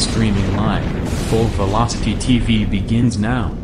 streaming live. Full Velocity TV begins now.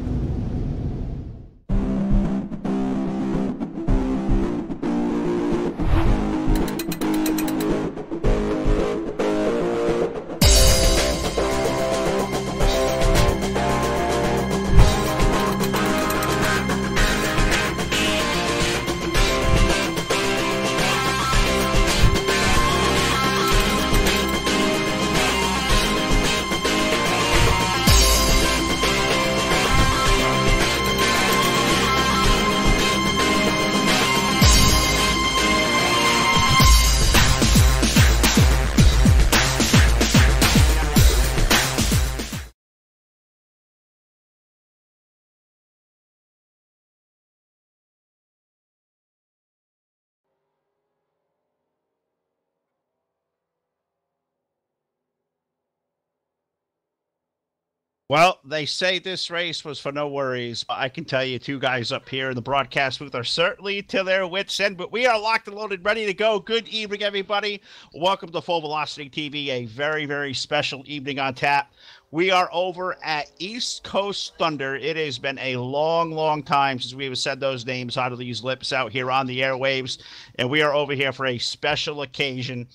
Well, they say this race was for no worries. I can tell you two guys up here in the broadcast booth are certainly to their wits' end, but we are locked and loaded, ready to go. Good evening, everybody. Welcome to Full Velocity TV, a very, very special evening on tap. We are over at East Coast Thunder. It has been a long, long time since we have said those names out of these lips out here on the airwaves, and we are over here for a special occasion,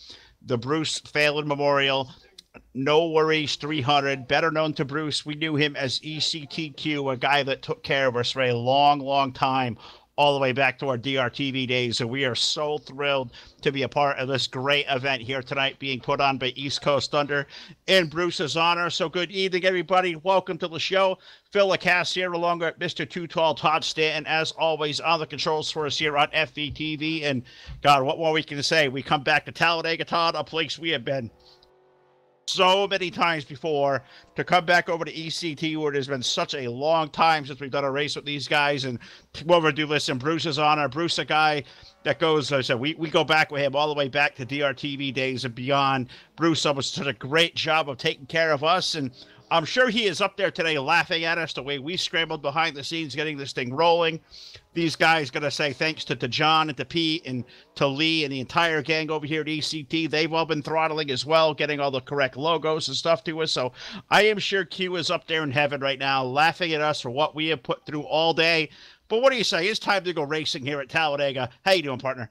the Bruce Phalin Memorial. No Worries 300, better known to Bruce. We knew him as ECTQ, a guy that took care of us for a long, long time, all the way back to our DRTV days. And we are so thrilled to be a part of this great event here tonight being put on by East Coast Thunder in Bruce's honor. So good evening, everybody. Welcome to the show. Phil Lacasse here, along with Mr. Too Tall Todd Stanton, as always, on the controls for us here on FVTV. And, God, what more we can say? We come back to Talladega, Todd, a place we have been so many times before, to come back over to ECT, where it has been such a long time since we've done a race with these guys. And what we're doing, listen, Bruce's honor. Bruce, a guy that goes, so we go back with him all the way back to DRTV days and beyond. Bruce was such a great job of taking care of us, and I'm sure he is up there today laughing at us the way we scrambled behind the scenes getting this thing rolling. These guys got to say thanks to John and to Pete and to Lee and the entire gang over here at ECT. They've all been throttling as well, getting all the correct logos and stuff to us. So I am sure Q is up there in heaven right now laughing at us for what we have put through all day. But what do you say? It's time to go racing here at Talladega. How you doing, partner?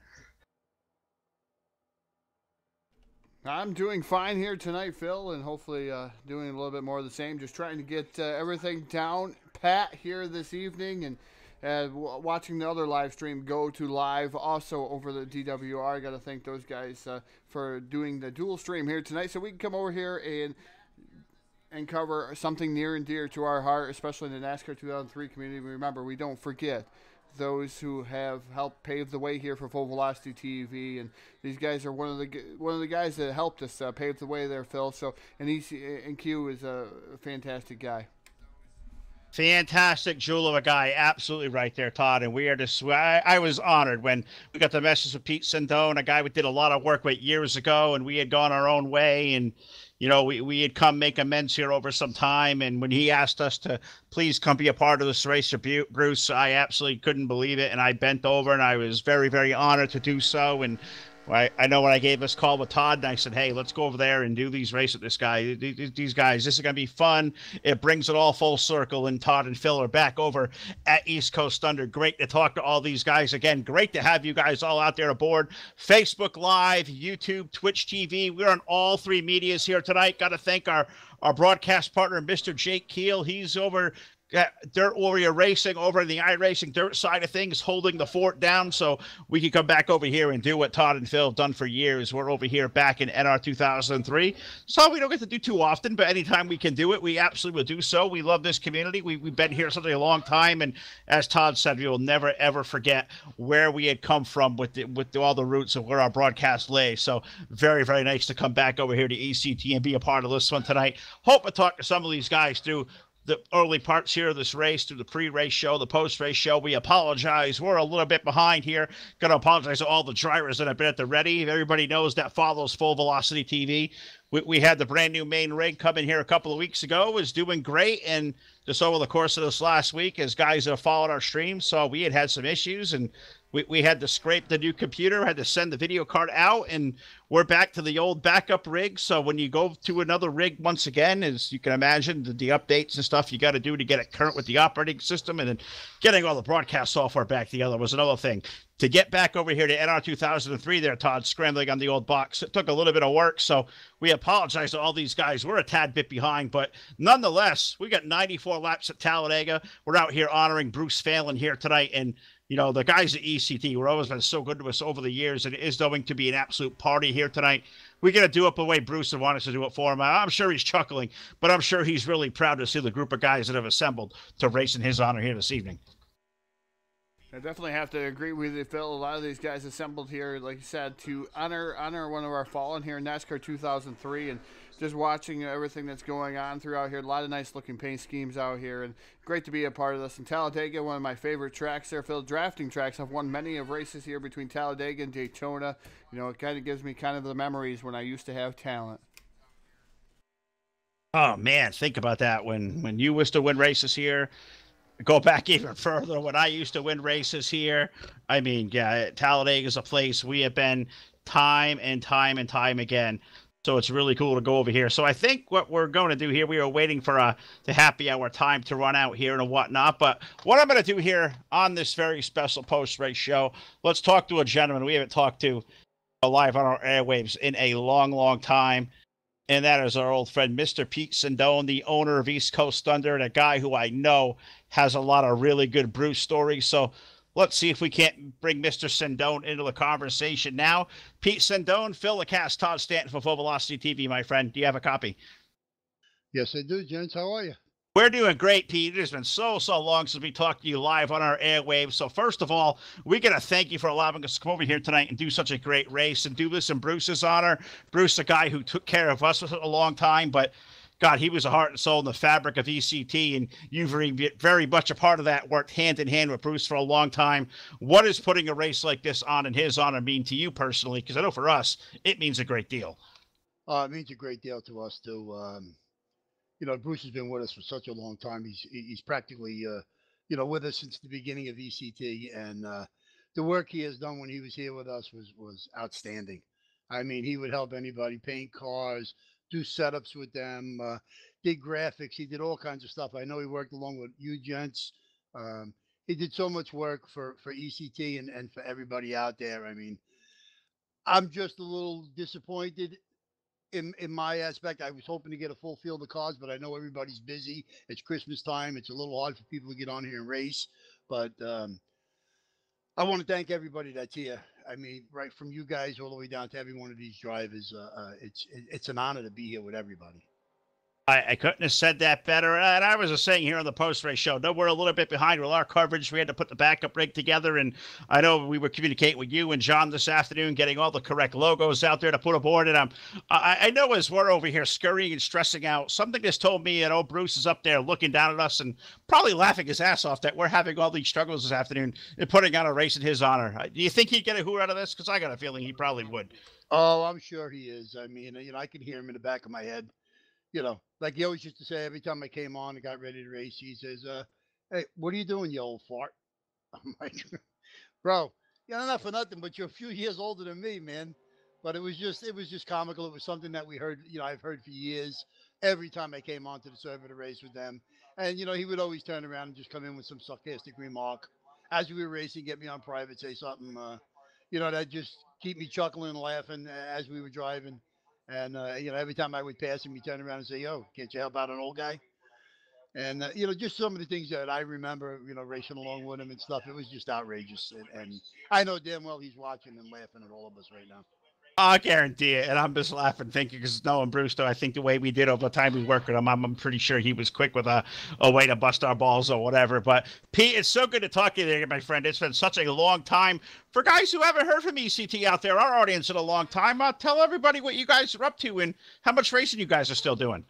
I'm doing fine here tonight, Phil, and hopefully doing a little bit more of the same. Just trying to get everything down pat here this evening, and watching the other live stream go to live also over the DWR. I got to thank those guys for doing the dual stream here tonight, so we can come over here and cover something near and dear to our heart, especially in the NASCAR 2003 community. Remember, we don't forget those who have helped pave the way here for Full Velocity TV, and these guys are one of the guys that helped us pave the way there, Phil. So, and Q is a fantastic guy. Fantastic jewel of a guy. Absolutely right there, Todd. And we are just, I was honored when we got the message of Pete Sendone, a guy we did a lot of work with years ago, and we had gone our own way, and you know, we had come make amends here over some time, and when he asked us to please come be a part of this race, Bruce, I absolutely couldn't believe it, and I bent over, and I was very, very honored to do so. And I know when I gave this call with Todd, and I said, hey, let's go over there and do these races with this guy. These guys, this is going to be fun. It brings it all full circle, and Todd and Phil are back over at East Coast Thunder. Great to talk to all these guys again. Great to have you guys all out there aboard. Facebook Live, YouTube, Twitch TV. We're on all three medias here tonight. Got to thank our broadcast partner, Mr. Jake Keel. He's over Dirt Warrior Racing over in the iRacing Dirt side of things, holding the fort down so we can come back over here and do what Todd and Phil have done for years. We're over here back in NR 2003. So we don't get to do too often, but anytime we can do it, we absolutely will do so. We love this community. We've been here such a long time, and as Todd said, we will never, ever forget where we had come from with all the roots of where our broadcast lay. So very, very nice to come back over here to ECT and be a part of this one tonight. Hope to talk to some of these guys through the early parts here of this race, through the pre-race show, the post-race show. We apologize. We're a little bit behind here. Going to apologize to all the drivers that have been at the ready. Everybody knows that follows Full Velocity TV. we had the brand new main rig come in here a couple of weeks ago, was doing great. And just over the course of this last week, as guys that have followed our stream, saw we had some issues, and we had to scrape the new computer, had to send the video card out, and we're back to the old backup rig. So when you go to another rig once again, as you can imagine, the updates and stuff you got to do to get it current with the operating system, and then getting all the broadcast software back together was another thing. To get back over here to NR 2003 there, Todd, scrambling on the old box, it took a little bit of work. So we apologize to all these guys. We're a tad bit behind, but nonetheless, we got 94 laps at Talladega. We're out here honoring Bruce Phalin here tonight. And you know, the guys at ECT were always been so good to us over the years, and it is going to be an absolute party here tonight. We're going to do it the way Bruce would want us to do it for him. I'm sure he's chuckling, but I'm sure he's really proud to see the group of guys that have assembled to race in his honor here this evening. I definitely have to agree with you, Phil. A lot of these guys assembled here, like you said, to honor one of our fallen here in NASCAR 2003, and just watching everything that's going on throughout here. A lot of nice-looking paint schemes out here, and great to be a part of this. And Talladega, one of my favorite tracks there, Phil, drafting tracks. I've won many of races here between Talladega and Daytona. You know, it kind of gives me kind of the memories when I used to have talent. Oh, man, think about that. When you used to win races here, go back even further when I used to win races here. I mean, yeah, Talladega is a place we have been time and time and time again. So it's really cool to go over here. So I think what we're going to do here, we are waiting for the happy hour time to run out here and whatnot. But what I'm going to do here on this very special post-race show, let's talk to a gentleman we haven't talked to live on our airwaves in a long, long time. And that is our old friend, Mr. Pete Sindone, the owner of East Coast Thunder, and a guy who I know has a lot of really good Bruce stories. So let's see if we can't bring Mr. Sindone into the conversation now. Pete Sindone, Phil LeCast, Todd Stanton for Full Velocity TV, my friend. Do you have a copy? Yes, I do, gents. How are you? We're doing great, Pete. It has been so long since we talked to you live on our airwaves. So first of all, we got to thank you for allowing us to come over here tonight and do such a great race and do this in Bruce's honor. Bruce, a guy who took care of us for a long time, but God, he was the heart and soul and the fabric of ECT, and you've very much a part of that, worked hand in hand with Bruce for a long time. What does putting a race like this on in his honor mean to you personally? Because I know for us, it means a great deal. It means a great deal to us, too. You know, Bruce has been with us for such a long time. He's practically, you know, with us since the beginning of ECT, and the work he has done when he was here with us was outstanding. I mean, he would help anybody paint cars, do setups with them, did graphics. He did all kinds of stuff. I know he worked along with you gents. He did so much work for ECT and for everybody out there. I mean, I'm just a little disappointed in my aspect. I was hoping to get a full field of cars, but I know everybody's busy. It's Christmas time. It's a little hard for people to get on here and race. But I want to thank everybody that's here. I mean, right from you guys all the way down to every one of these drivers. It's an honor to be here with everybody. I couldn't have said that better. And I was just saying here on the post-race show, no, we're a little bit behind with our coverage. We had to put the backup rig together, and I know we were communicating with you and John this afternoon, getting all the correct logos out there to put aboard. And I know as we're over here scurrying and stressing out, something just told me, Bruce is up there looking down at us and probably laughing his ass off that we're having all these struggles this afternoon and putting on a race in his honor. Do you think he'd get a hoot out of this? Because I got a feeling he probably would. Oh, I'm sure he is. I mean, you know, I can hear him in the back of my head. You know, like he always used to say every time I came on and got ready to race, he says, hey, what are you doing, you old fart? I'm like, bro, you know, not for nothing, but you're a few years older than me, man. But it was just comical. It was something that we heard, you know, I've heard for years, every time I came on to the server to race with them. And, you know, he would always turn around and just come in with some sarcastic remark as we were racing, get me on private, say something, you know, that just keep me chuckling and laughing as we were driving. And, you know, every time I would pass him, he'd turn around and say, yo, can't you help out an old guy? And, you know, just some of the things that I remember, you know, racing along with him and stuff. It was just outrageous. And I know damn well he's watching and laughing at all of us right now. I guarantee it. And I'm just laughing, thinking, because knowing Bruce, though, I think the way we did over the time we worked with him, I'm pretty sure he was quick with a way to bust our balls or whatever. But, Pete, it's so good to talk to you there, my friend. It's been such a long time. For guys who haven't heard from ECT out there, our audience in a long time, tell everybody what you guys are up to and how much racing you guys are still doing.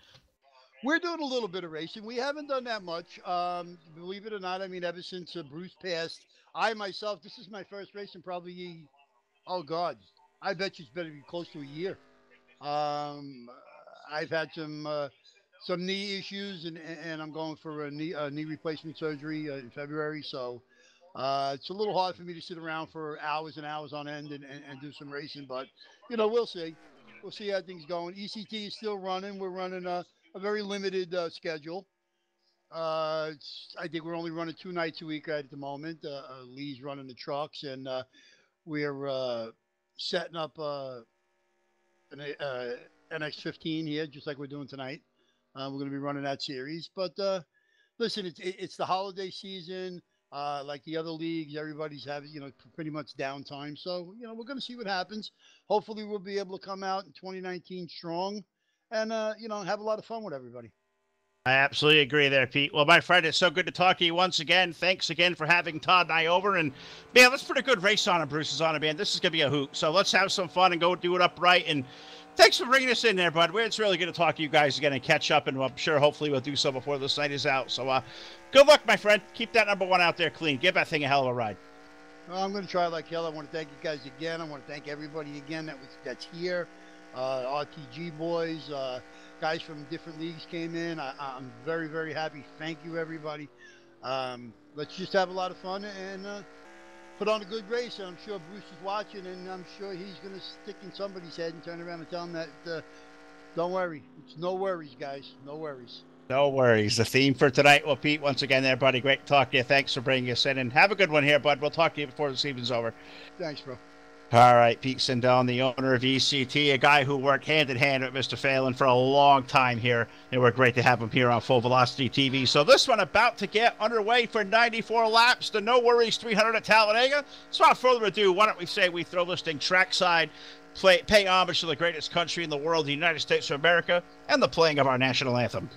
We're doing a little bit of racing. We haven't done that much. Believe it or not, I mean, ever since Bruce passed, I myself, this is my first race in probably, oh, God, I bet you it's better be close to a year. I've had some knee issues, and I'm going for a knee replacement surgery in February. So it's a little hard for me to sit around for hours and hours on end and do some racing. But we'll see. We'll see how things going. ECT is still running. We're running a very limited schedule. I think we're only running 2 nights a week right at the moment. Lee's running the trucks, and we're setting up an NX15 here, just like we're doing tonight. We're going to be running that series. But listen, it's the holiday season. Like the other leagues, everybody's having pretty much downtime. So we're going to see what happens. Hopefully, we'll be able to come out in 2019 strong, and have a lot of fun with everybody. I absolutely agree there, Pete. Well, my friend, it's so good to talk to you once again. Thanks again for having Todd and I over. And, man, let's put a good race on, and Bruce is on it, man. This is going to be a hoot. So let's have some fun and go do it upright. And thanks for bringing us in there, bud. It's really good to talk to you guys again and catch up. And I'm sure hopefully we'll do so before this night is out. So good luck, my friend. Keep that #1 out there clean. Give that thing a hell of a ride. Well, I'm going to try like hell. I want to thank you guys again. I want to thank everybody again that's here. RTG boys, guys from different leagues came in. I'm very, very happy. Thank you, everybody. Let's just have a lot of fun and put on a good race. And I'm sure Bruce is watching, and I'm sure he's going to stick in somebody's head and turn around and tell him that don't worry. It's no worries, guys. No worries. No worries. The theme for tonight. Well, Pete, once again there, buddy. Great to talk to you. Thanks for bringing us in. And have a good one here, bud. We'll talk to you before the season's over. Thanks, bro. All right, Pete Sindel, the owner of ECT, a guy who worked hand-in-hand with Mr. Phalin for a long time here, and we're great to have him here on Full Velocity TV. So this one about to get underway for 94 laps, the No Worries 300 at Talladega. So without further ado, why don't we say we throw this thing trackside, pay homage to the greatest country in the world, the United States of America, and the playing of our national anthem.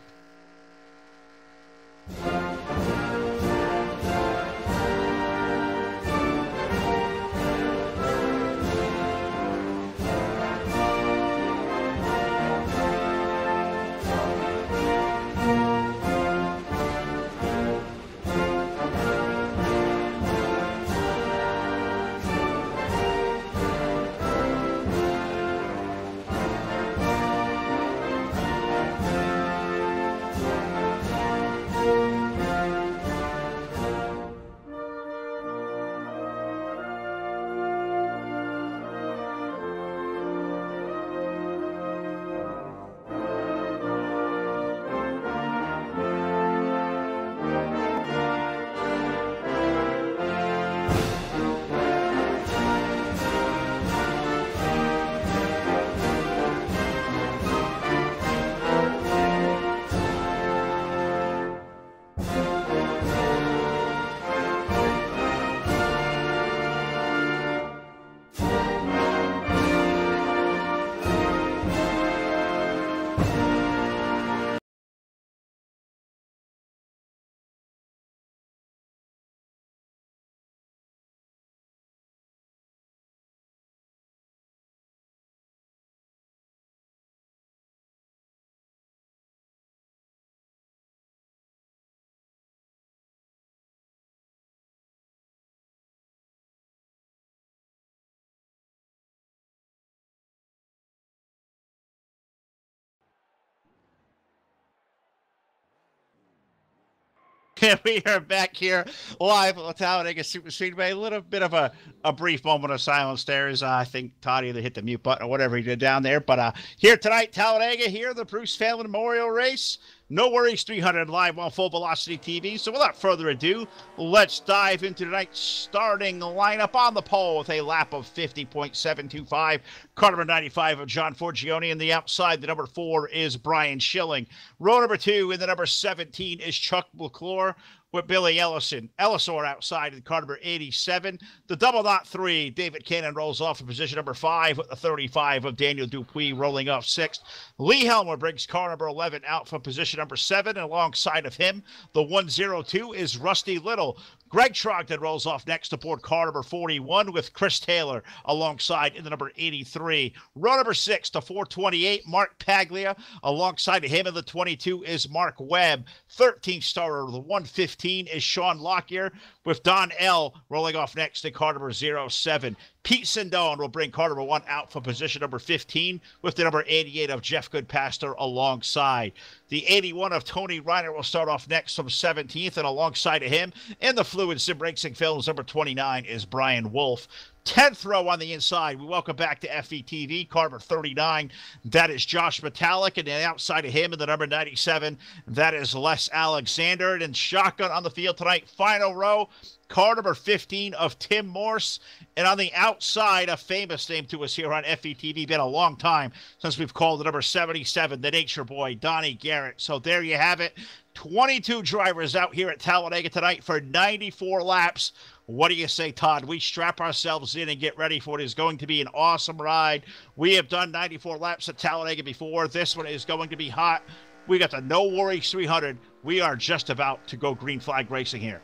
We are back here live at the Talladega Super Speedway. A little bit of a brief moment of silence there as I think Todd either hit the mute button or whatever he did down there. But here tonight, Talladega, here, the Bruce Phalin Memorial Race. No Worries 300 live on Full Velocity TV. So without further ado, let's dive into tonight's starting lineup on the pole with a lap of 50.725. Car number 95 of John Forgione. And the outside, the number 4 is Brian Schilling. Row number 2 in the number 17 is Chuck McClure with Billy Ellisor outside in car number 87. The double knot 3, David Cannon rolls off in position number 5 with the 35 of Daniel Dupuis rolling off 6th. Lee Helmer brings car number 11 out from position number 7, and alongside of him, the 102 is Rusty Little. Greg Trogdon rolls off next aboard car number 41 with Chris Taylor alongside in the number 83. Row number 6 to 428, Mark Paglia. Alongside of him in the 22 is Mark Webb. 13th starter of the 115 is Sean Lockyer with Don L. rolling off next in car number 07. Pete Sindone will bring car number 1 out for position number 15 with the number 88 of Jeff Goodpaster alongside. The 81 of Tony Reiner will start off next from 17th, and alongside of him in the Fluid Sim Racing Films, number 29 is Brian Wolf. 10th row on the inside, we welcome back to FETV, car number 39. That is Josh Metallic, and then outside of him in the number 97, that is Les Alexander. And shotgun on the field tonight, final row, car number 15 of Tim Morse. And on the outside, a famous name to us here on FETV. Been a long time since we've called the number 77, the Nature Boy, Donnie Garrett. So there you have it. 22 drivers out here at Talladega tonight for 94 laps. What do you say, Todd? We strap ourselves in and get ready for what is going to be an awesome ride. We have done 94 laps at Talladega before. This one is going to be hot. We got the No Worries 300. We are just about to go green flag racing here.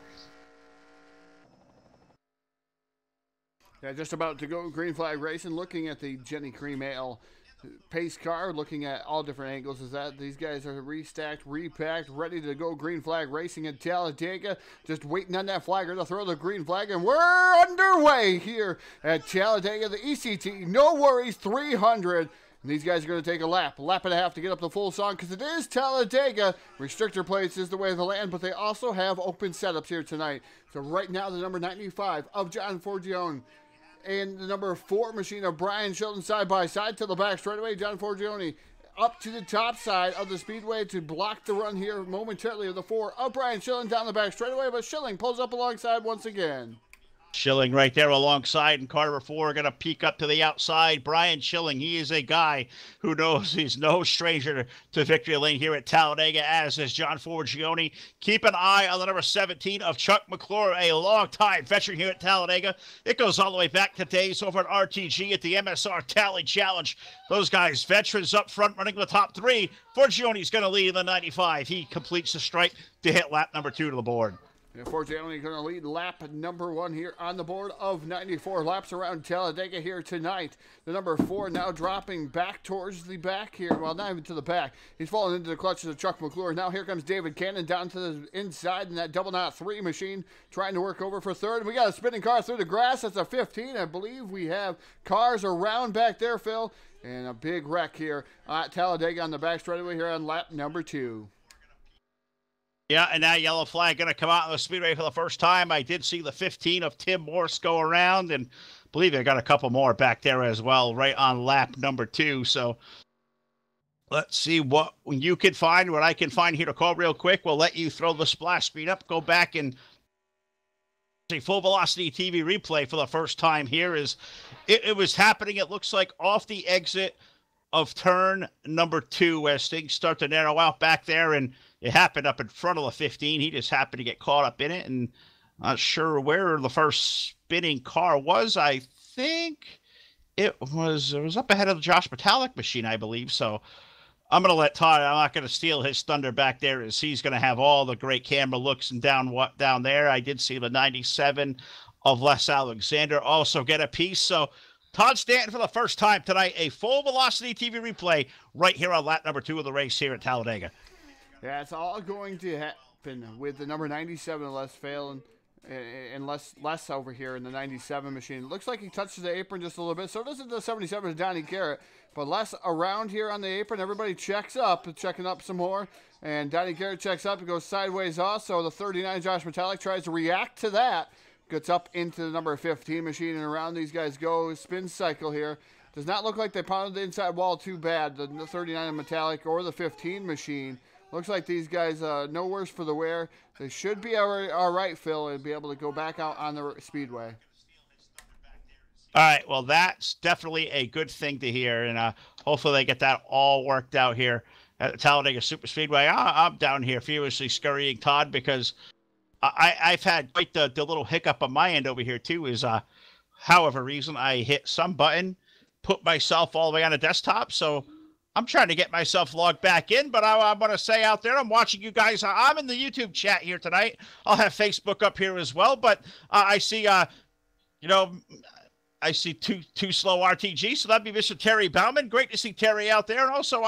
Yeah, just about to go green flag racing. Looking at the Jenny Cream Ale pace car, looking at all different angles, is that these guys are restacked, repacked, ready to go green flag racing at Talladega. Just waiting on that flagger to throw the green flag, and we're underway here at Talladega, the ECT No Worries 300. And these guys are going to take a lap and a half to get up the full song, because it is Talladega. Restrictor plates is the way of the land, but they also have open setups here tonight. So right now, the number 95 of John Forgione and the number 4 machine of Brian Shilton side by side to the back straightaway. John Forgione up to the top side of the speedway to block the run here momentarily of the 4 of Brian Shilton down the back straightaway, but Schilling pulls up alongside once again. Schilling right there alongside, and car number 4 going to peek up to the outside. Brian Schilling, he is a guy who knows he's no stranger to victory lane here at Talladega, as is John Forgione. Keep an eye on the number 17 of Chuck McClure, a long-time veteran here at Talladega. It goes all the way back to days over at RTG at the MSR Tally Challenge. Those guys, veterans up front running the top 3. Forgione's going to lead in the 95. He completes the strike to hit lap number 2 to the board. And Forgione going to lead lap number 1 here on the board of 94 laps around Talladega here tonight. The number 4 now dropping back towards the back here. Well, not even to the back. He's falling into the clutches of Chuck McClure. Now here comes David Cannon down to the inside in that double knot 3 machine, trying to work over for 3rd. We got a spinning car through the grass. That's a 15. I believe we have cars around back there, Phil. And a big wreck here at Talladega on the back straightaway here on lap number 2. Yeah, and now yellow flag going to come out on the speedway for the first time. I did see the 15 of Tim Morse go around, and I believe I got a couple more back there as well, right on lap number 2. So let's see what you can find, what I can find here to call real quick. We'll let you throw the splash screen up, go back and a full velocity TV replay for the first time here. Is it was happening, it looks like, off the exit of turn number 2 as things start to narrow out back there, and it happened up in front of the 15. He just happened to get caught up in it, and not sure where the first spinning car was. I think it was up ahead of the Josh Metallic machine, I believe. So I'm going to let Todd, I'm not going to steal his thunder back there, as he's going to have all the great camera looks and down there. I did see the 97 of Les Alexander also get a piece. So Todd Stanton for the first time tonight, a full velocity TV replay right here on lap number 2 of the race here at Talladega. Yeah, it's all going to happen with the number 97 of Les Phalin and less over here in the 97 machine. It looks like he touches the apron just a little bit. So does the 77 of Donnie Garrett. But less around here on the apron. Everybody checks up, checking up some more. And Donnie Garrett checks up and goes sideways off. So the 39 Josh Metallic tries to react to that. Gets up into the number 15 machine, and around these guys go. Spin cycle here. Does not look like they pounded the inside wall too bad. The 39 Metallic or the 15 machine. Looks like these guys, no worse for the wear. They should be all right, Phil, and be able to go back out on the speedway. All right, well, that's definitely a good thing to hear, and hopefully they get that all worked out here at the Talladega Super Speedway. I'm down here furiously scurrying, Todd, because I've had quite the little hiccup on my end over here, too, is however reason I hit some button, put myself all the way on a desktop, so I'm trying to get myself logged back in, but I'm going to say out there, I'm watching you guys. I'm in the YouTube chat here tonight. I'll have Facebook up here as well, but I see, I see two slow RTG, so that'd be Mr. Terry Bauman. Great to see Terry out there. And also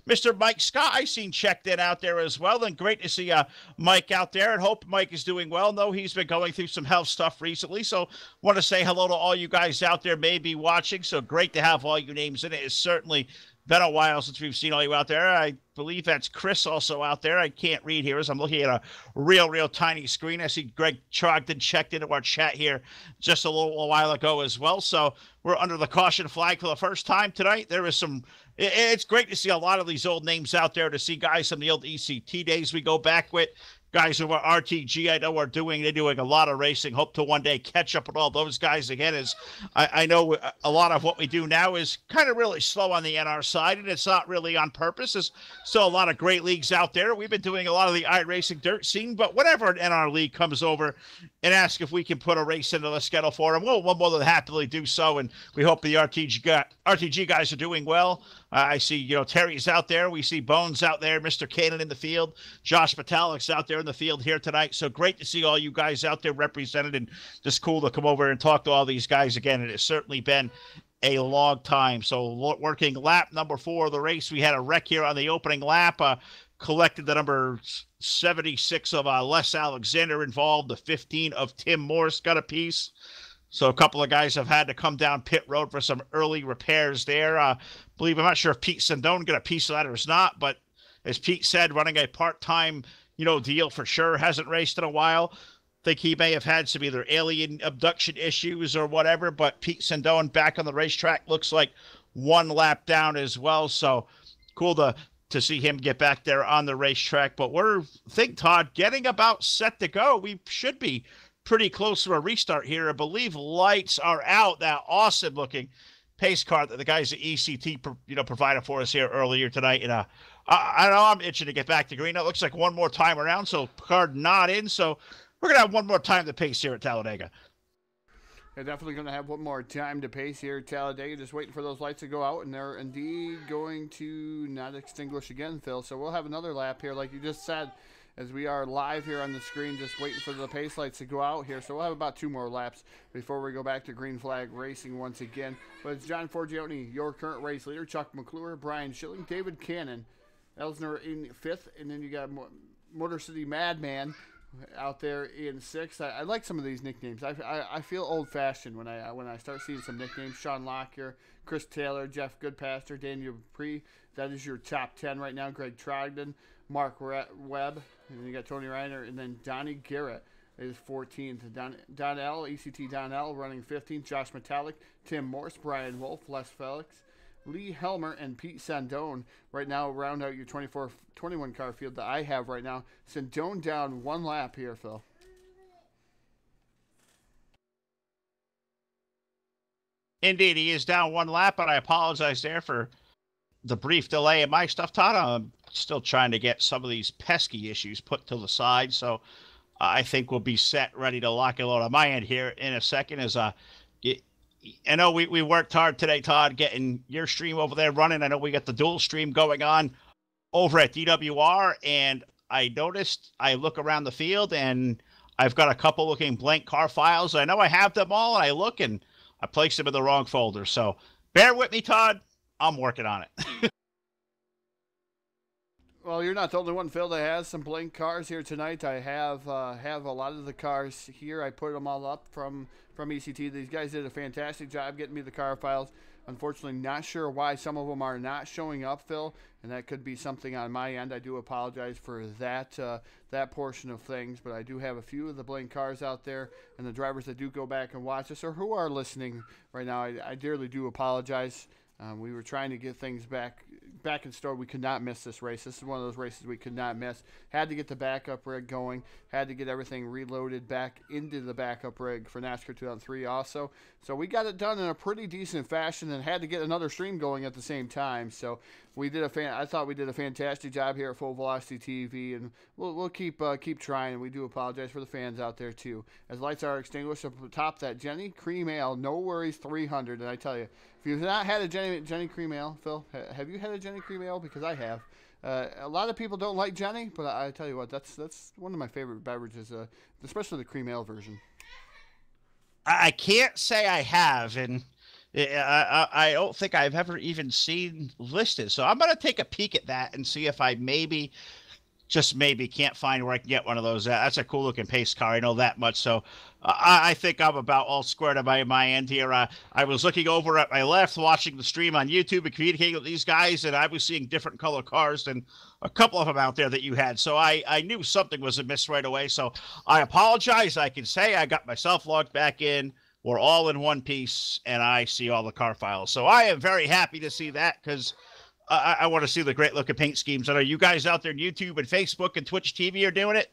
Mr. Mike Scott, I seen checked in out there as well. And great to see Mike out there, and hope Mike is doing well. No, he's been going through some health stuff recently, so want to say hello to all you guys out there maybe watching. So great to have all you names in it. It's certainly been a while since we've seen all you out there. I believe that's Chris also out there. I can't read here as I'm looking at a real tiny screen. I see Greg Trogdon checked into our chat here just a little while ago as well. So we're under the caution flag for the first time tonight. There is some, it's great to see a lot of these old names out there, to see guys from the old ECT days we go back with. Guys who are RTG, I know they're doing a lot of racing. Hope to one day catch up with all those guys again. As I know a lot of what we do now is kind of really slow on the NR side, and it's not really on purpose. There's still a lot of great leagues out there. We've been doing a lot of the iRacing dirt scene, but whenever an NR league comes over and asks if we can put a race into the schedule for them, we'll more than happily do so, and we hope the RTG guys are doing well. I see, Terry's out there. We see Bones out there, Mr. Cannon in the field, Josh Metalic's out there in the field here tonight. So great to see all you guys out there represented, and just cool to come over and talk to all these guys again. And it's certainly been a long time. So working lap number 4 of the race, we had a wreck here on the opening lap. Collected the number 76 of Les Alexander involved. The 15 of Tim Morse got a piece. So a couple of guys have had to come down pit road for some early repairs there. I'm not sure if Pete Sandone got a piece of that or not, but as Pete said, running a part-time, deal for sure. Hasn't raced in a while. Think he may have had some either alien abduction issues or whatever, but Pete Sandone back on the racetrack, looks like 1 lap down as well. So cool to see him get back there on the racetrack. But Todd, getting about set to go. We should be pretty close to a restart here. I believe lights are out. That awesome looking pace car that the guys at ECT provided for us here earlier tonight. And I know I'm itching to get back to green. It looks like one more time around, so card not in. So we're gonna have one more time to pace here at Talladega. They're definitely going to have one more time to pace here at Talladega. Just waiting for those lights to go out, and they're indeed going to not extinguish again, Phil. So we'll have another lap here, like you just said, as we are live here on the screen, just waiting for the pace lights to go out here. So we'll have about 2 more laps before we go back to green flag racing once again. But it's John Forgione, your current race leader, Chuck McClure, Brian Schilling, David Cannon, Elsner in 5th, and then you got Motor City Madman out there in 6th. I like some of these nicknames. I feel old-fashioned when I start seeing some nicknames. Sean Lockyer, Chris Taylor, Jeff Goodpaster, Daniel Dupree. That is your top 10 right now. Greg Trogdon, Mark Webb, and then you got Tony Reiner, and then Donnie Garrett is 14th. Donnell, ECT Donnell running 15th. Josh Metallic, Tim Morse, Brian Wolf, Les Felix, Lee Helmer, and Pete Sandone right now round out your 21 car field that I have right now. Sandone down 1 lap here, Phil. Indeed, he is down 1 lap, but I apologize there for the brief delay in my stuff, Todd. I'm still trying to get some of these pesky issues put to the side, so I think we'll be set, ready to lock and load on my end here in a second. I know we worked hard today, Todd, getting your stream over there running. I know we got the dual stream going on over at DWR, and I noticed I look around the field, and I've got a couple looking blank car files. I know I have them all, and I look, and I placed them in the wrong folder. So bear with me, Todd. I'm working on it. Well, you're not the only one, Phil, that has some blank cars here tonight. I have a lot of the cars here. I put them all up from ECT. These guys did a fantastic job getting me the car files. Unfortunately, not sure why some of them are not showing up, Phil, and that could be something on my end. I do apologize for that portion of things, but I do have a few of the blank cars out there, and the drivers that do go back and watch us or who are listening right now, I dearly do apologize. We were trying to get things back in store. We could not miss this race. This is one of those races we could not miss. Had to get the backup rig going. Had to get everything reloaded back into the backup rig for NASCAR 2003 also. So we got it done in a pretty decent fashion and had to get another stream going at the same time. So we did I thought we did a fantastic job here at Full Velocity TV, and we'll keep trying. And we do apologize for the fans out there too. As lights are extinguished up top, that Jenny Cream Ale, No Worries 300. And I tell you, if you've not had a Jenny Cream Ale, Phil, have you had a Jenny Cream Ale? Because I have. A lot of people don't like Jenny, but I tell you what, that's one of my favorite beverages, especially the cream ale version. I can't say I have, and I don't think I've ever even seen listed. So I'm going to take a peek at that and see if I maybe, just maybe, can't find where I can get one of those. That's a cool looking pace car. I know that much. So I think I'm about all squared on my end here. I was looking over at my left, watching the stream on YouTube and communicating with these guys, and I was seeing different color cars than a couple of them out there that you had. So I knew something was amiss right away. So I apologize. I can say I got myself logged back in. We're all in one piece, and I see all the car files. So I am very happy to see that, because I want to see the great looking paint schemes. I know you guys out there on YouTube and Facebook and Twitch TV are doing it.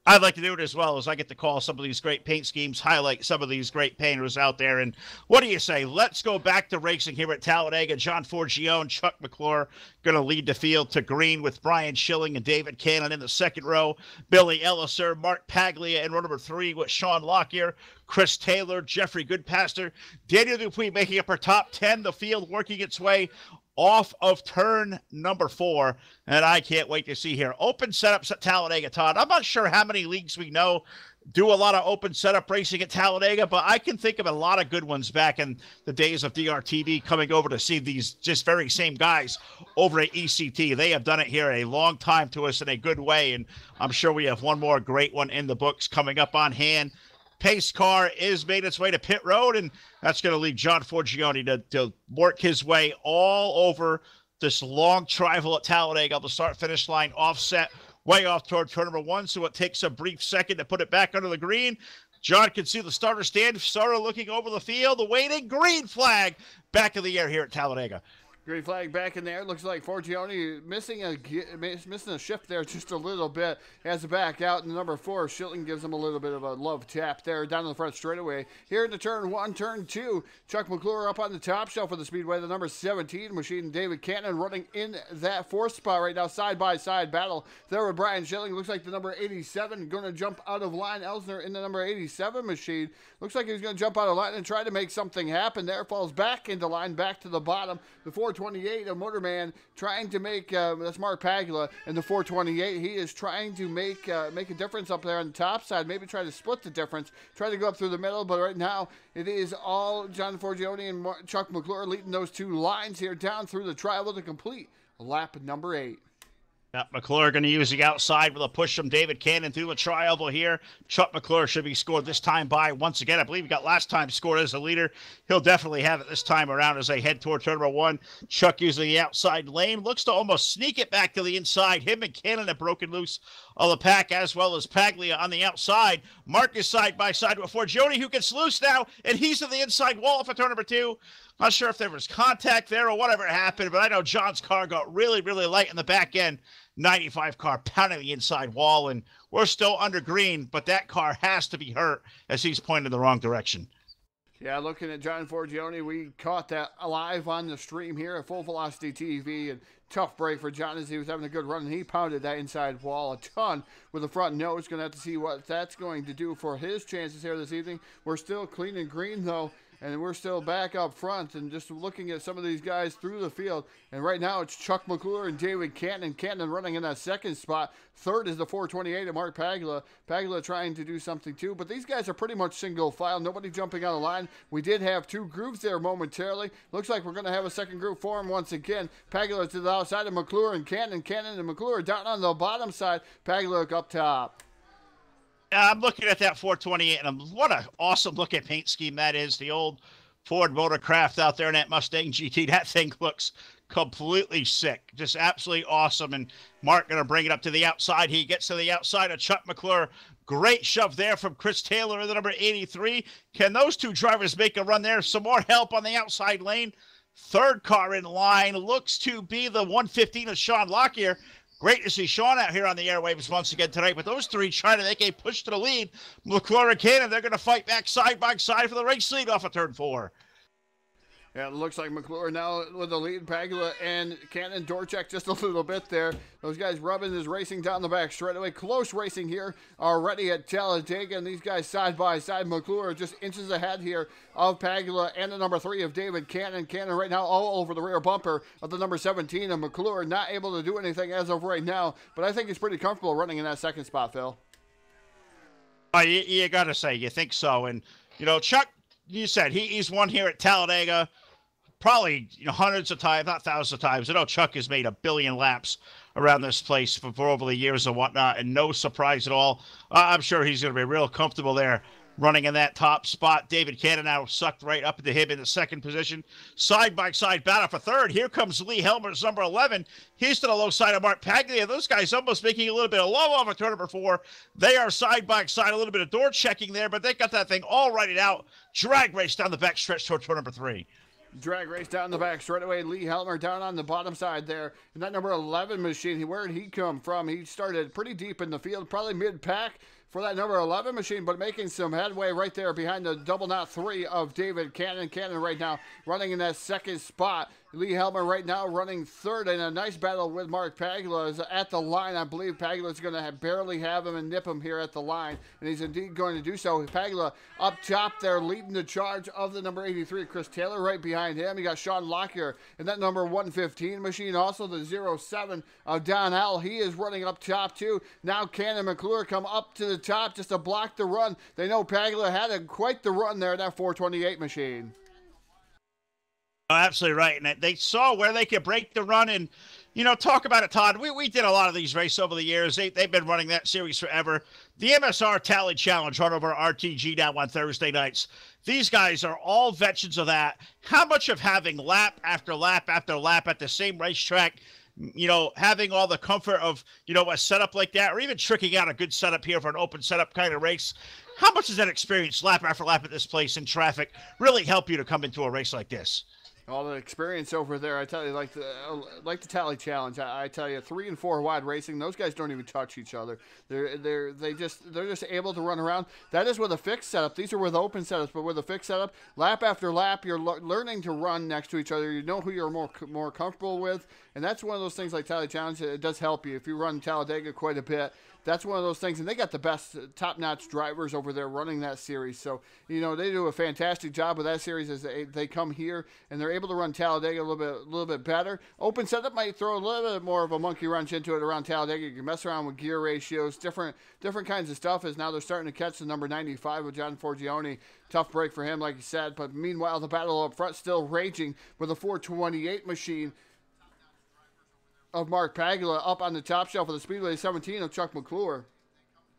I'd like to do it as well, as I get to call some of these great paint schemes, highlight some of these great painters out there. And what do you say? Let's go back to racing here at Talladega. John Forgione, Chuck McClure going to lead the field to green with Brian Schilling and David Cannon in the second row. Billy Elliser, Mark Paglia in row number 3 with Sean Lockyer, Chris Taylor, Jeffrey Goodpaster, Daniel Dupuis making up our top 10. The field working its way off of turn number 4, and I can't wait to see here. Open setups at Talladega, Todd. I'm not sure how many leagues we know do a lot of open setup racing at Talladega, but I can think of a lot of good ones back in the days of DRTV coming over to see these just very same guys over at ECT. They have done it here a long time to us in a good way, and I'm sure we have one more great one in the books coming up on hand. Pace car is made its way to pit road, and that's going to lead John Forgione to work his way all over this long triangle at Talladega. The start-finish line offset way off toward turn number 1, so it takes a brief second to put it back under the green. John can see the starter stand, starter looking over the field, the waiting green flag back in the air here at Talladega. Green flag back in there. Looks like Forgione missing a shift there just a little bit. Has it back out. And number 4, Schilling gives him a little bit of a love tap there down the front straightaway. Here into turn 1, turn 2. Chuck McClure up on the top shelf of the speedway. The number 17 machine, David Cannon, running in that 4th spot right now. Side-by-side battle there with Brian Schilling. Looks like the number 87 going to jump out of line. Elsner in the number 87 machine. Looks like he's going to jump out of line and try to make something happen there. Falls back into line, back to the bottom. The 428, a Motorman trying to make, that's Mark Pagula, and the 428, he is trying to make a difference up there on the top side, maybe try to split the difference, try to go up through the middle, but right now it is all John Forgione and Chuck McClure leading those two lines here down through the trial to complete lap number 8. Chuck McClure going to use the outside with a push from David Cannon through the tri-oval here. Chuck McClure should be scored this time by once again. I believe he got last time scored as a leader. He'll definitely have it this time around as they head toward turn number 1. Chuck using the outside lane. Looks to almost sneak it back to the inside. Him and Cannon have broken loose of the pack, as well as Paglia on the outside. Mark is side by side with Forgione, who gets loose now, and he's to the inside wall for turn number 2. Not sure if there was contact there or whatever happened, but I know John's car got really, really light in the back end. 95 car pounding the inside wall, and we're still under green, but that car has to be hurt as he's pointing in the wrong direction. Yeah, looking at John Forgione, we caught that live on the stream here at Full Velocity TV, and tough break for John as he was having a good run, and he pounded that inside wall a ton with the front nose. Going to have to see what that's going to do for his chances here this evening. We're still clean and green, though, and we're still back up front and just looking at some of these guys through the field. And right now it's Chuck McClure and David Cannon. Cannon running in that second spot. Third is the 428 of Mark Pagula. Pagula trying to do something too. But these guys are pretty much single file. Nobody jumping on the line. We did have 2 groups there momentarily. Looks like we're going to have a second group form once again. Pagula to the outside of McClure and Cannon. Cannon and McClure down on the bottom side. Pagula up top. I'm looking at that 428, and what an awesome looking paint scheme that is. The old Ford Motorcraft out there in that Mustang GT. That thing looks completely sick. Just absolutely awesome. And Mark going to bring it up to the outside. He gets to the outside of Chuck McClure. Great shove there from Chris Taylor in the number 83. Can those two drivers make a run there? Some more help on the outside lane. Third car in line looks to be the 115 of Sean Lockyer. Great to see Sean out here on the airwaves once again tonight, but those three trying to make a push to the lead. McClure and Cannon, they're going to fight back side by side for the race lead off of turn 4. Yeah, it looks like McClure now with the lead. Pagula and Cannon Dorchek just a little bit there. Those guys rubbing is racing down the back straightaway. Close racing here already at Talladega, and these guys side by side. McClure just inches ahead here of Pagula and the number 3 of David Cannon. Cannon right now all over the rear bumper of the number 17 of McClure. Not able to do anything as of right now, but I think he's pretty comfortable running in that second spot, Phil. You got to say, you think so, and Chuck, you said he's won here at Talladega probably hundreds of times, not thousands of times. I know Chuck has made a billion laps around this place for over the years and whatnot, and no surprise at all. I'm sure he's going to be real comfortable there running in that top spot. David Cannon now sucked right up into him in the second position. Side-by-side battle for third. Here comes Lee Helmer's number 11. He's to the low side of Mark Paglia. Those guys almost making a little bit of low over turn number 4. They are side-by-side, a little bit of door checking there, but they got that thing all righted out. Drag race down the back stretch toward turn number 3. Drag race down the back straight away. Lee Helmer down on the bottom side there. And that number 11 machine, where did he come from? He started pretty deep in the field, probably mid-pack for that number 11 machine, but making some headway right there behind the double knot 3 of David Cannon. Cannon right now running in that second spot. Lee Helmer right now running third in a nice battle with Mark Pagula is at the line. I believe Pagula is going to barely have him and nip him here at the line, and he's indeed going to do so. Pagula up top there leading the charge of the number 83, Chris Taylor right behind him. You got Sean Lockyer and that number 115 machine, also the 07 of Don Howell. He is running up top too. Now Cannon McClure come up to the top just to block the run. They know Pagula had quite the run there, that 428 machine. Oh, absolutely right. And they saw where they could break the run and, talk about it, Todd. We did a lot of these races over the years. They've been running that series forever. The MSR Tally Challenge run over RTG now on Thursday nights. These guys are all veterans of that. How much of having lap after lap after lap at the same racetrack, having all the comfort of, a setup like that, or even tricking out a good setup here for an open setup kind of race. How much does that experience lap after lap at this place in traffic really help you to come into a race like this? All the experience over there, I tell you, like the Tally Challenge. I tell you, 3 and 4 wide racing. Those guys don't even touch each other. They're just able to run around. That is with a fixed setup. These are with open setups, but with a fixed setup, lap after lap, you're learning to run next to each other. You know who you're more comfortable with, and that's one of those things like Tally Challenge. It does help you if you run Talladega quite a bit. That's one of those things, and they got the best top-notch drivers over there running that series. So, they do a fantastic job with that series as they come here, and they're able to run Talladega a little bit better. Open setup might throw a little bit more of a monkey wrench into it around Talladega. You can mess around with gear ratios, different kinds of stuff, as now they're starting to catch the number 95 with John Forgione. Tough break for him, like you said. But meanwhile, the battle up front still raging with a 428 machine of Mark Pagula up on the top shelf of the Speedway 17 of Chuck McClure.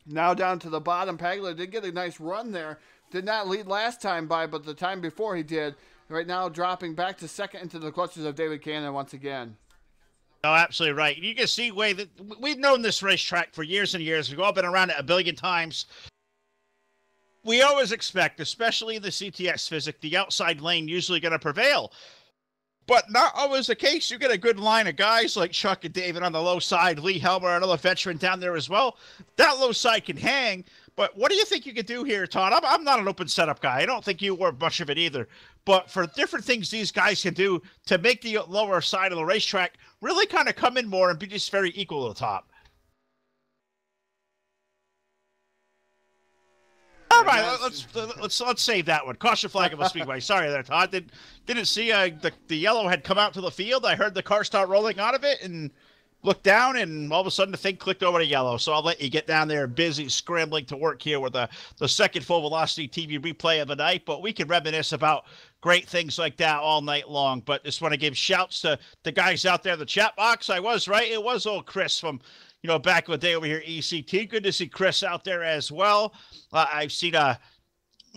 Now down to the bottom. Pagula did get a nice run there. Did not lead last time by, but the time before he did. Right now dropping back to second into the clutches of David Cannon once again. Oh, absolutely right. You can see, Way, that we've known this racetrack for years and years. We've all been around it a billion times. We always expect, especially in the CTX physics, the outside lane usually going to prevail. But not always the case. You get a good line of guys like Chuck and David on the low side, Lee Helmer, another veteran down there as well. That low side can hang. But what do you think you could do here, Todd? I'm not an open setup guy. I don't think you were much of it either. But for different things these guys can do to make the lower side of the racetrack really kind of come in more and be just very equal to the top. All right, let's save that one. Caution flag of a speedway. Sorry there, Todd. Didn't see the yellow had come out to the field. I heard the car start rolling out of it and looked down, and all of a sudden the thing clicked over to yellow. So I'll let you get down there, busy scrambling to work here with the second full velocity TV replay of the night. But we can reminisce about great things like that all night long. But just want to give shouts to the guys out there in the chat box. I was right. It was old Chris from back in the day over here, ECT. Good to see Chris out there as well. I've seen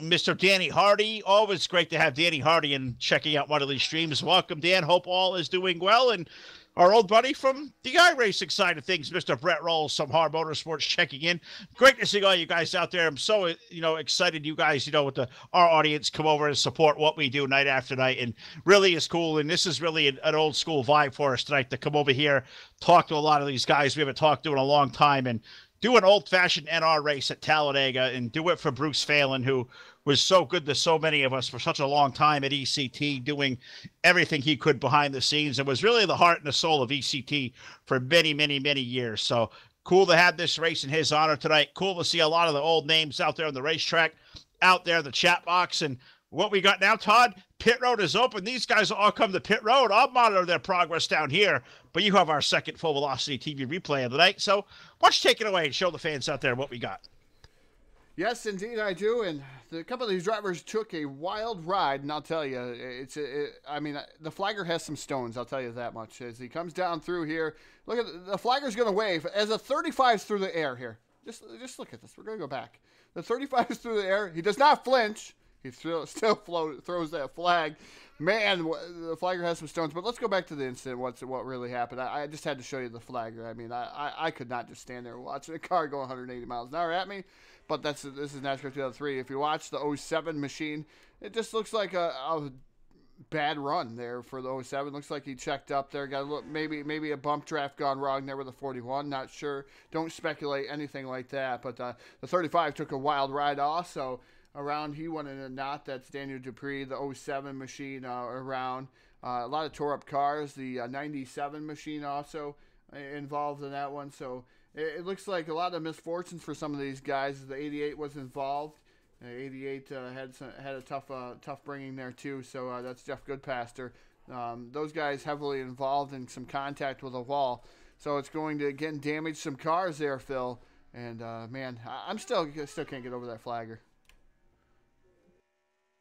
Mr. Danny Hardy. Always great to have Danny Hardy and checking out one of these streams. Welcome, Dan. Hope all is doing well. And our old buddy from the iRacing side of things, Mr. Brett Rolls, some Hard Motorsports checking in. Great to see all you guys out there. I'm so, excited you guys, with our audience come over and support what we do night after night. And really is cool. And this is really an old school vibe for us tonight to come over here, talk to a lot of these guys we haven't talked to in a long time, and do an old-fashioned NR race at Talladega and do it for Bruce Phalin, who was so good to so many of us for such a long time at ECT, doing everything he could behind the scenes, and was really the heart and the soul of ECT for many, many, many years. So cool to have this race in his honor tonight. Cool to see a lot of the old names out there on the racetrack, out there in the chat box. And what we got now, Todd, pit road is open. These guys will all come to pit road. I'll monitor their progress down here, but you have our second full velocity TV replay of the night. So why don't you take it away and show the fans out there what we got? Yes, indeed, I do. And a couple of these drivers took a wild ride, and I'll tell you, I mean, the flagger has some stones. I'll tell you that much. As he comes down through here, look at the flagger's going to wave as a 35's through the air here. Just look at this. We're going to go back. The 35 is through the air. He does not flinch. He still throws that flag. Man, the flagger has some stones. But let's go back to the incident. What really happened? I just had to show you the flagger. I mean, I could not just stand there watching a car go 180 miles an hour at me. But this is NASCAR 2003. If you watch the 07 machine, it just looks like a bad run there for the 07. Looks like he checked up there. Got a look, maybe a bump draft gone wrong there with the 41. Not sure. Don't speculate anything like that. But the 35 took a wild ride also. Around, he went in a knot. That's Daniel Dupree, the 07 machine around. A lot of tore up cars. The 97 machine also involved in that one. So it looks like a lot of misfortunes for some of these guys. The 88 was involved. 88 had a tough bringing there too. So that's Jeff Goodpaster. Those guys heavily involved in some contact with a wall. So it's going to again damage some cars there, Phil. And man, I'm still can't get over that flagger.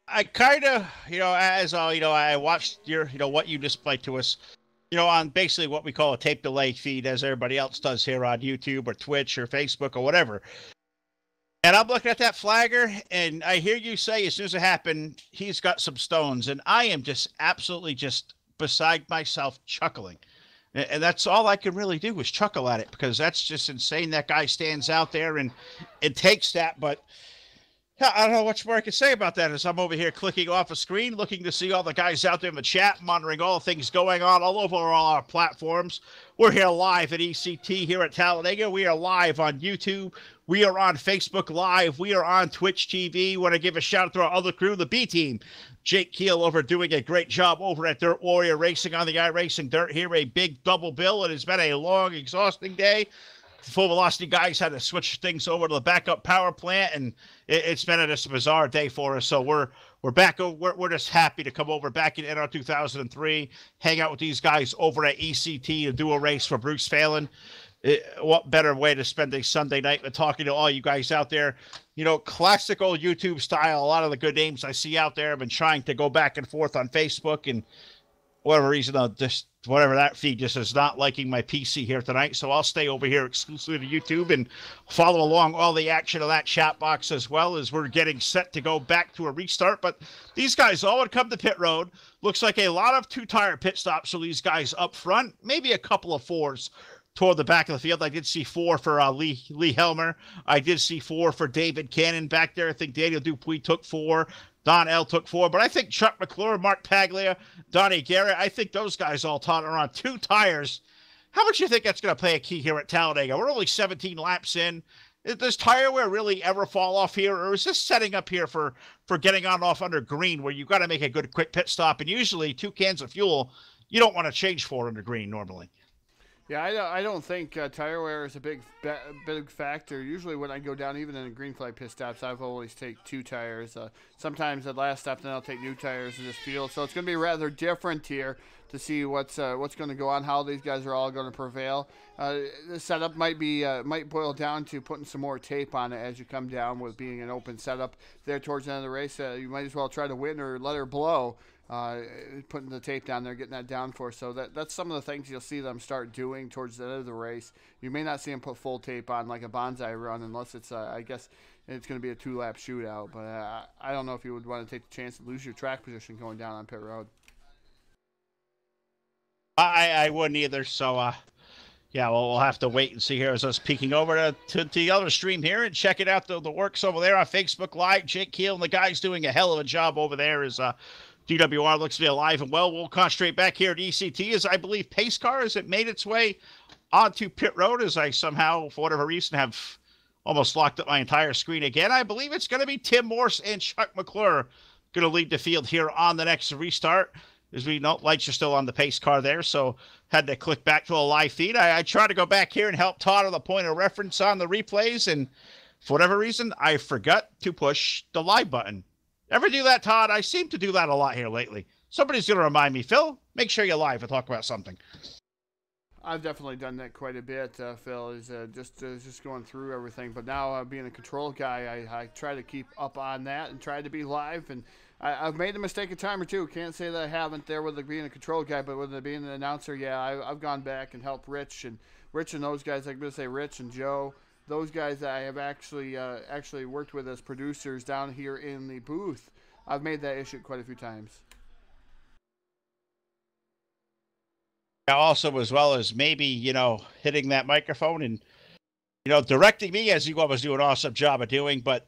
I kind of, as I watched your, what you displayed to us, on basically what we call a tape delay feed, as everybody else does here on YouTube or Twitch or Facebook or whatever. And I'm looking at that flagger, and I hear you say, as soon as it happened, he's got some stones. And I am just absolutely just beside myself chuckling. And that's all I can really do is chuckle at it, because that's just insane. That guy stands out there and takes that. But I don't know what more I can say about that, as I'm over here clicking off a screen, looking to see all the guys out there in the chat, monitoring all the things going on all over all our platforms. We're here live at ECT here at Talladega. We are live on YouTube. We are on Facebook Live. We are on Twitch TV. Want to give a shout out to our other crew, the B Team. Jake Keel over doing a great job over at Dirt Warrior Racing on the iRacing Dirt here. A big double bill. It has been a long, exhausting day. Full Velocity guys had to switch things over to the backup power plant, and it's been just a bizarre day for us. So we're back. We're just happy to come over back in NR 2003, hang out with these guys over at ECT and do a race for Bruce Phalin. What better way to spend a Sunday night than talking to all you guys out there? Classical YouTube style. A lot of the good names I see out there. I've been trying to go back and forth on Facebook, and whatever reason, whatever that feed just is not liking my PC here tonight. So I'll stay over here exclusively to YouTube and follow along all the action of that chat box, as well as we're getting set to go back to a restart. But these guys all would come to pit road. Looks like a lot of two-tire pit stops for these guys up front. Maybe a couple of fours toward the back of the field. I did see 4 for Lee Helmer. I did see 4 for David Cannon back there. I think Daniel Dupuis took 4. Don L took 4, but I think Chuck McClure, Mark Paglia, Donnie Garrett, I think those guys all are on 2 tires. How much do you think that's going to play a key here at Talladega? We're only 17 laps in. Does tire wear really ever fall off here, or is this setting up here for getting on off under green, where you've got to make a good quick pit stop, and usually 2 cans of fuel you don't want to change for under green normally? Yeah, I don't think tire wear is a big factor. Usually when I go down, even in a green flag pit stops, I've always take 2 tires. Sometimes at last stop, then I'll take new tires in this field. So it's going to be rather different here to see what's going to go on, how these guys are all going to prevail. The setup might boil down to putting some more tape on it as you come down, with being an open setup there towards the end of the race. You might as well try to win or let her blow. Putting the tape down there, getting that down for. So that's some of the things you'll see them start doing towards the end of the race. You may not see them put full tape on like a bonsai run, unless it's I guess it's going to be a 2-lap shootout. But I don't know if you would want to take the chance to lose your track position going down on pit road. I wouldn't either. So yeah, well, we'll have to wait and see here as us peeking over to the other stream here and checking out the works over there on Facebook Live. Jake Keel and the guys doing a hell of a job over there as DWR looks to be alive and well. We'll concentrate back here at ECT, as I believe Pace Car has made its way onto pit road, as I somehow, for whatever reason, have almost locked up my entire screen again. I believe it's going to be Tim Morse and Chuck McClure going to lead the field here on the next restart. As we know, lights are still on the Pace Car there, so had to click back to a live feed. I tried to go back here and help Todd on the point of reference on the replays, and for whatever reason, I forgot to push the live button. Ever do that, Todd? I seem to do that a lot here lately. Somebody's going to remind me, Phil, make sure you're live and talk about something. I've definitely done that quite a bit, Phil, is just going through everything. But now being a control guy, I try to keep up on that and try to be live. And I've made a mistake a time or two. Can't say that I haven't there with being a control guy, but with being an announcer, yeah, I've gone back and helped Rich and those guys. I'm going to say Rich and Joe. Those guys that I have actually worked with as producers down here in the booth. I've made that issue quite a few times. Also, as well as maybe, hitting that microphone and, directing me, as you always do an awesome job of doing. But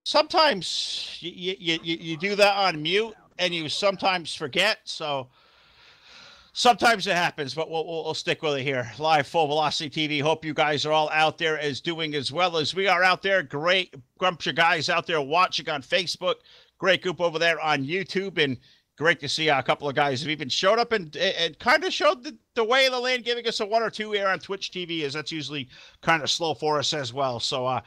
sometimes you do that on mute and you sometimes forget. So sometimes it happens, but we'll stick with it here. Live Full Velocity TV. Hope you guys are all out there doing as well as we are out there. Great bunch of guys out there watching on Facebook. Great group over there on YouTube, and great to see a couple of guys have even showed up and kind of showed the way of the land, giving us a 1 or 2 here on Twitch TV, as that's usually kind of slow for us as well. So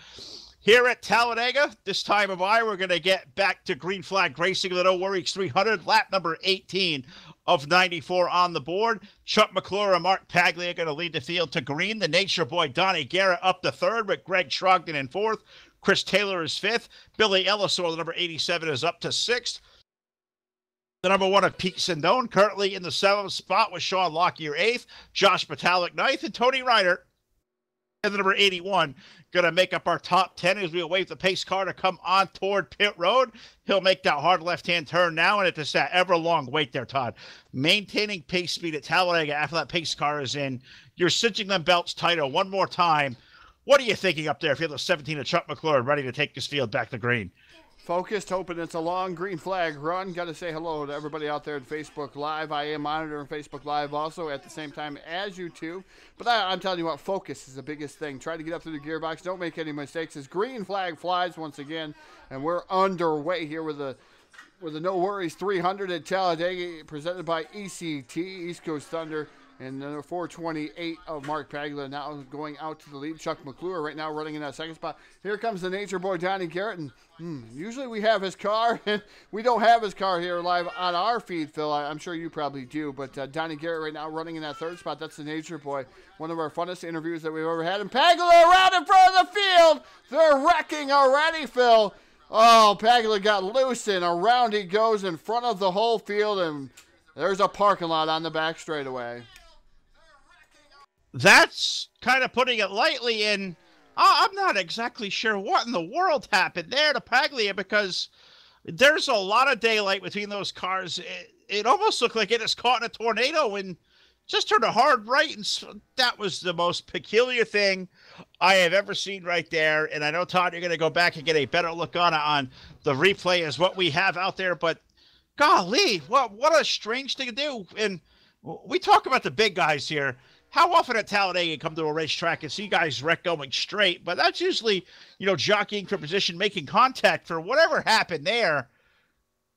here at Talladega, this time of year, we're going to get back to green flag racing. The No Worries 300, lap number 18 of 94 on the board. Chuck McClure and Mark Paglia are going to lead the field to green. The Nature Boy Donnie Garrett up to third, with Greg Trogdon in fourth. Chris Taylor is fifth. Billy Ellisor, the number 87, is up to sixth. The number 1 of Pete Sindone, currently in the 7th spot, with Sean Lockyer 8th, Josh Metallic 9th, and Tony Reiner and the number 81 going to make up our top 10 as we await the pace car to come on toward pit road. He'll make that hard left-hand turn now, and it's that ever-long wait there, Todd. Maintaining pace speed at Talladega after that pace car is in. You're cinching them belts tighter one more time. What are you thinking up there if you're the 17 of Chuck McClure ready to take this field back to green? Focused, hoping it's a long green flag run. Got to say hello to everybody out there at Facebook Live. I am monitoring Facebook Live also at the same time as you two. But I'm telling you what, focus is the biggest thing. Try to get up through the gearbox. Don't make any mistakes. As green flag flies once again, and we're underway here with the No Worries 300 at Talladega, presented by ECT, East Coast Thunder. And the 428 of Mark Paglia now going out to the lead. Chuck McClure right now running in that second spot. Here comes the Nature Boy Donnie Garrett. And usually we have his car. And we don't have his car here live on our feed, Phil. I'm sure you probably do. But Donnie Garrett right now running in that third spot. That's the Nature Boy. One of our funnest interviews that we've ever had. And Paglia around in front of the field. They're wrecking already, Phil. Oh, Paglia got loose and around he goes in front of the whole field. And there's a parking lot on the back straightaway. That's kind of putting it lightly, and I'm not exactly sure what in the world happened there to Paglia, because there's a lot of daylight between those cars. It almost looked like it is caught in a tornado and just turned a hard right, and that was the most peculiar thing I have ever seen right there. And I know, Todd, you're going to go back and get a better look on it on the replay as what we have out there, but golly, what a strange thing to do. And we talk about the big guys here. How often at Talladega you come to a racetrack and see guys wreck going straight? But that's usually, jockeying for position, making contact. For whatever happened there,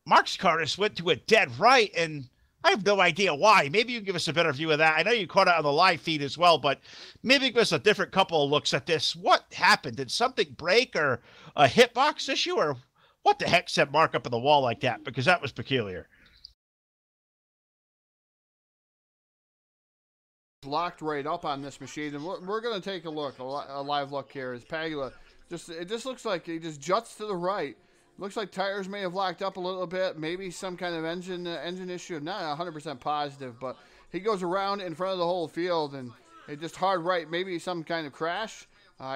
Mark's car just went to a dead right, and I have no idea why. Maybe you can give us a better view of that. I know you caught it on the live feed as well, but maybe give us a different couple of looks at this. What happened? Did something break, or a hitbox issue, or what the heck set Mark up in the wall like that? Because that was peculiar. Locked right up on this machine, and we're going to take a look, a live look here as Paglia it just looks like he just juts to the right. Looks like tires may have locked up a little bit, maybe some kind of engine issue. Not 100% positive, but he goes around in front of the whole field, and it just hard right, maybe some kind of crash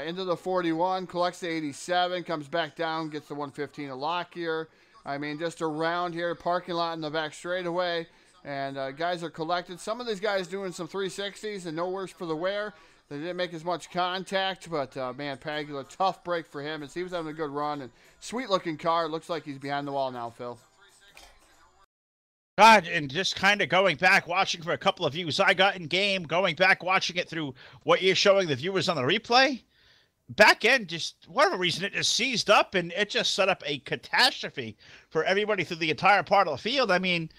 into the 41, collects the 87, comes back down, gets the 115 of Lockyer. I mean, just around here, parking lot in the back straightaway. And guys are collected. Some of these guys doing some 360s and no worse for the wear. They didn't make as much contact, but man, Paglia, tough break for him. As he was having a good run, and sweet-looking car. Looks like he's behind the wall now, Phil. God, and just kind of going back, watching for a couple of views I got in game, going back, watching it through what you're showing the viewers on the replay. Back end, just whatever reason, it just seized up, and it just set up a catastrophe for everybody through the entire part of the field. I mean,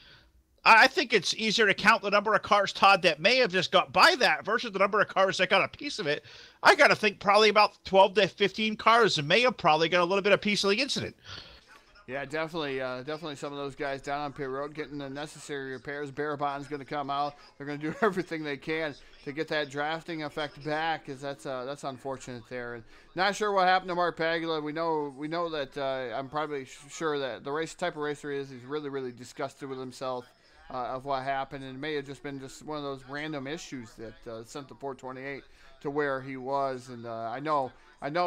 I think it's easier to count the number of cars, Todd, that may have just got by that versus the number of cars that got a piece of it. I got to think probably about 12 to 15 cars may have probably got a little bit of piece of the incident. Yeah, definitely some of those guys down on pit road getting the necessary repairs. Barabon's going to come out. They're going to do everything they can to get that drafting effect back, because that's unfortunate there. And not sure what happened to Mark Pagula. We know that I'm probably sure that the type of racer he is, he's really, really disgusted with himself of what happened, and it may have just been just one of those random issues that sent the 428 to where he was. And I know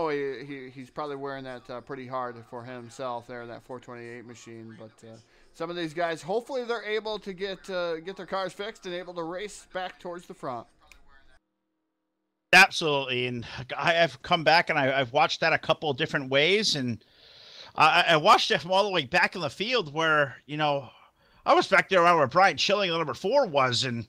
he's probably wearing that pretty hard for himself there, that 428 machine. But some of these guys, hopefully they're able to get their cars fixed and able to race back towards the front. Absolutely. And I have come back and I've watched that a couple of different ways. And I watched it from all the way back in the field where, I was back there around where Brian Schilling, the number 4, was. And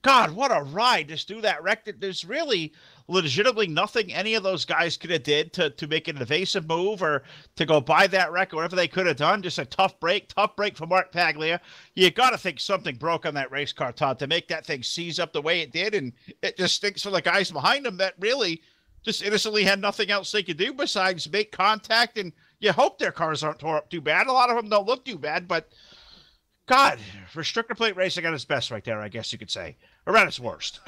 God, what a ride just through that wreck. There's really legitimately nothing any of those guys could have did to make an evasive move or to go by that wreck or whatever they could have done. Just a tough break for Mark Paglia. You got to think something broke on that race car, Todd, to make that thing seize up the way it did. And it just stinks for the guys behind them that really just innocently had nothing else they could do besides make contact. And you hope their cars aren't tore up too bad. A lot of them don't look too bad, but God, restrictor plate racing at its best right there, I guess you could say. Or at its worst.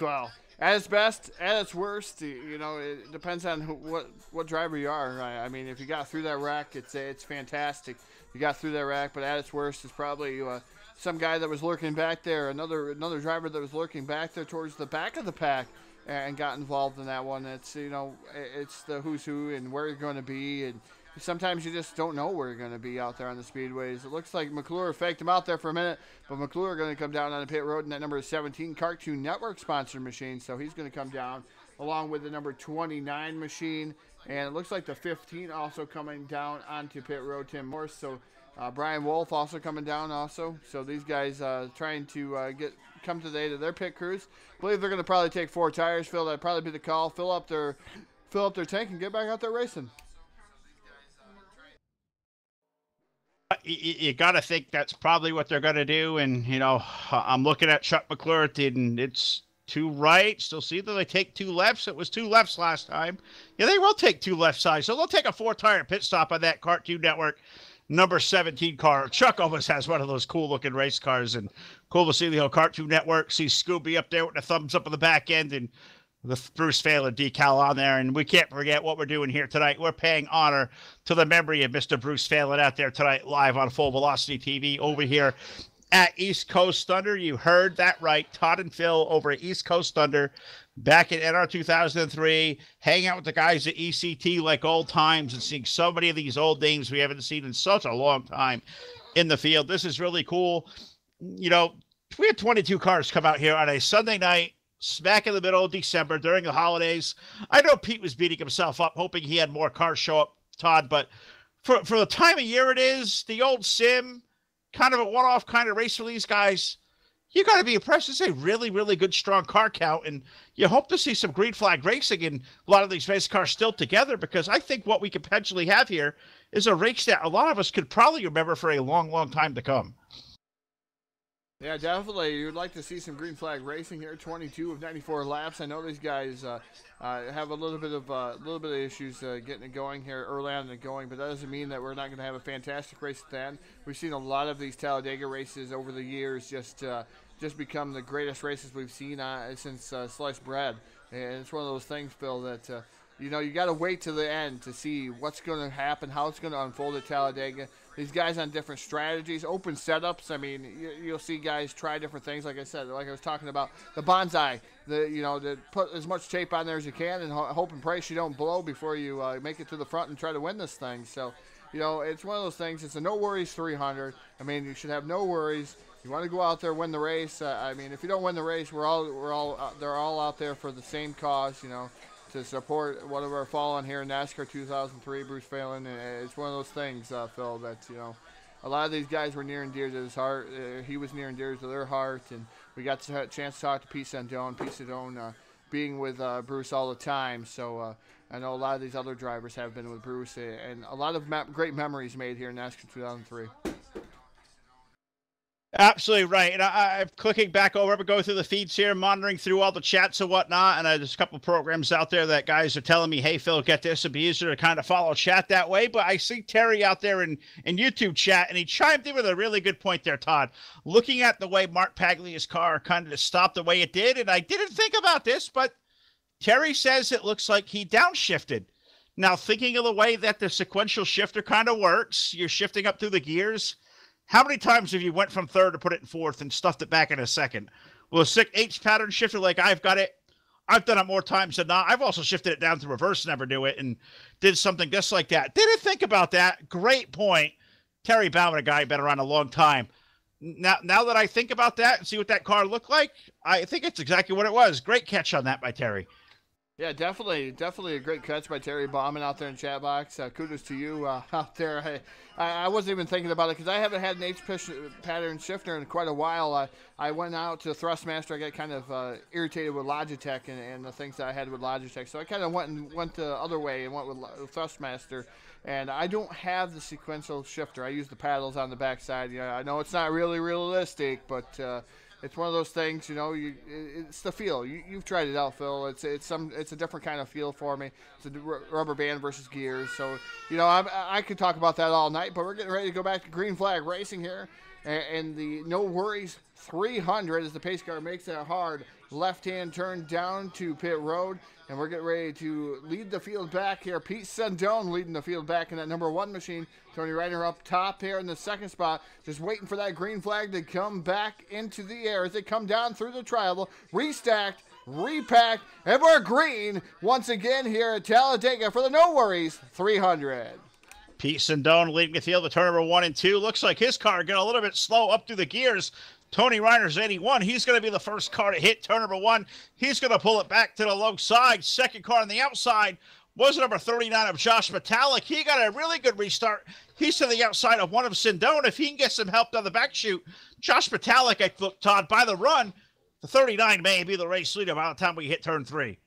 Well, at its best, at its worst, it depends on what driver you are. I mean, if you got through that wreck, it's fantastic. You got through that wreck, but at its worst, it's probably some guy that was lurking back there, another driver that was lurking back there towards the back of the pack and got involved in that one. It's it's the who's who and where you're going to be, and sometimes you just don't know where you're going to be out there on the speedways. It looks like McClure faked him out there for a minute, but McClure going to come down on the pit road in that number 17 Cartoon Network sponsored machine. So he's going to come down along with the number 29 machine. And it looks like the 15 also coming down onto pit road, Tim Morse. So Brian Wolf also coming down also. So these guys trying to come to the aid of their pit crews. I believe they're going to probably take 4 tires, Phil. That'd probably be the call. Fill up their tank and get back out there racing. You got to think that's probably what they're going to do. And, I'm looking at Chuck McClure, and it's 2 rights. They'll see that they take 2 lefts. It was 2 lefts last time. Yeah, they will take 2 left sides. So they'll take a 4-tire pit stop on that Cartoon Network number 17 car. Chuck almost has one of those cool-looking race cars. And cool to see the whole Cartoon Network. See Scooby up there with the thumbs up on the back end. And the Bruce Phalin decal on there. And we can't forget what we're doing here tonight. We're paying honor to the memory of Mr. Bruce Phalin out there tonight live on Full Velocity TV over here at East Coast Thunder. You heard that right. Todd and Phil over at East Coast Thunder back in NR 2003, hang out with the guys at ECT like old times and seeing so many of these old names we haven't seen in such a long time in the field. This is really cool. We had 22 cars come out here on a Sunday night, smack in the middle of December during the holidays. I know Pete was beating himself up, hoping he had more cars show up, Todd, but for the time of year it is, the old sim, kind of a one-off kind of race for these guys, you got to be impressed. It's a really, really good, strong car count, and you hope to see some green flag racing and a lot of these race cars still together, because I think what we could potentially have here is a race that a lot of us could probably remember for a long, long time to come. Yeah, definitely. You'd like to see some green flag racing here. 22 of 94 laps. I know these guys have a little bit of issues getting it going here early on and going, but that doesn't mean that we're not going to have a fantastic race at the end. We've seen a lot of these Talladega races over the years just become the greatest races we've seen since sliced bread. And it's one of those things, Phil, that you got to wait to the end to see what's going to happen, how it's going to unfold at Talladega. These guys on different strategies, open setups. I mean, you'll see guys try different things. Like I said, like I was talking about the bonsai. To put as much tape on there as you can and hope and pray you don't blow before you make it to the front and try to win this thing. So, it's one of those things. It's a no worries 300. I mean, you should have no worries. You want to go out there, win the race. I mean, if you don't win the race, they're all out there for the same cause. To support one of our fallen here in NASCAR 2003, Bruce Phalin. It's one of those things, Phil, that, a lot of these guys were near and dear to his heart. He was near and dear to their heart, and we got the chance to talk to Pete Sandone. Pete Sandone being with Bruce all the time, so I know a lot of these other drivers have been with Bruce, and a lot of great memories made here in NASCAR 2003. Absolutely right. And I'm clicking back over, but go through the feeds here, monitoring through all the chats and whatnot. And there's a couple programs out there that guys are telling me, hey, Phil, get this. It'd be easier to kind of follow chat that way. But I see Terry out there in YouTube chat, and he chimed in with a really good point there, Todd. Looking at the way Mark Paglia's car kind of stopped the way it did, and I didn't think about this, but Terry says it looks like he downshifted. Now, thinking of the way that the sequential shifter kind of works, you're shifting up through the gears. How many times have you went from third to put it in fourth and stuffed it back in a second? Well, a 6H pattern shifter like I've got it, I've done it more times than not. I've also shifted it down to reverse, never do it, and did something just like that. Didn't think about that. Great point. Terry Bauman, a guy been around a long time. Now that I think about that and see what that car looked like, I think it's exactly what it was. Great catch on that by Terry. Yeah, definitely a great catch by Terry Bauman out there in chat box. Kudos to you out there. I wasn't even thinking about it because I haven't had an H pattern shifter in quite a while. I went out to Thrustmaster. I got kind of irritated with Logitech and the things that I had with Logitech, so I kind of went the other way and went with Thrustmaster. And I don't have the sequential shifter. I use the paddles on the backside. Yeah, I know it's not really realistic, but it's one of those things, you know. It's the feel. You've tried it out, Phil. It's a different kind of feel for me. It's a rubber band versus gears. So, you know, I could talk about that all night. But we're getting ready to go back to green flag racing here, and the No Worries 300 as the pace car makes that hard left-hand turn down to pit road. And we're getting ready to lead the field back here. Pete Sendone leading the field back in that number 1 machine. Tony Reiner up top here in the second spot. Just waiting for that green flag to come back into the air as they come down through the tri-oval. Restacked, repacked, and we're green once again here at Talladega for the No Worries 300. Pete Sendone leading the field to turn number 1 and 2. Looks like his car got a little bit slow up through the gears. Tony Reiner's 81. He's going to be the first car to hit turn number 1. He's going to pull it back to the low side. Second car on the outside was number 39 of Josh Metallic. He got a really good restart. He's to the outside of one of Sendone. If he can get some help down the back chute, Josh Metallic, I thought, Todd, by the run, the 39 may be the race leader by the time we hit turn 3.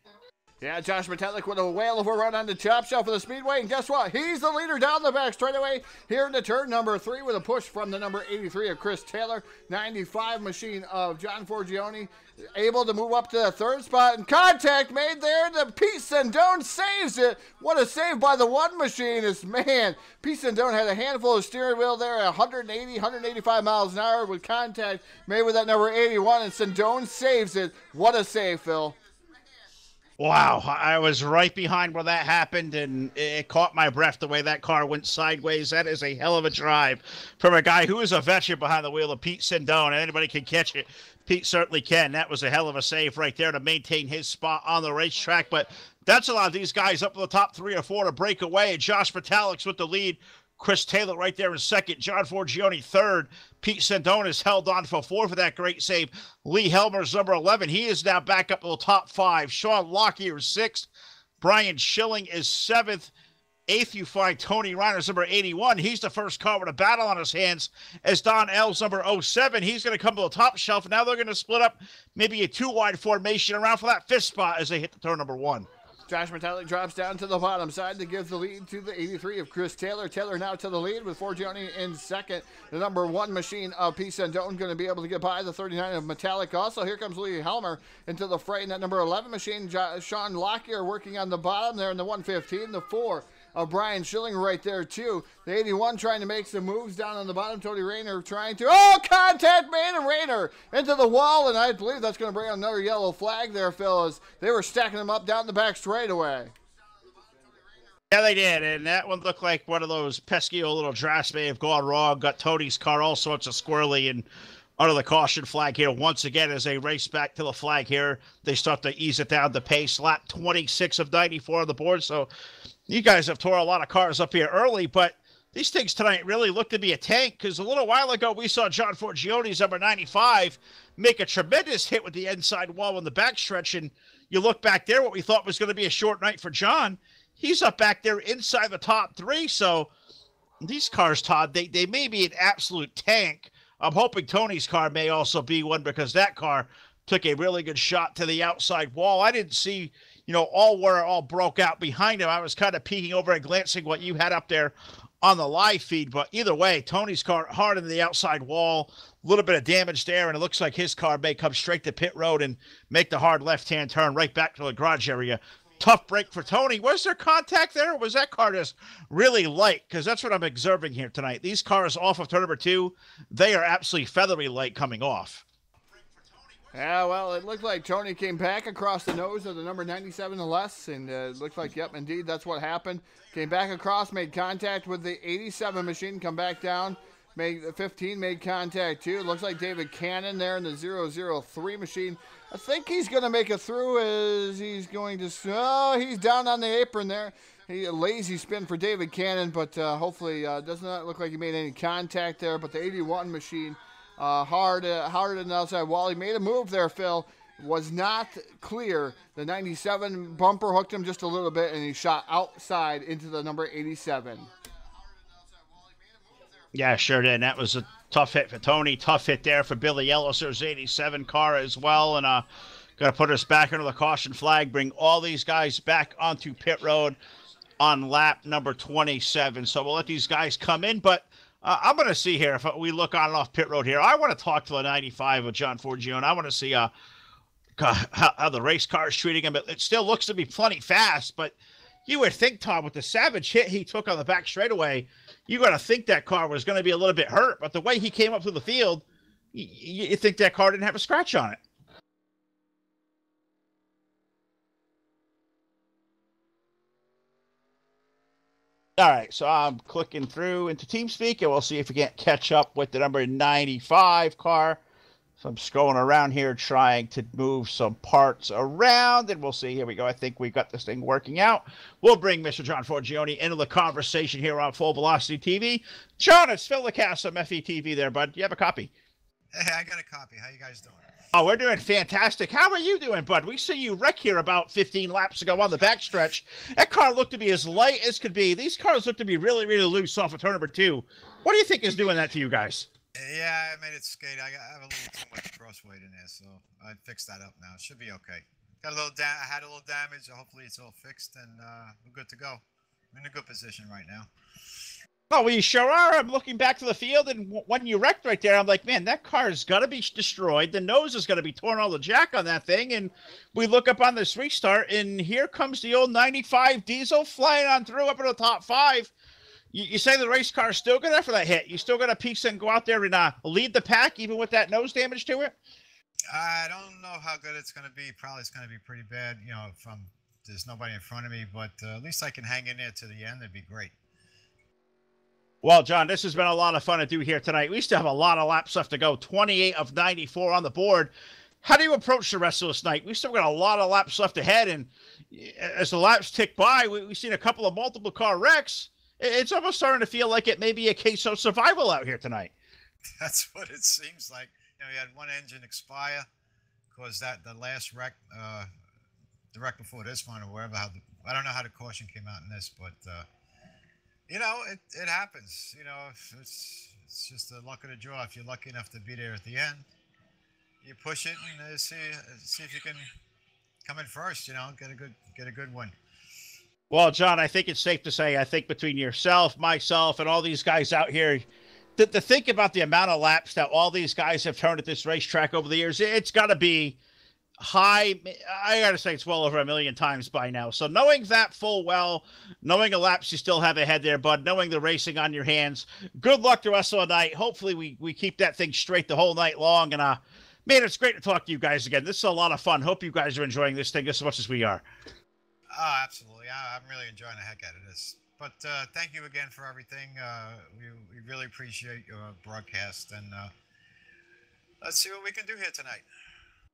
Yeah, Josh Metallic with a whale of a run on the top shelf of the speedway, and guess what? He's the leader down the back straightaway here into turn number 3 with a push from the number 83 of Chris Taylor, 95 machine of John Forgione, able to move up to the third spot, and contact made there. The Pete Sendone saves it. What a save by the 1 machinist, man. Pete Sendone had a handful of steering wheel there at 180, 185 miles an hour with contact made with that number 81, and Sendone saves it. What a save, Phil. Wow, I was right behind where that happened, and it caught my breath the way that car went sideways. That is a hell of a drive from a guy who is a veteran behind the wheel of Pete Sendone. Anybody can catch it. Pete certainly can. That was a hell of a save right there to maintain his spot on the racetrack, but that's allowed these guys up in the top 3 or 4 to break away. Josh Metallic's with the lead. Chris Taylor right there in second. John Forgione third. Pete Sendone has held on for 4 for that great save. Lee Helmer's number 11. He is now back up to the top 5. Sean Lockyer is 6th. Brian Schilling is 7th. 8th, you find Tony Reiner's number 81. He's the first car with a battle on his hands as Don L's number 07. He's going to come to the top shelf. Now they're going to split up maybe a 2-wide formation around for that 5th spot as they hit the turn number 1. Josh Metallic drops down to the bottom side to give the lead to the 83 of Chris Taylor. Taylor now to the lead with Forgione in second. The number 1 machine of Pete Sendone going to be able to get by the 39 of Metallic. Also, here comes Lee Helmer into the fray in that number 11 machine. Sean Lockyer working on the bottom there in the 115. The 4 of Brian Schilling right there, too. The 81 trying to make some moves down on the bottom. Tony Reiner trying to... Oh, contact made, and Reiner into the wall, and I believe that's going to bring another yellow flag there, fellas. They were stacking them up down the back straightaway. Yeah, they did, and that one looked like one of those pesky old little drafts may have gone wrong. Got Tony's car all sorts of squirrely, and under the caution flag here once again as they race back to the flag here. They start to ease it down the pace. Lap 26 of 94 on the board, so... You guys have tore a lot of cars up here early, but these things tonight really look to be a tank because a little while ago we saw John Forgione's number 95 make a tremendous hit with the inside wall on the backstretch, and you look back there, what we thought was going to be a short night for John, he's up back there inside the top 3, so these cars, Todd, they may be an absolute tank. I'm hoping Tony's car may also be one because that car took a really good shot to the outside wall. I didn't see... all where it all broke out behind him. I was kind of peeking over and glancing what you had up there on the live feed. But either way, Tony's car hard into the outside wall, a little bit of damage there, and it looks like his car may come straight to pit road and make the hard left-hand turn right back to the garage area. Tough break for Tony. Was there contact there, or was that car just really light? Because that's what I'm observing here tonight. These cars off of turn number 2, they are absolutely feathery light coming off. Yeah, well, it looked like Tony came back across the nose of the number 97 or less, and it looked like, yep, indeed, that's what happened. Came back across, made contact with the 87 machine, come back down, made 15, made contact too. It looks like David Cannon there in the 003 machine. I think he's going to make it through as he's going to, oh, he's down on the apron there. A lazy spin for David Cannon, but hopefully does not look like he made any contact there. But the 81 machine, harder than the outside wall. He made a move there, Phil. Was not clear. The 97 bumper hooked him just a little bit, and he shot outside into the number 87. Yeah, sure did. That was a tough hit for Tony. Tough hit there for Billy Ellis's 87 car as well. And going to put us back under the caution flag, bring all these guys back onto pit road on lap number 27. So we'll let these guys come in. But I'm going to see here, if we look on and off pit road here, I want to talk to the 95 with John Forgione. I want to see how the race car is treating him. It still looks to be plenty fast, but you would think, Tom, with the savage hit he took on the back straightaway, you got to think that car was going to be a little bit hurt. But the way he came up through the field, you think that car didn't have a scratch on it. All right, so I'm clicking through into TeamSpeak, and we'll see if we can't catch up with the number 95 car. So I'm scrolling around here trying to move some parts around, and we'll see. Here we go. I think we got this thing working out. We'll bring Mr. John Forgione into the conversation here on Full Velocity TV. John, it's Phil LeCast from FETV there, bud. Do you have a copy? Hey, I got a copy. How you guys doing? Oh, we're doing fantastic. How are you doing, bud? We see you wreck here about 15 laps ago on the backstretch. That car looked to be as light as could be. These cars look to be really, really loose off of turn number 2. What do you think is doing that to you guys? Yeah, I made it skate. I have a little too much cross weight in there, so I fixed that up now. It should be okay. Got a little I had a little damage. Hopefully it's all fixed, and we're good to go. I'm in a good position right now. Oh, well, you sure are. I'm looking back to the field, and when you wrecked right there, I'm like, man, that car's got to be destroyed. The nose is going to be torn all the jack on that thing. And we look up on this restart, and here comes the old 95 diesel flying on through up in the top 5. You say the race car is still good after that hit? You still got a piece and go out there and lead the pack, even with that nose damage to it? I don't know how good it's going to be. Probably it's going to be pretty bad, you know, there's nobody in front of me. But at least I can hang in there to the end. It'd be great. Well, John, this has been a lot of fun to do here tonight. We still have a lot of laps left to go, 28 of 94 on the board. How do you approach the rest of this night? We've still got a lot of laps left ahead, and as the laps tick by, we've seen a couple of multiple car wrecks. It's almost starting to feel like it may be a case of survival out here tonight. That's what it seems like. You know, you had one engine expire because the last wreck, the wreck before this one or wherever, I don't know how the caution came out in this, but you know, it happens. You know, it's just the luck of the draw. If you're lucky enough to be there at the end, you push it and see if you can come in first. You know, get a good one. Well, John, I think it's safe to say, I think between yourself, myself, and all these guys out here, to think about the amount of laps that all these guys have turned at this racetrack over the years, it's got to be high. I got to say it's well over 1 million times by now. So knowing that full well, knowing the laps you still have ahead there, bud, knowing the racing on your hands, good luck the rest of the night. Hopefully we keep that thing straight the whole night long. And, man, it's great to talk to you guys again. This is a lot of fun. Hope you guys are enjoying this thing as much as we are. Oh, absolutely. I'm really enjoying the heck out of this. But thank you again for everything. We really appreciate your broadcast. And let's see what we can do here tonight.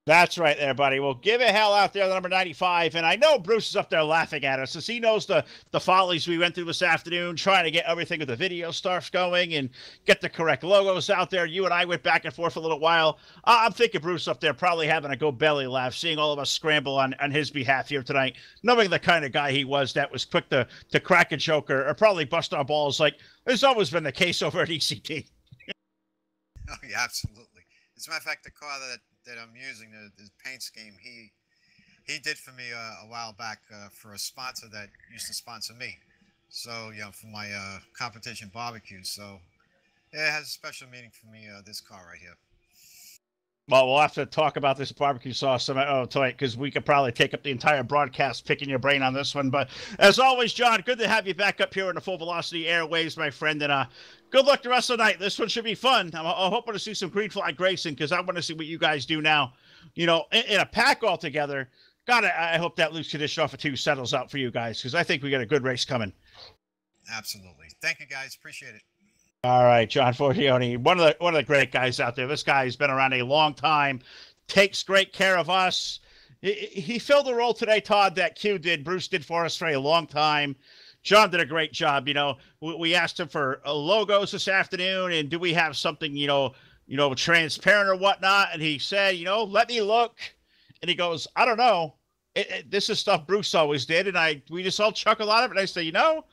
That's right there, buddy. Well, give a hell out there, the number 95. And I know Bruce is up there laughing at us as he knows the follies we went through this afternoon, trying to get everything with the video stuff going and get the correct logos out there. You and I went back and forth a little while. I'm thinking Bruce up there probably having a go belly laugh, seeing all of us scramble on his behalf here tonight, knowing the kind of guy he was that was quick to crack a joke or probably bust our balls like there's always been the case over at ECT. Oh, yeah, absolutely. As a matter of fact, the car that I'm using, the paint scheme, he did for me a while back for a sponsor that used to sponsor me. So, you know, for my competition barbecue. So it has a special meaning for me, this car right here. Well, we'll have to talk about this barbecue sauce tonight because we could probably take up the entire broadcast picking your brain on this one. But as always, John, good to have you back up here in the Full Velocity Airwaves, my friend. And good luck the rest of the night. This one should be fun. I'm hoping to see some green flag racing because I want to see what you guys do now. You know, in a pack all together. God, I hope that loose condition off of 2 settles out for you guys because I think we got a good race coming. Absolutely. Thank you, guys. Appreciate it. All right, John Forgione, one of the great guys out there. This guy's been around a long time, takes great care of us. He filled the role today, Todd, that Q did, Bruce did for us for a long time. John did a great job. You know, we asked him for logos this afternoon, and do we have something, you know, transparent or whatnot? And he said, you know, let me look. And he goes, I don't know. This is stuff Bruce always did, and we just all chuckled out of it. And I say, you know,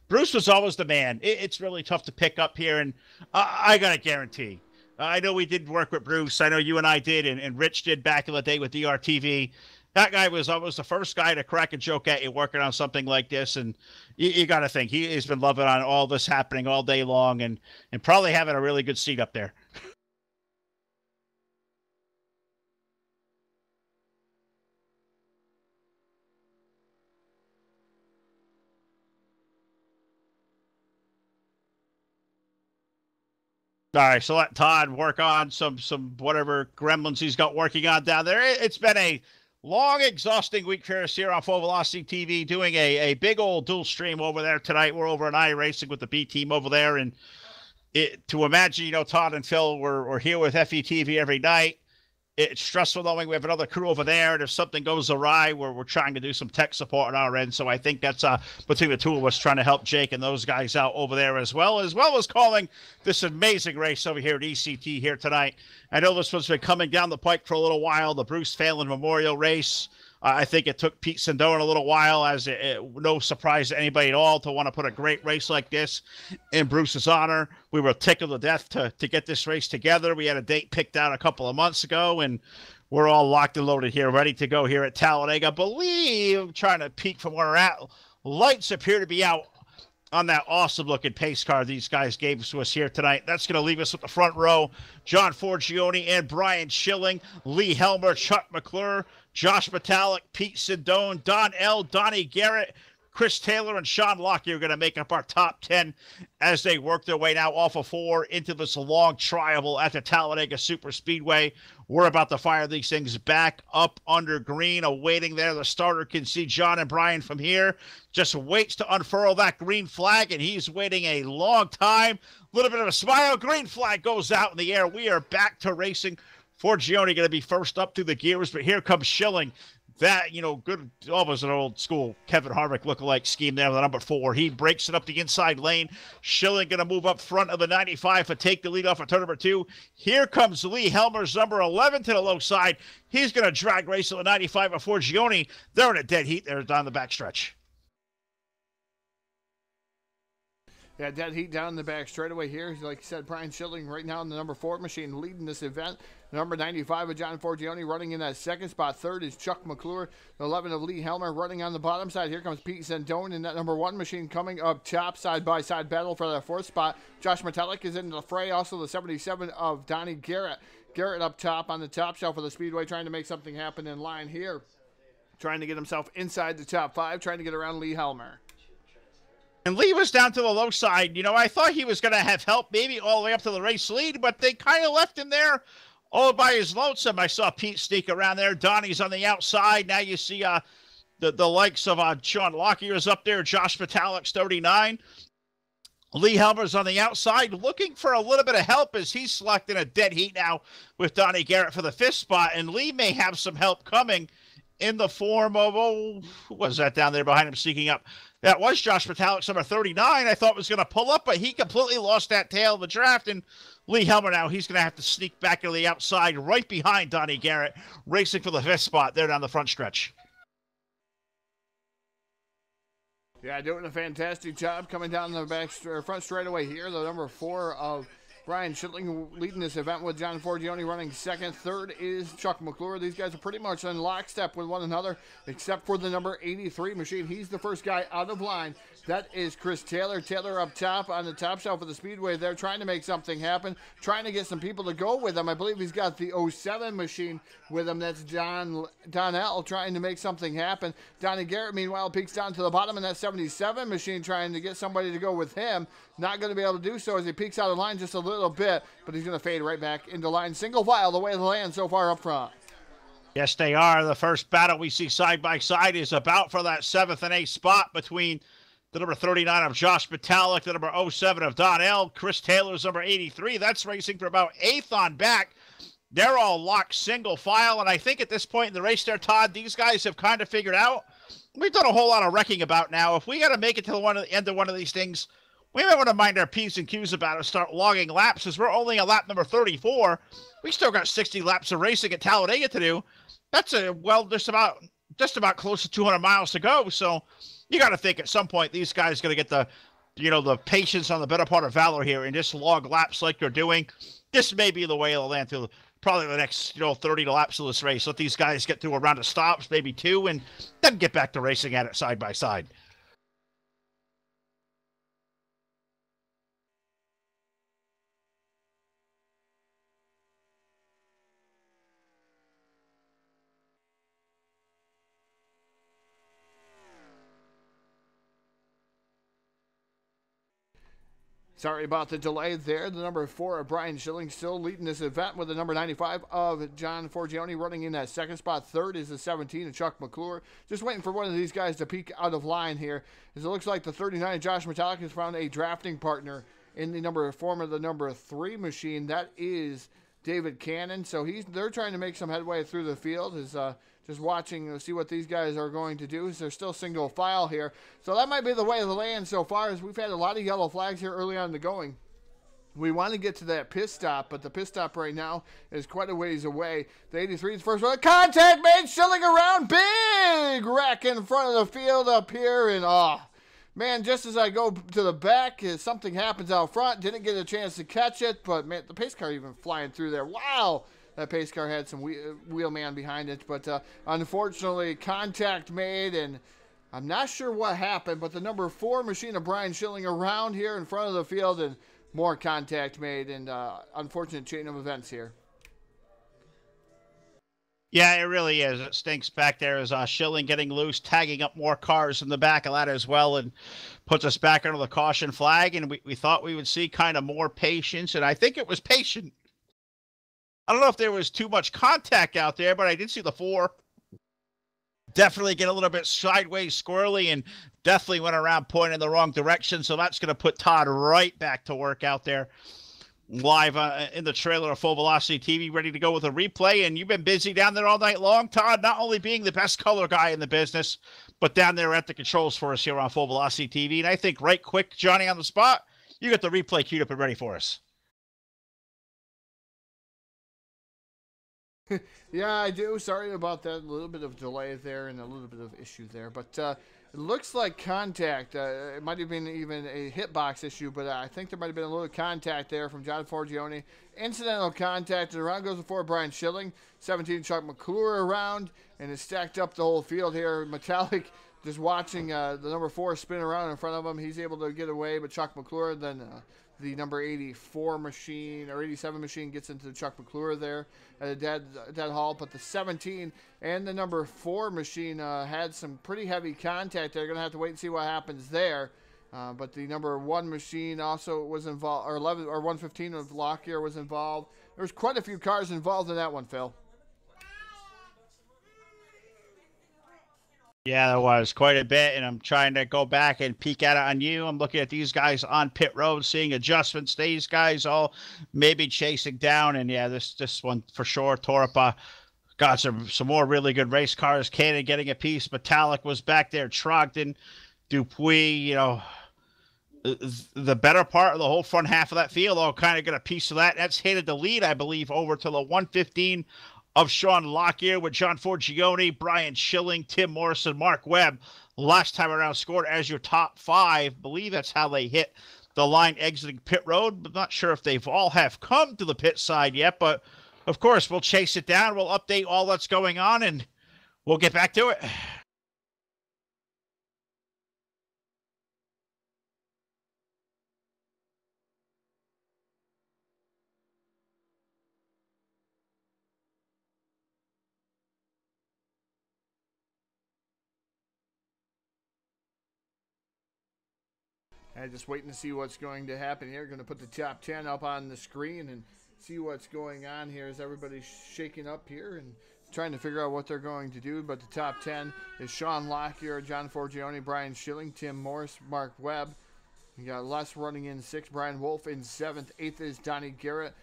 Bruce was always the man. It's really tough to pick up here, and I got to guarantee. I know we did work with Bruce. I know you and I did, and Rich did back in the day with DRTV. That guy was always the first guy to crack a joke at you working on something like this, and you got to think he has been loving on all this happening all day long and probably having a really good seat up there. All right, so let Todd work on some whatever gremlins he's got working on down there. It's been a long, exhausting week for us here on Full Velocity TV, doing a big old dual stream over there tonight. We're over at iRacing with the B team over there, and to imagine, you know, Todd and Phil we're here with FETV every night. It's stressful knowing we have another crew over there, and if something goes awry, we're trying to do some tech support on our end. So I think that's between the two of us trying to help Jake and those guys out over there as well as calling this amazing race over here at ECT here tonight. I know this one's been coming down the pike for a little while, the Bruce Phalin Memorial Race. I think it took Pete Sindone a little while, as no surprise to anybody at all, to want to put a great race like this in Bruce's honor. We were tickled to death to get this race together. We had a date picked out a couple of months ago, and we're all locked and loaded here, ready to go here at Talladega. I believe, trying to peek from where we're at, lights appear to be out on that awesome-looking pace car these guys gave to us here tonight. That's going to leave us with the front row. John Forgione and Brian Schilling, Lee Helmer, Chuck McClure, Josh Metallic, Pete Sindone, Don L., Donnie Garrett, Chris Taylor, and Sean Lockyer are going to make up our top 10 as they work their way now off of 4 into this long trial at the Talladega Super Speedway. We're about to fire these things back up under green, awaiting there. The starter can see John and Brian from here. Just waits to unfurl that green flag, and he's waiting a long time. A little bit of a smile. Green flag goes out in the air. We are back to racing. Forgione going to be first up through the gears, but here comes Schilling. That, you know, good, almost an old school Kevin Harvick lookalike scheme there with the number 4. He breaks it up the inside lane. Schilling going to move up front of the 95 to take the lead off of turn number 2. Here comes Lee Helmer's number 11 to the low side. He's going to drag race at the 95 of Forgione. They're in a dead heat there down the backstretch. Yeah, dead heat down in the back straightaway here. Like you said, Brian Schilling right now in the number 4 machine leading this event. Number 95 of John Forgione running in that second spot. Third is Chuck McClure. 11 of Lee Helmer running on the bottom side. Here comes Pete Sindone in that number 1 machine coming up top, side-by-side battle for that 4th spot. Josh Metallic is in the fray. Also the 77 of Donnie Garrett. Garrett up top on the top shelf of the Speedway, trying to make something happen in line here. Trying to get himself inside the top 5, trying to get around Lee Helmer. And Lee was down to the low side. You know, I thought he was going to have help maybe all the way up to the race lead, but they kind of left him there all by his lonesome. I saw Pete sneak around there. Donnie's on the outside. Now you see the likes of Sean Lockyer is up there. Josh Metallic's 39. Lee Helmer's on the outside looking for a little bit of help as he's selecting a dead heat now with Donnie Garrett for the 5th spot. And Lee may have some help coming in the form of, who was that down there behind him sneaking up? That was Josh Metallic's number 39. I thought was going to pull up, but he completely lost that tail of the draft. And Lee Helmer now, he's going to have to sneak back to the outside right behind Donnie Garrett, racing for the 5th spot there down the front stretch. Yeah, doing a fantastic job coming down the back front straightaway here. The number 4 of Brian Schilling leading this event with John Forgione running second. Third is Chuck McClure. These guys are pretty much in lockstep with one another, except for the number 83 machine. He's the first guy out of line. That is Chris Taylor. Taylor up top on the top shelf of the Speedway there, trying to make something happen, trying to get some people to go with him. I believe he's got the 07 machine with him. That's Donnell trying to make something happen. Donnie Garrett, meanwhile, peeks down to the bottom in that 77 machine, trying to get somebody to go with him. Not going to be able to do so as he peeks out of line just a little bit, but he's going to fade right back into line. Single file the way of the land so far up front. Yes, they are. The first battle we see side by side is about for that 7th and 8th spot between the number 39 of Josh Metallic, the number 07 of Donnell, Chris Taylor's number 83. That's racing for about 8th on back. They're all locked single file, and I think at this point in the race there, Todd, these guys have kind of figured out. We've done a whole lot of wrecking about now. If we got to make it to the end of one of these things, we might want to mind our P's and Q's about it, start logging laps, as we're only on lap number 34. We still got 60 laps of racing at Talladega to do. That's just about close to 200 miles to go. So you got to think at some point these guys going to get the patience on the better part of valor here and just log laps like you're doing. This may be the way of the land through probably the next 30 laps of this race. Let these guys get through a round of stops, maybe 2, and then get back to racing at it side by side. Sorry about the delay there. The number 4 of Brian Schilling still leading this event with the number 95 of John Forgione running in that second spot. Third is the 17 of Chuck McClure. Just waiting for one of these guys to peek out of line here, as it looks like the 39 of Josh Metallic has found a drafting partner in the number 3 machine. That is David Cannon. So they're trying to make some headway through the field. Just watching to see what these guys are going to do. They're still single file here. So that might be the way of the land so far, as we've had a lot of yellow flags here early on in the going. We want to get to that pit stop, but the pit stop right now is quite a ways away. The 83 is first one. Contact made, Schilling around. Big wreck in front of the field up here. And, man, just as I go to the back, something happens out front. Didn't get a chance to catch it, but, man, the pace car even flying through there. Wow. That pace car had some wheelman behind it, but unfortunately contact made, and I'm not sure what happened, but the number 4 machine of Brian Schilling around here in front of the field, and more contact made, and unfortunate chain of events here. Yeah, it really is. It stinks back there as Schilling getting loose, tagging up more cars in the back of that as well, and puts us back under the caution flag, and we thought we would see kind of more patience, and I think it was patient. I don't know if there was too much contact out there, but I did see the 4 definitely get a little bit sideways squirrely and definitely went around pointing in the wrong direction. So that's going to put Todd right back to work out there live in the trailer of Full Velocity TV, ready to go with a replay. And you've been busy down there all night long, Todd, not only being the best color guy in the business, but down there at the controls for us here on Full Velocity TV. And I think right quick, Johnny, on the spot, you got the replay queued up and ready for us. Yeah, I do. Sorry about that. A little bit of delay there and a little bit of issue there. But it looks like contact. It might have been even a hitbox issue, but I think there might have been a little contact there from John Forgione. Incidental contact. And around goes the 4 Brian Schilling. 17 Chuck McClure around. And it's stacked up the whole field here. Metallic just watching the number 4 spin around in front of him. He's able to get away, but Chuck McClure then... the number 84 machine or 87 machine gets into Chuck McClure there at a dead halt, but the 17 and the number 4 machine had some pretty heavy contact. They're going to have to wait and see what happens there. But the number 1 machine also was involved, or 11 or 115 of Lockyer was involved. There was quite a few cars involved in that one, Phil. Yeah, there was quite a bit, and I'm trying to go back and peek at it on you. I'm looking at these guys on pit road, seeing adjustments. These guys all maybe chasing down, and yeah, this one for sure tore up. Got some more really good race cars. Cannon getting a piece. Metallic was back there. Trogdon, Dupuis, the better part of the whole front half of that field all kind of got a piece of that. That's handed the lead, I believe, over to the 115 of Sean Lockyer with John Forgione, Brian Schilling, Tim Morrison, Mark Webb. Last time around scored as your top 5. Believe that's how they hit the line exiting pit road. But not sure if they've all have come to the pit side yet. But of course, we'll chase it down. We'll update all that's going on, and we'll get back to it. And just waiting to see what's going to happen here. Going to put the top 10 up on the screen and see what's going on here as everybody's shaking up here and trying to figure out what they're going to do. But the top 10 is Sean Lockyer, John Forgione, Brian Schilling, Tim Morris, Mark Webb. You got Les running in 6th, Brian Wolf in 7th. 8th is Donnie Garrett,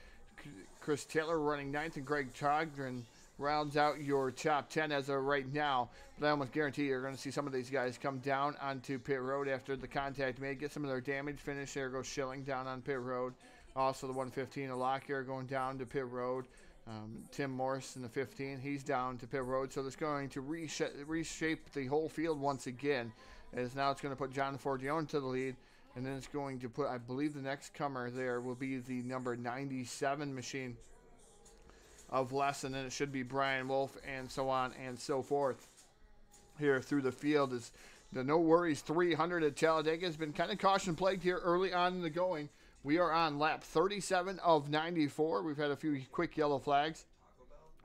Chris Taylor running 9th, and Greg Trogdon rounds out your top 10 as of right now. But I almost guarantee you're going to see some of these guys come down onto pit road after the contact made, get some of their damage finished. There goes Schilling down on pit road. Also the 115 of Lockyer going down to pit road. Tim Morris in the 15, he's down to pit road. So it's going to reshape the whole field once again. As now it's going to put John Forgione to the lead. And then it's going to put, I believe the next comer there will be the number 97 machine of Les, and then it should be Brian Wolf, and so on and so forth. Here through the field is the No Worries 300 at Talladega. Has been kind of caution plagued here early on in the going. We are on lap 37 of 94. We've had a few quick yellow flags.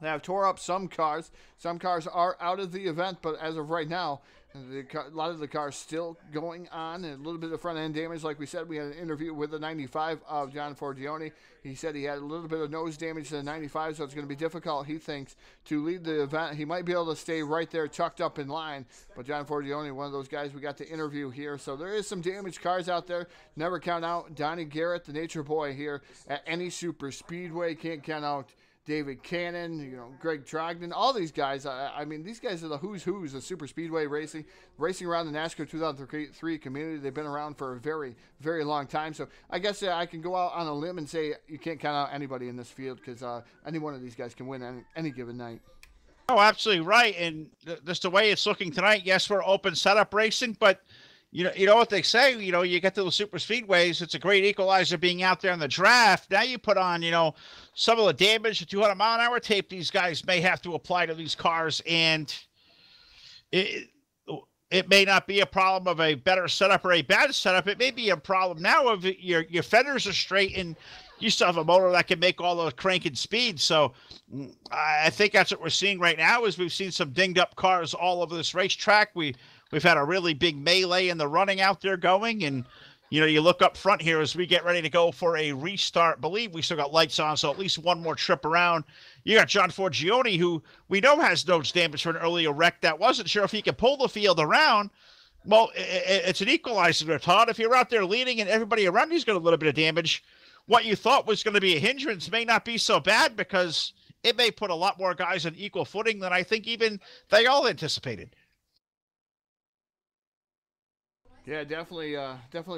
They have tore up some cars. Some cars are out of the event, but as of right now, a lot of the cars still going on, and a little bit of front-end damage. Like we said, we had an interview with the 95 of John Forgione. He said he had a little bit of nose damage to the 95, so it's going to be difficult, he thinks, to lead the event. He might be able to stay right there tucked up in line, but John Forgione, one of those guys we got to interview here. So there is some damaged cars out there. Never count out Donnie Garrett, the nature boy here at any super speedway. Can't count out David Cannon, Greg Trogdon, all these guys. I mean, these guys are the who's of super speedway racing around the NASCAR 2003 community. They've been around for a very, very long time. So I guess I can go out on a limb and say you can't count out anybody in this field because any one of these guys can win any given night. Oh, absolutely right. And just the way it's looking tonight, yes, we're open setup racing, but you know what they say, you get to the super speedways, it's a great equalizer being out there in the draft. Now you put on, some of the damage, the 200-mile-an-hour tape these guys may have to apply to these cars, and it may not be a problem of a better setup or a bad setup. It may be a problem now of your fenders are straight and you still have a motor that can make all those cranking speeds. So I think that's what we're seeing right now is we've seen some dinged up cars all over this racetrack. We've had a really big melee in the running out there going, and you look up front here as we get ready to go for a restart. Believe we still got lights on, so at least one more trip around. You got John Forgione, who we know has nose damage for an earlier wreck that wasn't sure if he could pull the field around. Well, it's an equalizer there, Todd. If you're out there leading and everybody around you's got a little bit of damage, what you thought was going to be a hindrance may not be so bad because it may put a lot more guys on equal footing than I think even they all anticipated. Yeah, definitely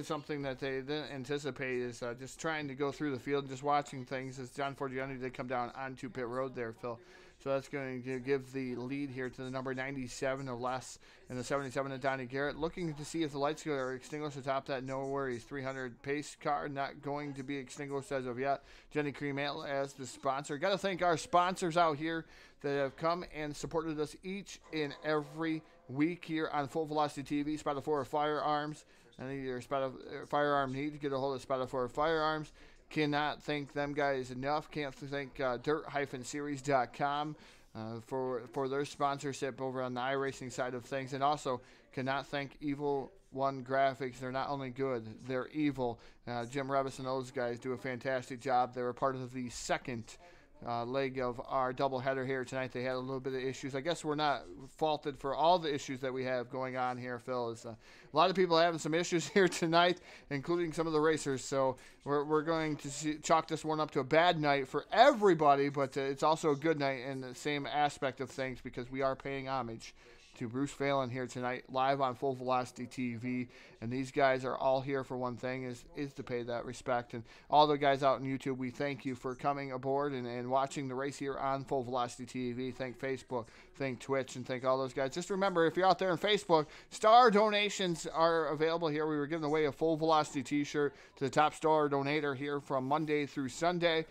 something that they didn't anticipate is just trying to go through the field and just watching things as John Forgione did come down onto pit road there, Phil. So that's going to give the lead here to the number 97 of Les and the 77 of Donnie Garrett. Looking to see if the lights are extinguished atop that No Worries 300 pace car. Not going to be extinguished as of yet. Jenny Creamale as the sponsor. Got to thank our sponsors out here that have come and supported us each and every week here on Full Velocity TV. Spotted4 Firearms. I need your firearm need to get a hold of Spotted4 Firearms. Cannot thank them guys enough. Can't thank dirt-series.com for their sponsorship over on the iRacing side of things. And also cannot thank Evil One Graphics. They're not only good, they're evil. Jim Revis and those guys do a fantastic job. They were part of the second leg of our doubleheader here tonight. They had a little bit of issues. I guess we're not faulted for all the issues that we have going on here, Phil. Is a lot of people having some issues here tonight, including some of the racers. So we're going to chalk this one up to a bad night for everybody, but it's also a good night in the same aspect of things because we are paying homage to Bruce Phalin here tonight, live on Full Velocity TV. And these guys are all here for one thing, is to pay that respect. And all the guys out on YouTube, we thank you for coming aboard and watching the race here on Full Velocity TV. Thank Facebook, thank Twitch, and thank all those guys. Just remember, if you're out there on Facebook, star donations are available here. We were giving away a Full Velocity t-shirt to the top star donator here from Monday through Sunday.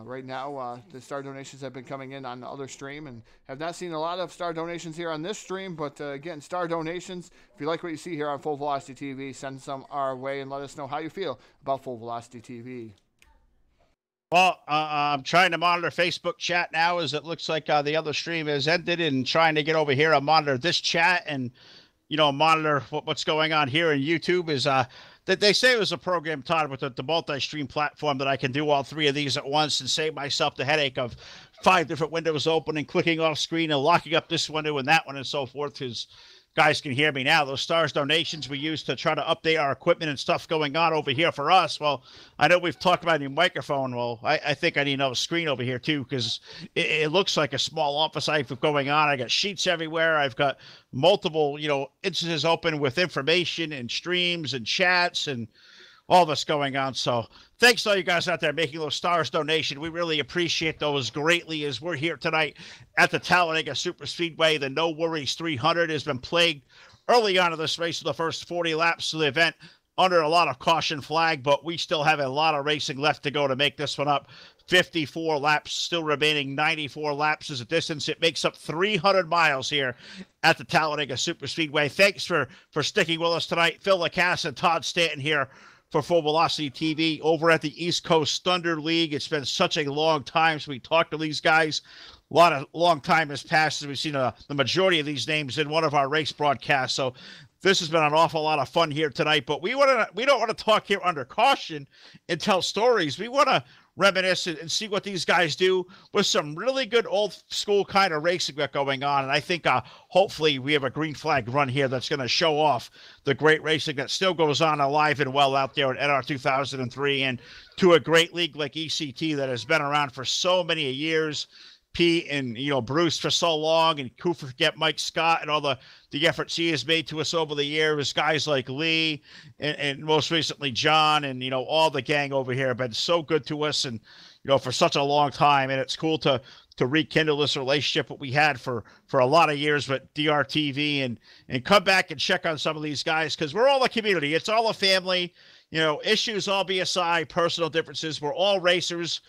Right now, the star donations have been coming in on the other stream, and have not seen a lot of star donations here on this stream, but again, star donations, if you like what you see here on Full Velocity TV, send some our way and let us know how you feel about Full Velocity TV. Well, I'm trying to monitor Facebook chat now, as it looks like the other stream has ended, and trying to get over here and monitor this chat and, you know, monitor what's going on here in YouTube. Is that they say it was a program, Todd, with the multi-stream platform, that I can do all three of these at once and save myself the headache of 5 different windows open and clicking off screen and locking up this window and that one and so forth. Because guys can hear me now. Those stars donations we use to try to update our equipment and stuff going on over here for us. Well, I know we've talked about a new microphone. Well, I think I need another screen over here too, because it looks like a small office I have going on. I got sheets everywhere. I've got multiple, you know, instances open with information and streams and chats and all this going on. So thanks to all you guys out there making those stars donation. We really appreciate those greatly, as we're here tonight at the Talladega Super Speedway. The No Worries 300 has been plagued early on in this race for the first 40 laps of the event under a lot of caution flag, but we still have a lot of racing left to go to make this one up. 54 laps still remaining, 94 laps is a distance. It makes up 300 miles here at the Talladega Super Speedway. Thanks for sticking with us tonight. Phil Lacasse and Todd Stanton here for Full Velocity TV over at the East Coast Thunder League. It's been such a long time since we talked to these guys. A long time has passed since we've seen the majority of these names in one of our race broadcasts. So this has been an awful lot of fun here tonight. But we don't want to talk here under caution and tell stories. We want to reminisce and see what these guys do with some really good old school kind of racing that's going on. And I think hopefully we have a green flag run here that's going to show off the great racing that still goes on alive and well out there at NR 2003, and to a great league like ECT that has been around for so many years. Pete and, you know, Bruce for so long, and who forget Mike Scott and all the efforts he has made to us over the years. Guys like Lee and most recently John, and, you know, all the gang over here have been so good to us, and, you know, for such a long time. And it's cool to rekindle this relationship that we had for a lot of years with DRTV, and come back and check on some of these guys, because we're all a community. It's all a family. You know, issues all be aside, personal differences. We're all racers.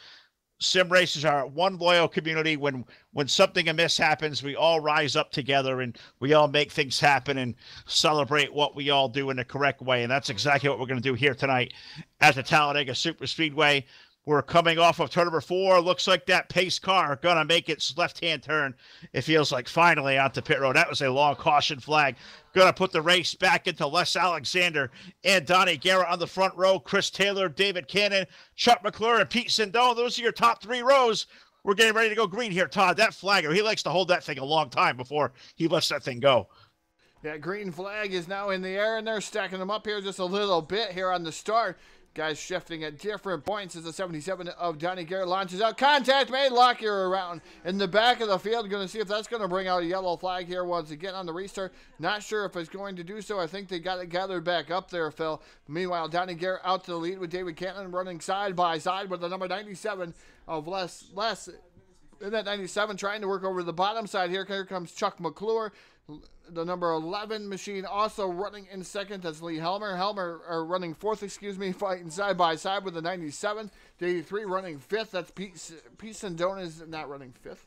Sim racers are one loyal community. When something amiss happens, we all rise up together and we all make things happen and celebrate what we all do in the correct way. And that's exactly what we're going to do here tonight at the Talladega Super Speedway. We're coming off of turn number 4. Looks like that pace car going to make its left-hand turn. It feels like finally onto pit road. That was a long caution flag. Going to put the race back into Les Alexander and Donnie Garrett on the front row. Chris Taylor, David Cannon, Chuck McClure, and Pete Sindone. Those are your top 3 rows. We're getting ready to go green here, Todd. That flagger, he likes to hold that thing a long time before he lets that thing go. That green flag is now in the air, and they're stacking them up here just a little bit here on the start. Guys shifting at different points as the 77 of Donnie Garrett launches out. Contact made. Lockyer around in the back of the field. Going to see if that's going to bring out a yellow flag here once again on the restart. Not sure if it's going to do so. I think they got it gathered back up there, Phil. Meanwhile, Donnie Garrett out to the lead with David Cannon running side by side with the number 97 of Les in that 97, trying to work over the bottom side here. Here comes Chuck McClure. The number 11 machine also running in second. That's Lee Helmer. Running fourth, fighting side by side with the 97. The 83 running fifth. That's Pete Sindone is not running fifth.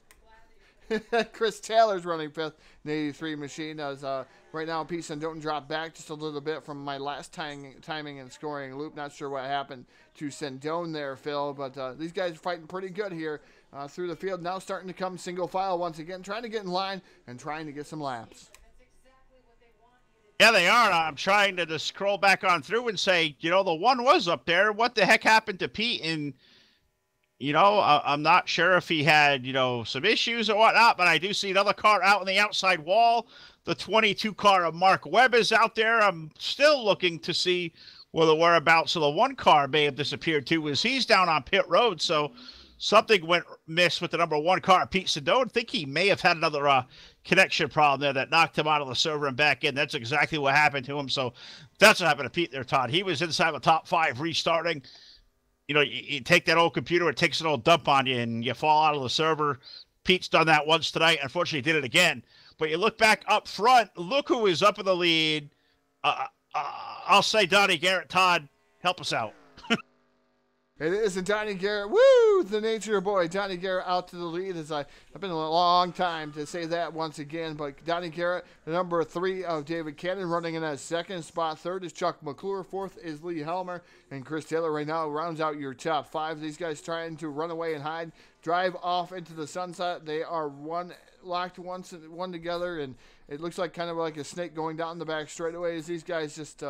Chris Taylor's running fifth. The 83 machine as right now Pete Sindone dropped back just a little bit from my last timing and scoring loop. Not sure what happened to Sindone there, Phil, but these guys are fighting pretty good here through the field. Now starting to come single file once again, trying to get in line and trying to get some laps. Yeah, they are. I'm trying to just scroll back on through and say, you know, the one was up there. What the heck happened to Pete? And, you know, I'm not sure if he had, you know, some issues or whatnot, but I do see another car out on the outside wall. The 22 car of Mark Webb is out there. I'm still looking to see where the whereabouts of the one car may have disappeared too, as he's down on pit road. So something went miss with the number 1 car, Pete Sindone. I think he may have had another connection problem there that knocked him out of the server and back in. That's exactly what happened to him. So that's what happened to Pete there, Todd. He was inside the top 5 restarting. You know, you take that old computer, it takes an old dump on you, and you fall out of the server. Pete's done that once tonight. Unfortunately, he did it again. But you look back up front, look who is up in the lead. I'll say Donnie Garrett. Todd, help us out. It is a Donnie Garrett. Woo! The nature boy. Donnie Garrett out to the lead. I've been a long time to say that once again. But Donnie Garrett, the number 3 of David Cannon, running in that second spot. Third is Chuck McClure. Fourth is Lee Helmer. And Chris Taylor right now rounds out your top 5. These guys trying to run away and hide. Drive off into the sunset. They are locked one together. And it looks like kind of like a snake going down the back straightaway as these guys just...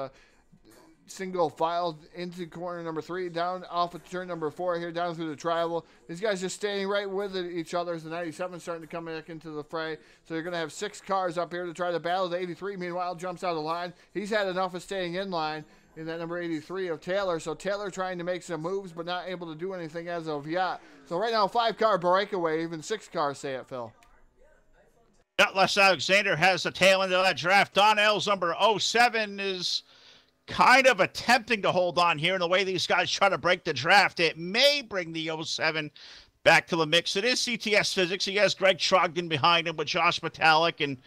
single file into corner number 3, down off of turn number 4 here, down through the tribal. These guys just staying right with each other as the 97 starting to come back into the fray. So you're going to have 6 cars up here to try to battle. The 83, meanwhile, jumps out of line. He's had enough of staying in line in that number 83 of Taylor. So Taylor trying to make some moves, but not able to do anything as of yet. So right now, 5-car breakaway, even 6 cars, say it, Phil. Les Alexander has the tail end of that draft. Donnell's number 07 is kind of attempting to hold on here in the way these guys try to break the draft. It may bring the 07 back to the mix. It is CTS physics. He has Greg Trogdon behind him with Josh Metallic, and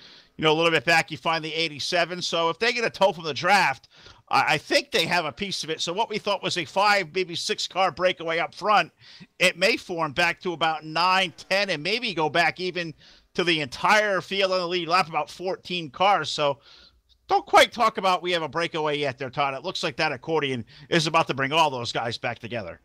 a little bit back you find the 87. So if they get a toe from the draft, I think they have a piece of it. So what we thought was a 5, maybe 6-car breakaway up front, it may form back to about 9, 10, and maybe go back even to the entire field on the lead lap, about 14 cars. So don't quite talk about we have a breakaway yet there, Todd. It looks like that accordion is about to bring all those guys back together.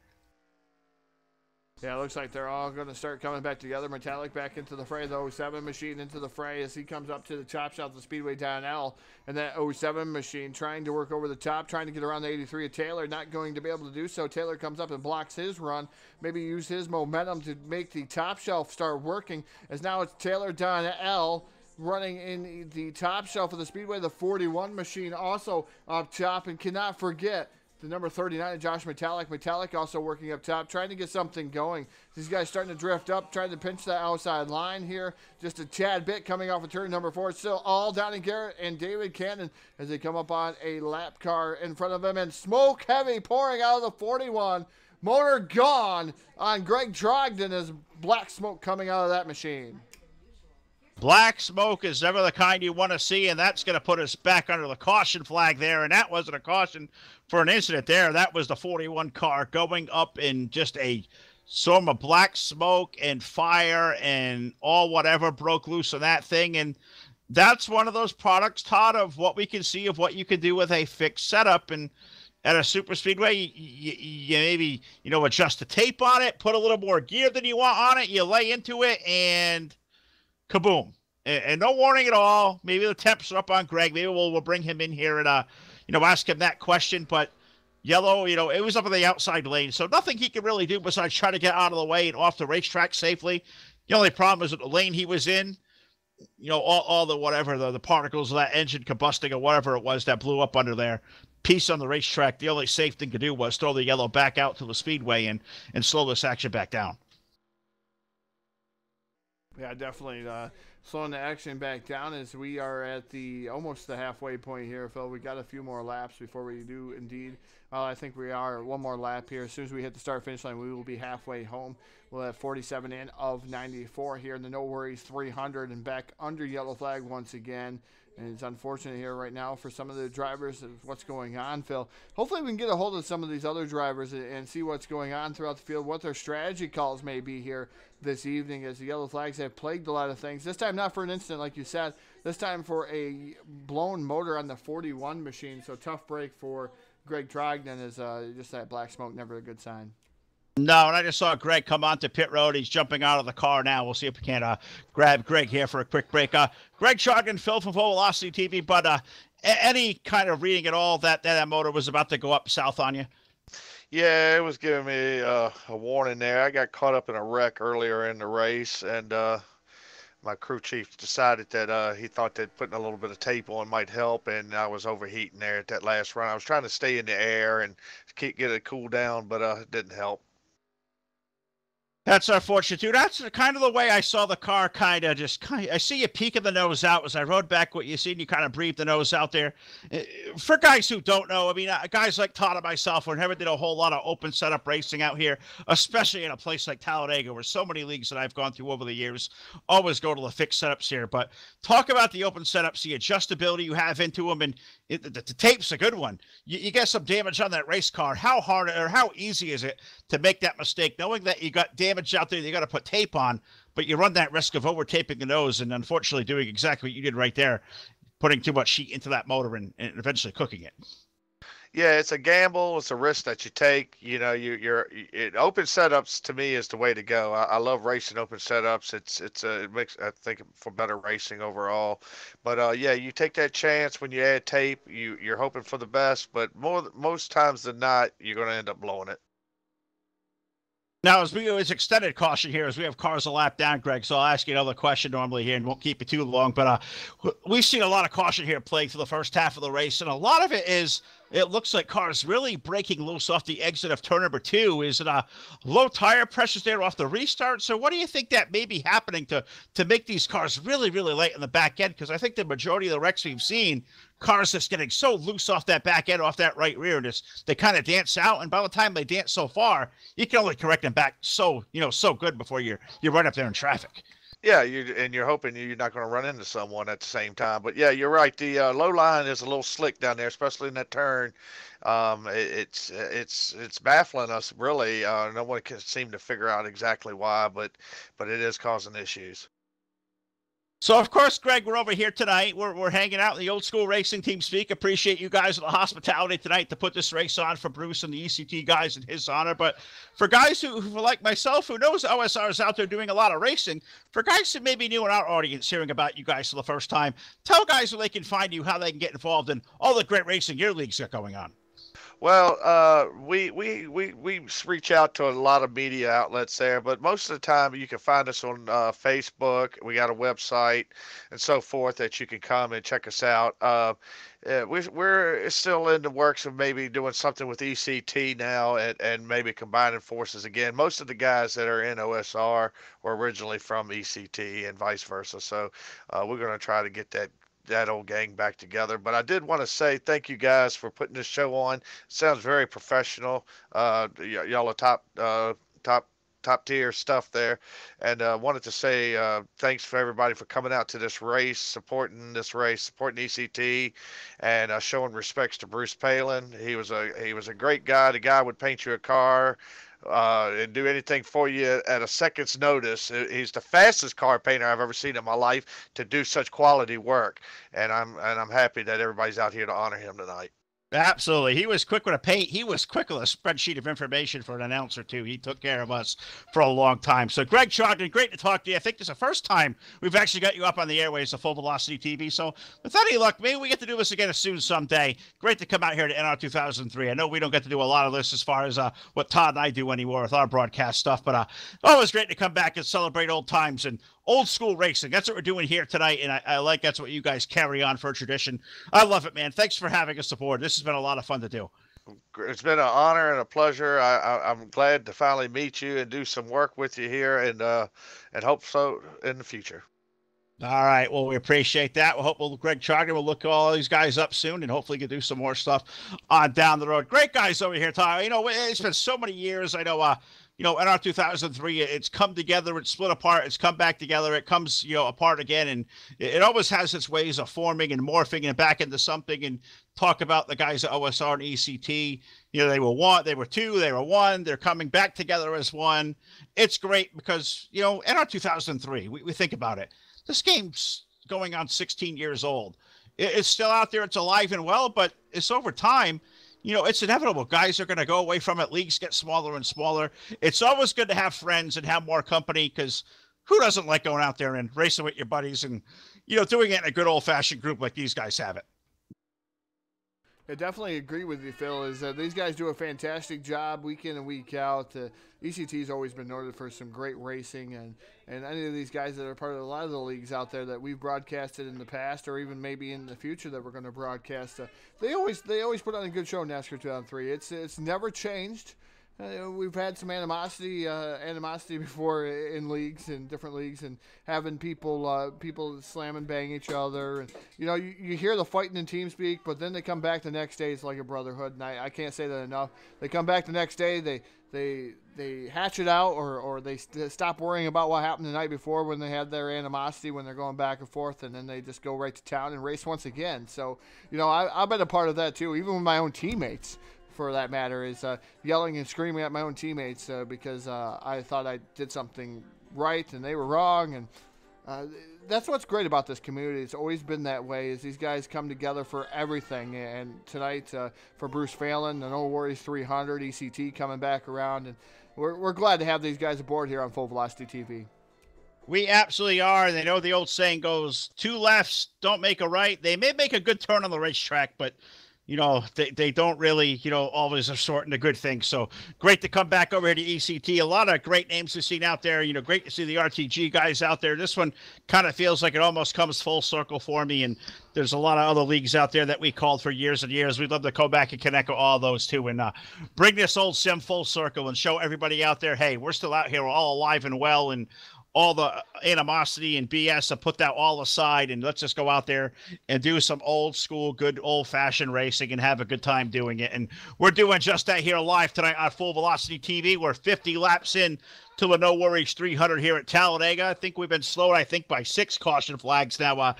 Yeah, it looks like they're all going to start coming back together. Metallic back into the fray. The 07 machine into the fray as he comes up to the chop shop, the Speedway Donnell. And that 07 machine trying to work over the top, trying to get around the 83 of Taylor. Not going to be able to do so. Taylor comes up and blocks his run. Maybe use his momentum to make the top shelf start working. As now it's Taylor Donnell running in the top shelf of the Speedway. The 41 machine also up top. And cannot forget the number 39, Josh Metallic. Metallic also working up top, trying to get something going. These guys starting to drift up, trying to pinch that outside line here. Just a tad bit coming off of turn number 4. It's still all Donnie Garrett and David Cannon as they come up on a lap car in front of them. And smoke heavy pouring out of the 41. Motor gone on Greg Trogdon as black smoke coming out of that machine. Black smoke is never the kind you want to see, and that's going to put us back under the caution flag there. And that wasn't a caution for an incident there. That was the 41 car going up in just a storm of black smoke and fire and all whatever broke loose on that thing. And that's one of those products, Todd, of what we can see of what you can do with a fixed setup. And at a super speedway, you maybe, adjust the tape on it, put a little more gear than you want on it, you lay into it, and kaboom. And no warning at all. Maybe the temps are up on Greg. Maybe we'll bring him in here and, ask him that question. But yellow, it was up in the outside lane. So nothing he could really do besides try to get out of the way and off the racetrack safely. The only problem is that the lane he was in, all the whatever, the particles of that engine combusting or whatever it was that blew up under there. Piece on the racetrack, the only safe thing to do was throw the yellow back out to the speedway and slow this action back down. Yeah, definitely slowing the action back down as we are at almost the halfway point here, Phil. We got a few more laps before we do indeed. I think we are one more lap here. As soon as we hit the start-finish line, we will be halfway home. We'll have 47 in of 94 here in the No Worries 300 and back under yellow flag once again. And it's unfortunate here right now for some of the drivers of what's going on, Phil. Hopefully we can get a hold of some of these other drivers and see what's going on throughout the field, what their strategy calls may be here this evening, as the yellow flags have plagued a lot of things. This time not for an incident, like you said. This time for a blown motor on the 41 machine. So tough break for Greg Trogdon is just that black smoke, never a good sign. No, and I just saw Greg come onto pit road. He's jumping out of the car now. We'll see if we can grab Greg here for a quick break. Greg Trogdon, Phil from Full Velocity TV, but any kind of reading at all that motor was about to go up south on you? Yeah, it was giving me a warning there. I got caught up in a wreck earlier in the race, and my crew chief decided that he thought that putting a little bit of tape on might help, and I was overheating there at that last run. I was trying to stay in the air and get it cool down, but it didn't help. That's unfortunate, too. That's kind of the way I saw the car I see you peeking the nose out as I rode back what you see, and you kind of breathe the nose out there. For guys who don't know, I mean, guys like Todd and myself, we never did a whole lot of open setup racing out here, especially in a place like Talladega, where so many leagues that I've gone through over the years always go to the fixed setups here. But talk about the open setups, the adjustability you have into them, and the tape's a good one. You get some damage on that race car. How hard or how easy is it to make that mistake, knowing that you got damage out there you got to put tape on, but you run that risk of over taping the nose and unfortunately doing exactly what you did right there, putting too much heat into that motor and eventually cooking it. Yeah, it's a gamble. It's a risk that you take. You know, open setups to me is the way to go. I love racing open setups. It makes, I think, for better racing overall. But yeah, you take that chance when you add tape. You're hoping for the best, but most times than not, you're going to end up blowing it. Now, as we always extended caution here, as we have cars a lap down, Greg, so I'll ask you another question normally here and won't keep you too long, but we've seen a lot of caution here playing for the first half of the race, and a lot of it is, it looks like cars really breaking loose off the exit of turn number 2. Is it low tire pressures there off the restart? So what do you think that may be happening to make these cars really, really late in the back end? Because I think the majority of the wrecks we've seen, cars just getting so loose off that back end, off that right rear, they kind of dance out, and by the time they dance so far, you can only correct them back so good before you're right up there in traffic. Yeah, you're hoping you're not going to run into someone at the same time. But yeah, you're right. The low line is a little slick down there, especially in that turn. It's baffling us really. No one can seem to figure out exactly why, but it is causing issues. So, of course, Greg, we're over here tonight. We're hanging out in the old school racing team speak. Appreciate you guys and the hospitality tonight to put this race on for Bruce and the ECT guys in his honor. But for guys who like myself, who knows OSR is out there doing a lot of racing, for guys who may be new in our audience hearing about you guys for the first time, tell guys where they can find you, how they can get involved in all the great racing your leagues got going on. Well, we reach out to a lot of media outlets there, but most of the time you can find us on Facebook. We got a website and so forth that you can come and check us out. We're still in the works of maybe doing something with ECT now and maybe combining forces again. Most of the guys that are in OSR were originally from ECT and vice versa. So we're going to try to get that old gang back together. But I did want to say thank you guys for putting this show on. It sounds very professional. Y'all are top tier stuff there, and wanted to say thanks for everybody for coming out to this race, supporting ECT, and showing respects to Bruce Phalin. He was a great guy. The guy would paint you a car and do anything for you at a second's notice. He's the fastest car painter I've ever seen in my life to do such quality work, and I'm happy that everybody's out here to honor him tonight. Absolutely. He was quick with a paint. He was quick with a spreadsheet of information for an announcer, too. He took care of us for a long time. So, Greg Trogdon, great to talk to you. I think this is the first time we've actually got you up on the airways of Full Velocity TV. So, with any luck, maybe we get to do this again soon someday. Great to come out here to NR 2003. I know we don't get to do a lot of this as far as what Todd and I do anymore with our broadcast stuff, but always great to come back and celebrate old times and old school racing. That's what we're doing here tonight, and I like that's what you guys carry on for a tradition. I love it, man. Thanks for having us aboard. This has been a lot of fun to do. It's been an honor and a pleasure. I'm glad to finally meet you and do some work with you here, and hope so in the future. All right. Well, we appreciate that. We hope Greg Trogdon will look all these guys up soon, and hopefully can do some more stuff on down the road. Great guys over here, Ty. It's been so many years. I know, NR 2003, it's come together, it's split apart, it's come back together, it comes, apart again, and it always has its ways of forming and morphing and back into something. And talk about the guys at OSR and ECT. They were one, they were two, they were one, they're coming back together as one. It's great because, NR 2003, we think about it. This game's going on 16 years old. It's still out there, it's alive and well, but it's over time. It's inevitable. Guys are going to go away from it. Leagues get smaller and smaller. It's always good to have friends and have more company, because who doesn't like going out there and racing with your buddies and, doing it in a good old-fashioned group like these guys have it. I definitely agree with you, Phil. These guys do a fantastic job week in and week out. ECT's always been noted for some great racing, and any of these guys that are part of a lot of the leagues out there that we've broadcasted in the past, or even maybe in the future that we're going to broadcast, they always put on a good show in NASCAR 2003. It's never changed. we've had some animosity before in leagues and different leagues, and having people slam and bang each other, and you hear the fighting in team speak, but then they come back the next day. It's like a brotherhood, and I can't say that enough. They come back the next day, they hatch it out, or they stop worrying about what happened the night before when they had their animosity, when they're going back and forth, and then they just go right to town and race once again. So I've been a part of that too, even with my own teammates, for that matter, is yelling and screaming at my own teammates because I thought I did something right and they were wrong. And that's what's great about this community. It's always been that way, is these guys come together for everything. And tonight, for Bruce Phalin, the No Worries 300, ECT coming back around. And we're glad to have these guys aboard here on Full Velocity TV. We absolutely are. They know the old saying goes, 2 lefts don't make a right. They may make a good turn on the racetrack, but they don't really, always are sorting the good things. So great to come back over here to ECT. A lot of great names we've seen out there. Great to see the RTG guys out there. This one kind of feels like it almost comes full circle for me. And there's a lot of other leagues out there that we called for years and years. We'd love to go back and connect with all those too, and bring this old sim full circle and show everybody out there, hey, we're still out here. We're all alive and well, and all the animosity and BS, and put that all aside, and let's just go out there and do some old school, good old fashioned racing and have a good time doing it. And we're doing just that here live tonight on Full Velocity TV. We're 50 laps in to the No Worries 300 here at Talladega. I think we've been slowed, by 6 caution flags now.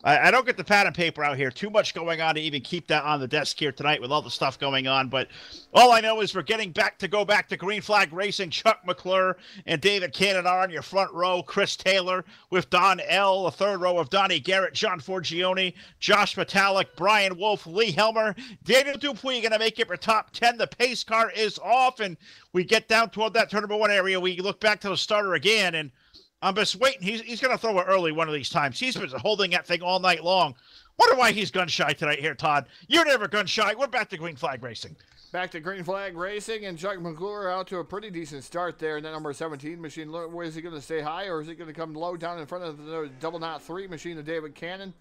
I don't get the pad and paper out here. Too much going on to even keep that on the desk here tonight with all the stuff going on. But all I know is we're getting back to green flag racing. Chuck McClure and David Cannon are on your front row. Chris Taylor with Don L. The third row of Donnie Garrett, John Forgione, Josh Metallic, Brian Wolf, Lee Helmer, Daniel Dupuis going to make it for top 10. The pace car is off, and we get down toward that turn number 1 area. We look back to the starter again, and I'm just waiting. He's going to throw it early one of these times. He's been holding that thing all night long. Wonder why he's gun shy tonight here, Todd. You're never gun shy. We're back to green flag racing. Back to green flag racing, and Chuck McClure out to a pretty decent start there in that number 17 machine. Where is he going to stay high, or is he going to come low down in front of the double knot 3 machine of David Cannon?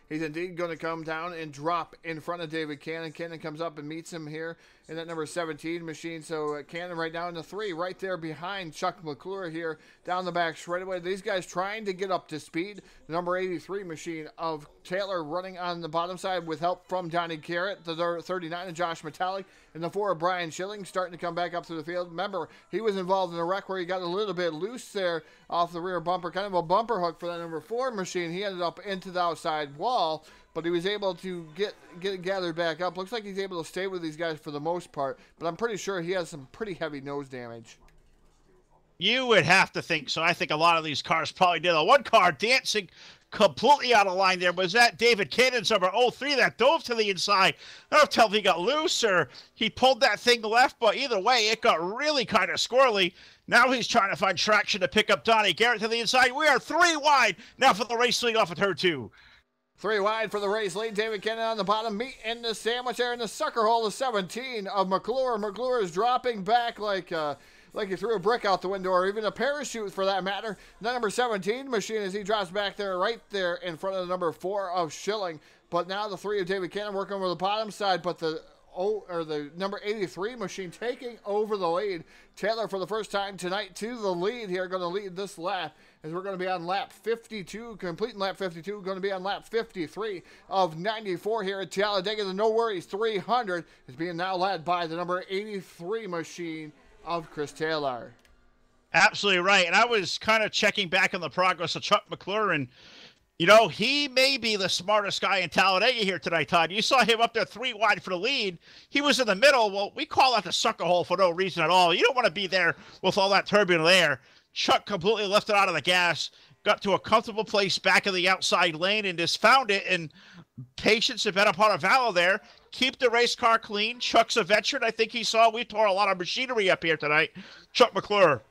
He's indeed going to come down and drop in front of David Cannon. Cannon comes up and meets him here in that number 17 machine. So Cannon right down to 3, right there behind Chuck McClure here down the back straightaway. These guys trying to get up to speed. The number 83 machine of Taylor running on the bottom side with help from Donnie Garrett. The 39 of Josh Metallic. And the 4 of Brian Schilling starting to come back up through the field. Remember, he was involved in a wreck where he got a little bit loose there off the rear bumper. Kind of a bumper hook for that number 4 machine. He ended up into the outside wall, but he was able to get gathered back up. Looks like he's able to stay with these guys for the most part, but I'm pretty sure he has some pretty heavy nose damage. You would have to think so. I think a lot of these cars probably did. The one car dancing completely out of line there was that David Cannon's number 03 that dove to the inside. I don't tell if he got loose or he pulled that thing left, but either way, it got really kind of squirrely. Now he's trying to find traction to pick up Donnie Garrett to the inside. We are 3 wide now for the race lead off of turn 2. 3 wide for the race lead. David Cannon on the bottom. Meet in the sandwich there in the sucker hole of 17 of McClure. McClure is dropping back like he threw a brick out the window, or even a parachute for that matter. The number 17 machine as he drops back there, right there in front of the number 4 of Schilling. But now the 3 of David Cannon working over the bottom side, but the number 83 machine taking over the lead. Taylor for the first time tonight to the lead here, going to lead this lap as we're going to be on lap 52, completing lap 52, going to be on lap 53 of 94 here at Talladega. The No Worries 300 is being now led by the number 83 machine of Chris Taylor. Absolutely right. And I was kind of checking back on the progress of Chuck McClure, and he may be the smartest guy in Talladega here tonight, Todd. You saw him up there 3 wide for the lead. He was in the middle. Well, we call that the sucker hole for no reason at all. You don't want to be there with all that turbulent air. Chuck completely left it out of the gas, got to a comfortable place back in the outside lane, and just found it. And patience have been a part of valor there. Keep the race car clean. Chuck's a veteran. I think he saw we tore a lot of machinery up here tonight. Chuck McClure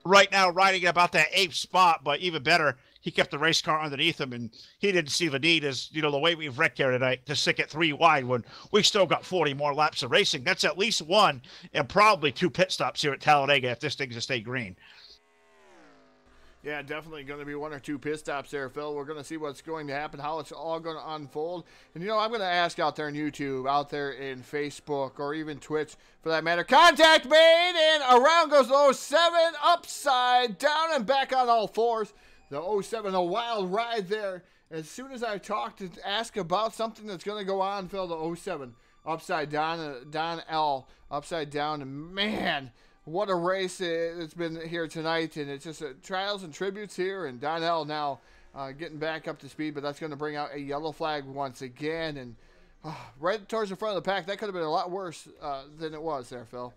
right now riding about that 8th spot, but even better, he kept the race car underneath him, and he didn't see the need, as the way we've wrecked here tonight, to stick it 3 wide when we still got 40 more laps of racing. That's at least 1 and probably 2 pit stops here at Talladega if this thing's to stay green. Yeah, definitely going to be one or two pit stops there, Phil. We're going to see what's going to happen, how it's all going to unfold. And, you know, I'm going to ask out there on YouTube, out there in Facebook, or even Twitch, for that matter, contact made, and around goes the 07, upside down and back on all fours. The 07, a wild ride there. As soon as I talk to ask about something that's going to go on, Phil, the 07, upside down, Don L, upside down, and man, what a race it's been here tonight, and it's just trials and tributes here, and Donnell now getting back up to speed, but that's going to bring out a yellow flag once again, and right towards the front of the pack, that could have been a lot worse than it was there, Phil.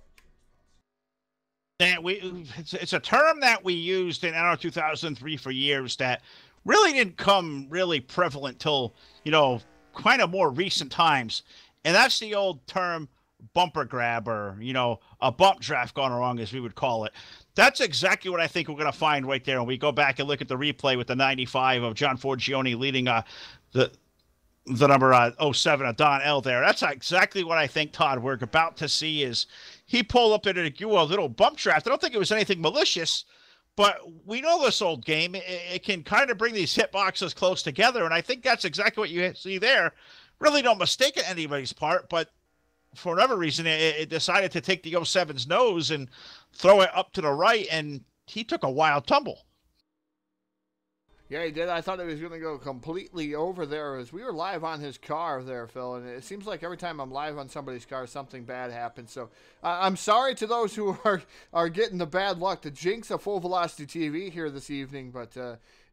And it's a term that we used in NR 2003 for years that really didn't come really prevalent till, you know, kind of more recent times, and that's the old term bumper grab, or, you know, a bump draft gone wrong, as we would call it. That's exactly what I think we're going to find right there when we go back and look at the replay with the 95 of John Forgione leading the number 07 of Don L there. That's exactly what I think, Todd, we're about to see. Is he pulled up in a little bump draft. I don't think it was anything malicious, but we know this old game. It can kind of bring these hit boxes close together, and I think that's exactly what you see there. Really no mistake on anybody's part, but for whatever reason, it decided to take the 07's nose and throw it up to the right, and he took a wild tumble. Yeah, he did. I thought he was going to go completely over there as we were live on his car there, Phil, and it seems like every time I'm live on somebody's car, something bad happens. So I'm sorry to those who are getting the bad luck to jinx a Full Velocity TV here this evening, but,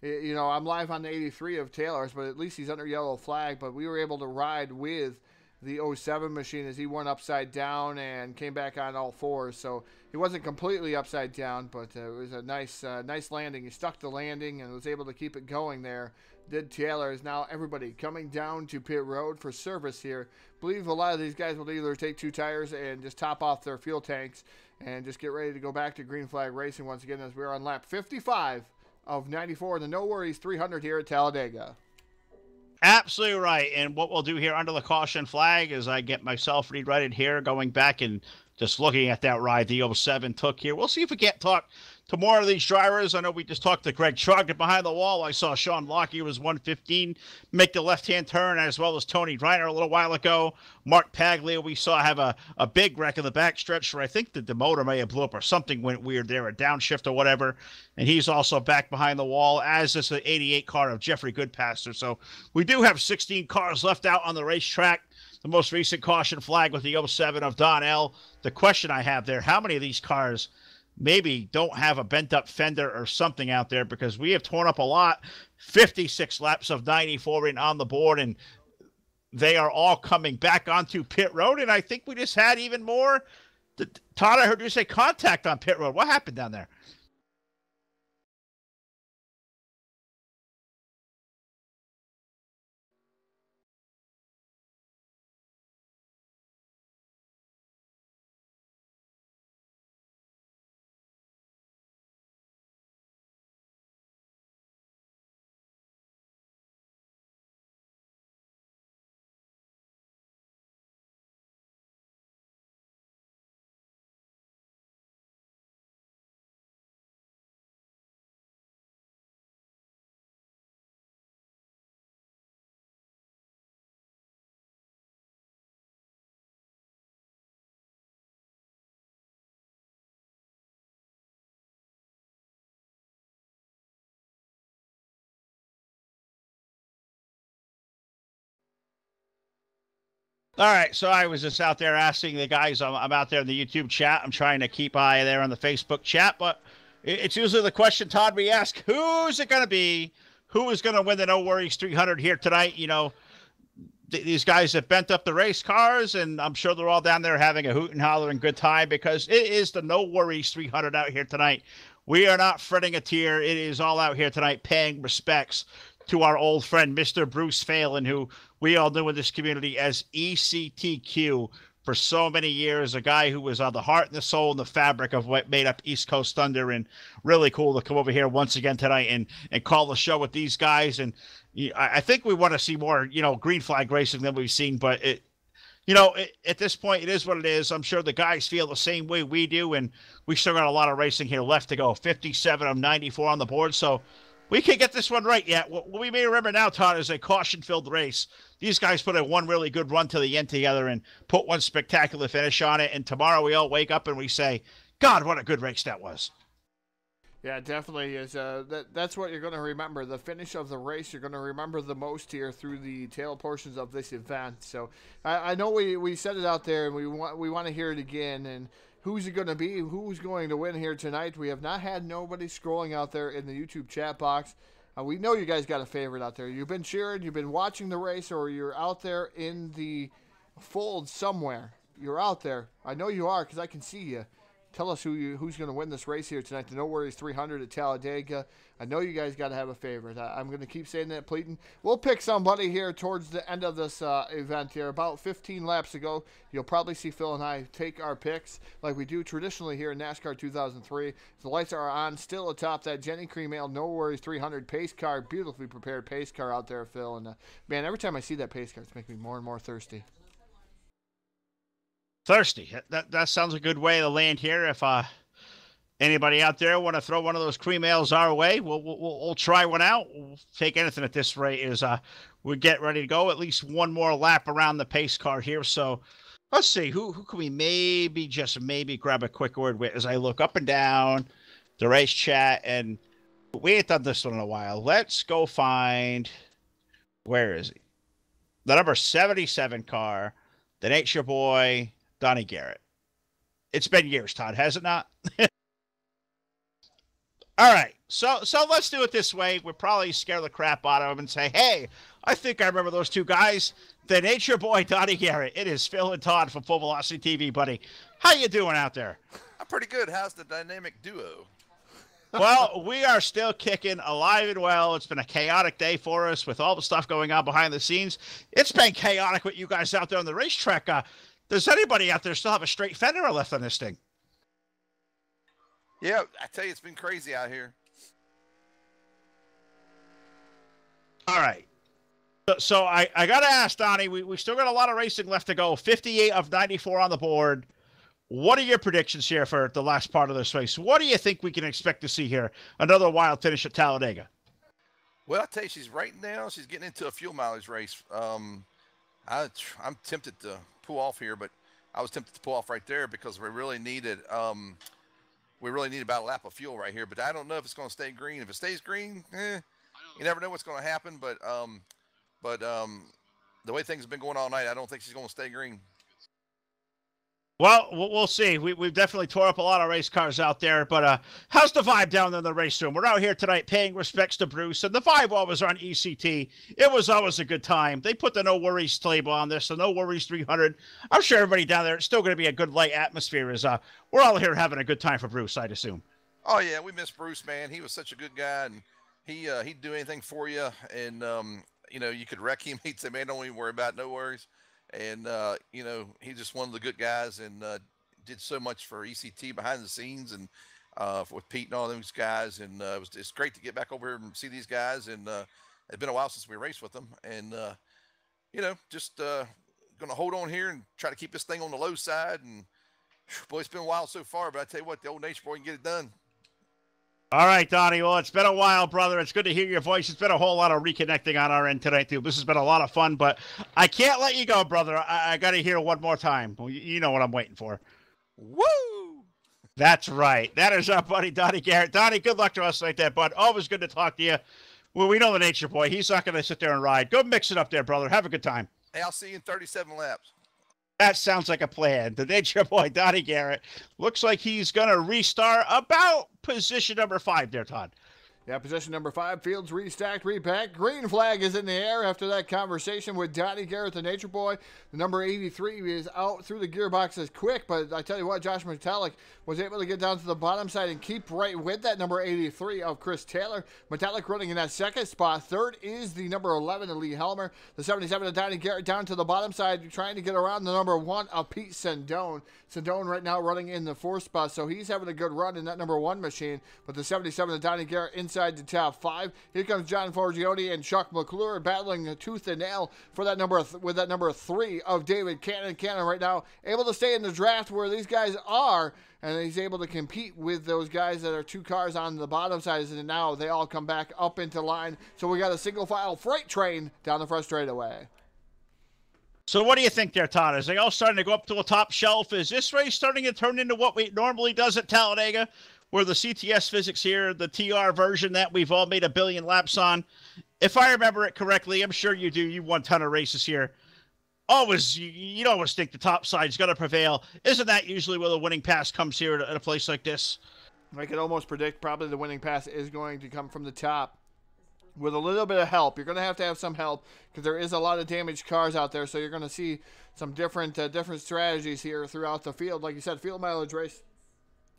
you know, I'm live on the 83 of Taylor's, but at least he's under yellow flag, but we were able to ride with the 07 machine as he went upside down and came back on all fours. So he wasn't completely upside down, but it was a nice landing. He stuck the landing and was able to keep it going there. Did Taylor. Is now everybody coming down to pit road for service here. Believe a lot of these guys will either take two tires and just top off their fuel tanks and just get ready to go back to green flag racing once again as we're on lap 55 of 94. The No Worries 300 here at Talladega. Absolutely right. And what we'll do here under the caution flag is I get myself rewrited here, going back and just looking at that ride the 07 took here. We'll see if we can't talk to more of these drivers. I know we just talked to Greg Trogdon behind the wall. I saw Sean Lockyer was 115 make the left-hand turn, as well as Tony Reiner a little while ago. Mark Paglia we saw have a big wreck in the backstretch where I think the motor may have blew up or something went weird there, a downshift or whatever. And he's also back behind the wall, as is the 88 car of Jeffrey Goodpaster. So we do have 16 cars left out on the racetrack. The most recent caution flag with the 07 of Don L. The question I have there, how many of these cars maybe don't have a bent up fender or something out there, because we have torn up a lot. 56 laps of 94 in on the board, and they are all coming back onto pit road. And I think we just had even more. Todd, I heard you say contact on pit road. What happened down there? All right, so I was just out there asking the guys. I'm out there in the YouTube chat. I'm trying to keep eye there on the Facebook chat, but it's usually the question, Todd, we ask, who's it going to be? Who is going to win the No Worries 300 here tonight? You know, these guys have bent up the race cars, and I'm sure they're all down there having a hoot and holler and good time, because it is the No Worries 300 out here tonight. We are not fretting a tear. It is all out here tonight paying respects to our old friend, Mr. Bruce Phalin, who we all knew in this community as ECTQ for so many years, a guy who was the heart and the soul and the fabric of what made up East Coast Thunder, and really cool to come over here once again tonight and call the show with these guys. And I think we want to see more, you know, green flag racing than we've seen, but you know, at this point, it is what it is. I'm sure the guys feel the same way we do, and we still got a lot of racing here left to go. 57 of 94 on the board, so we can't get this one right yet. What we may remember now, Todd, is a caution-filled race. These guys put in one really good run to the end together and put one spectacular finish on it, and tomorrow we all wake up and we say, God, what a good race that was. Yeah, it definitely is. That's what you're going to remember. The finish of the race, you're going to remember the most here through the tail portions of this event. So I know we said it out there, and we want to hear it again. And who's it going to be? Who's going to win here tonight? We have not had nobody scrolling out there in the YouTube chat box. We know you guys got a favorite out there. You've been cheering, you've been watching the race, or you're out there in the fold somewhere. You're out there. I know you are because I can see you. Tell us who's going to win this race here tonight. The No Worries 300 at Talladega. I know you guys got to have a favorite. I'm going to keep saying that, Pleaton. We'll pick somebody here towards the end of this event here. About 15 laps ago, you'll probably see Phil and I take our picks like we do traditionally here in NASCAR 2003. The lights are on, still atop that Jenny Cream Ale No Worries 300 pace car. Beautifully prepared pace car out there, Phil. And, man, every time I see that pace car, it's making me more and more thirsty. Thirsty. That sounds a good way to land here. If anybody out there want to throw one of those cream ales our way, we'll try one out. We'll take anything at this rate. We get ready to go. At least one more lap around the pace car here. So let's see who can we maybe grab a quick word with as I look up and down the race chat. And we ain't done this one in a while. Let's go find, where is he? The number 77 car, the Nature Boy, Donnie Garrett. It's been years, Todd, has it not? All right, so let's do it this way. We'll probably scare the crap out of him and say, hey, I think I remember those two guys. The Nature Boy, Donnie Garrett. It is Phil and Todd from Full Velocity TV, buddy. How you doing out there? I'm pretty good. How's the dynamic duo? Well, we are still kicking alive and well. It's been a chaotic day for us with all the stuff going on behind the scenes. It's been chaotic with you guys out there on the racetrack. Does anybody out there still have a straight fender left on this thing? Yeah, I tell you, it's been crazy out here. All right. So I got to ask, Donnie, we still got a lot of racing left to go. 58 of 94 on the board. What are your predictions here for the last part of this race? What do you think we can expect to see here? Another wild finish at Talladega. Well, I tell you, she's getting into a fuel mileage race. I'm tempted to pull off here, but I was tempted to pull off right there because we really needed about a lap of fuel right here. But I don't know if it's going to stay green. If it stays green, you never know what's going to happen. But the way things have been going all night, I don't think she's going to stay green. Well, we'll see. We've definitely tore up a lot of race cars out there, but how's the vibe down there in the race room? We're out here tonight paying respects to Bruce, and the vibe was on ECT. It was always a good time. They put the No Worries label on this, the No Worries 300. I'm sure everybody down there, it's still going to be a good light atmosphere as we're all here having a good time for Bruce, I'd assume. Oh, yeah, we miss Bruce, man. He was such a good guy, and he'd do anything for you, and, you could wreck him. He'd say, man, don't even worry about it, no worries. And, he's just one of the good guys and did so much for ECT behind the scenes and with Pete and all those guys. And it's great to get back over here and see these guys. And it's been a while since we raced with them. And, just going to hold on here and try to keep this thing on the low side. And, boy, it's been a while so far. But I tell you what, the old Nature Boy can get it done. All right, Donnie. Well, it's been a while, brother. It's good to hear your voice. It's been a whole lot of reconnecting on our end tonight, too. This has been a lot of fun, but I can't let you go, brother. I got to hear one more time. You know what I'm waiting for. Woo! That's right. That is our buddy, Donnie Garrett. Donnie, good luck to us like that, bud. Always good to talk to you. Well, we know the Nature Boy. He's not going to sit there and ride. Go mix it up there, brother. Have a good time. Hey, I'll see you in 37 laps. That sounds like a plan. The Nature Boy, Donnie Garrett, looks like he's going to restart about position number 5 there, Todd. Yeah, position number 5, fields restacked, repacked. Green flag is in the air after that conversation with Donnie Garrett, the Nature Boy. The number 83 is out through the gearboxes quick, but I tell you what, Josh Metallic was able to get down to the bottom side and keep right with that number 83 of Chris Taylor. Metallic running in that second spot. Third is the number 11 of Lee Helmer. The 77 of Donnie Garrett down to the bottom side, trying to get around the number 1 of Pete Sendone. Sendone right now running in the 4th spot, so he's having a good run in that number 1 machine, but the 77 of Donnie Garrett inside inside the top 5. Here comes John Forgione and Chuck McClure battling tooth and nail for that number with that number 3 of David Cannon. Cannon right now able to stay in the draft where these guys are, and he's able to compete with those guys that are 2 cars on the bottom side, and now they all come back up into line. So we got a single file freight train down the front straightaway. So what do you think there, Todd? Is they all starting to go up to the top shelf? Is this race starting to turn into what we normally does at Talladega, where the CTS physics here, the TR version that we've all made a billion laps on? If I remember it correctly, I'm sure you do. You won a ton of races here. Always, you always think the top side's going to prevail. Isn't that usually where the winning pass comes here at a place like this? I can almost predict probably the winning pass is going to come from the top. With a little bit of help. You're going to have some help because there is a lot of damaged cars out there. So you're going to see some different strategies here throughout the field. Like you said, field mileage race.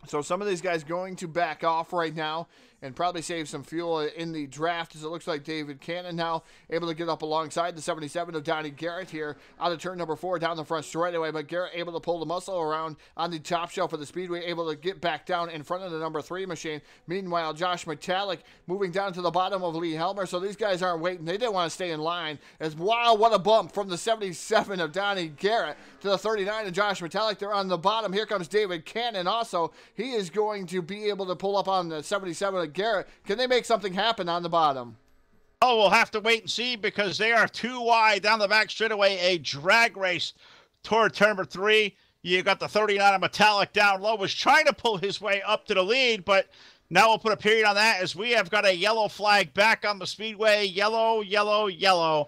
So some of these guys going to back off right now and probably save some fuel in the draft, as it looks like David Cannon now able to get up alongside the 77 of Donnie Garrett here out of turn number 4 down the front straightaway. But Garrett able to pull the muscle around on the top shelf of the speedway, able to get back down in front of the number 3 machine. Meanwhile, Josh Metallic moving down to the bottom of Lee Helmer. So these guys aren't waiting. They didn't want to stay in line. As wow, what a bump from the 77 of Donnie Garrett to the 39 of Josh Metallic. They're on the bottom. Here comes David Cannon also. He is going to be able to pull up on the 77 of Garrett. Can they make something happen on the bottom? Oh, we'll have to wait and see because they are too wide down the back straightaway. A drag race toward turn number 3. You got the 39 of Metallic down low, was trying to pull his way up to the lead, but now we'll put a period on that as we have got a yellow flag back on the speedway. Yellow, yellow, yellow.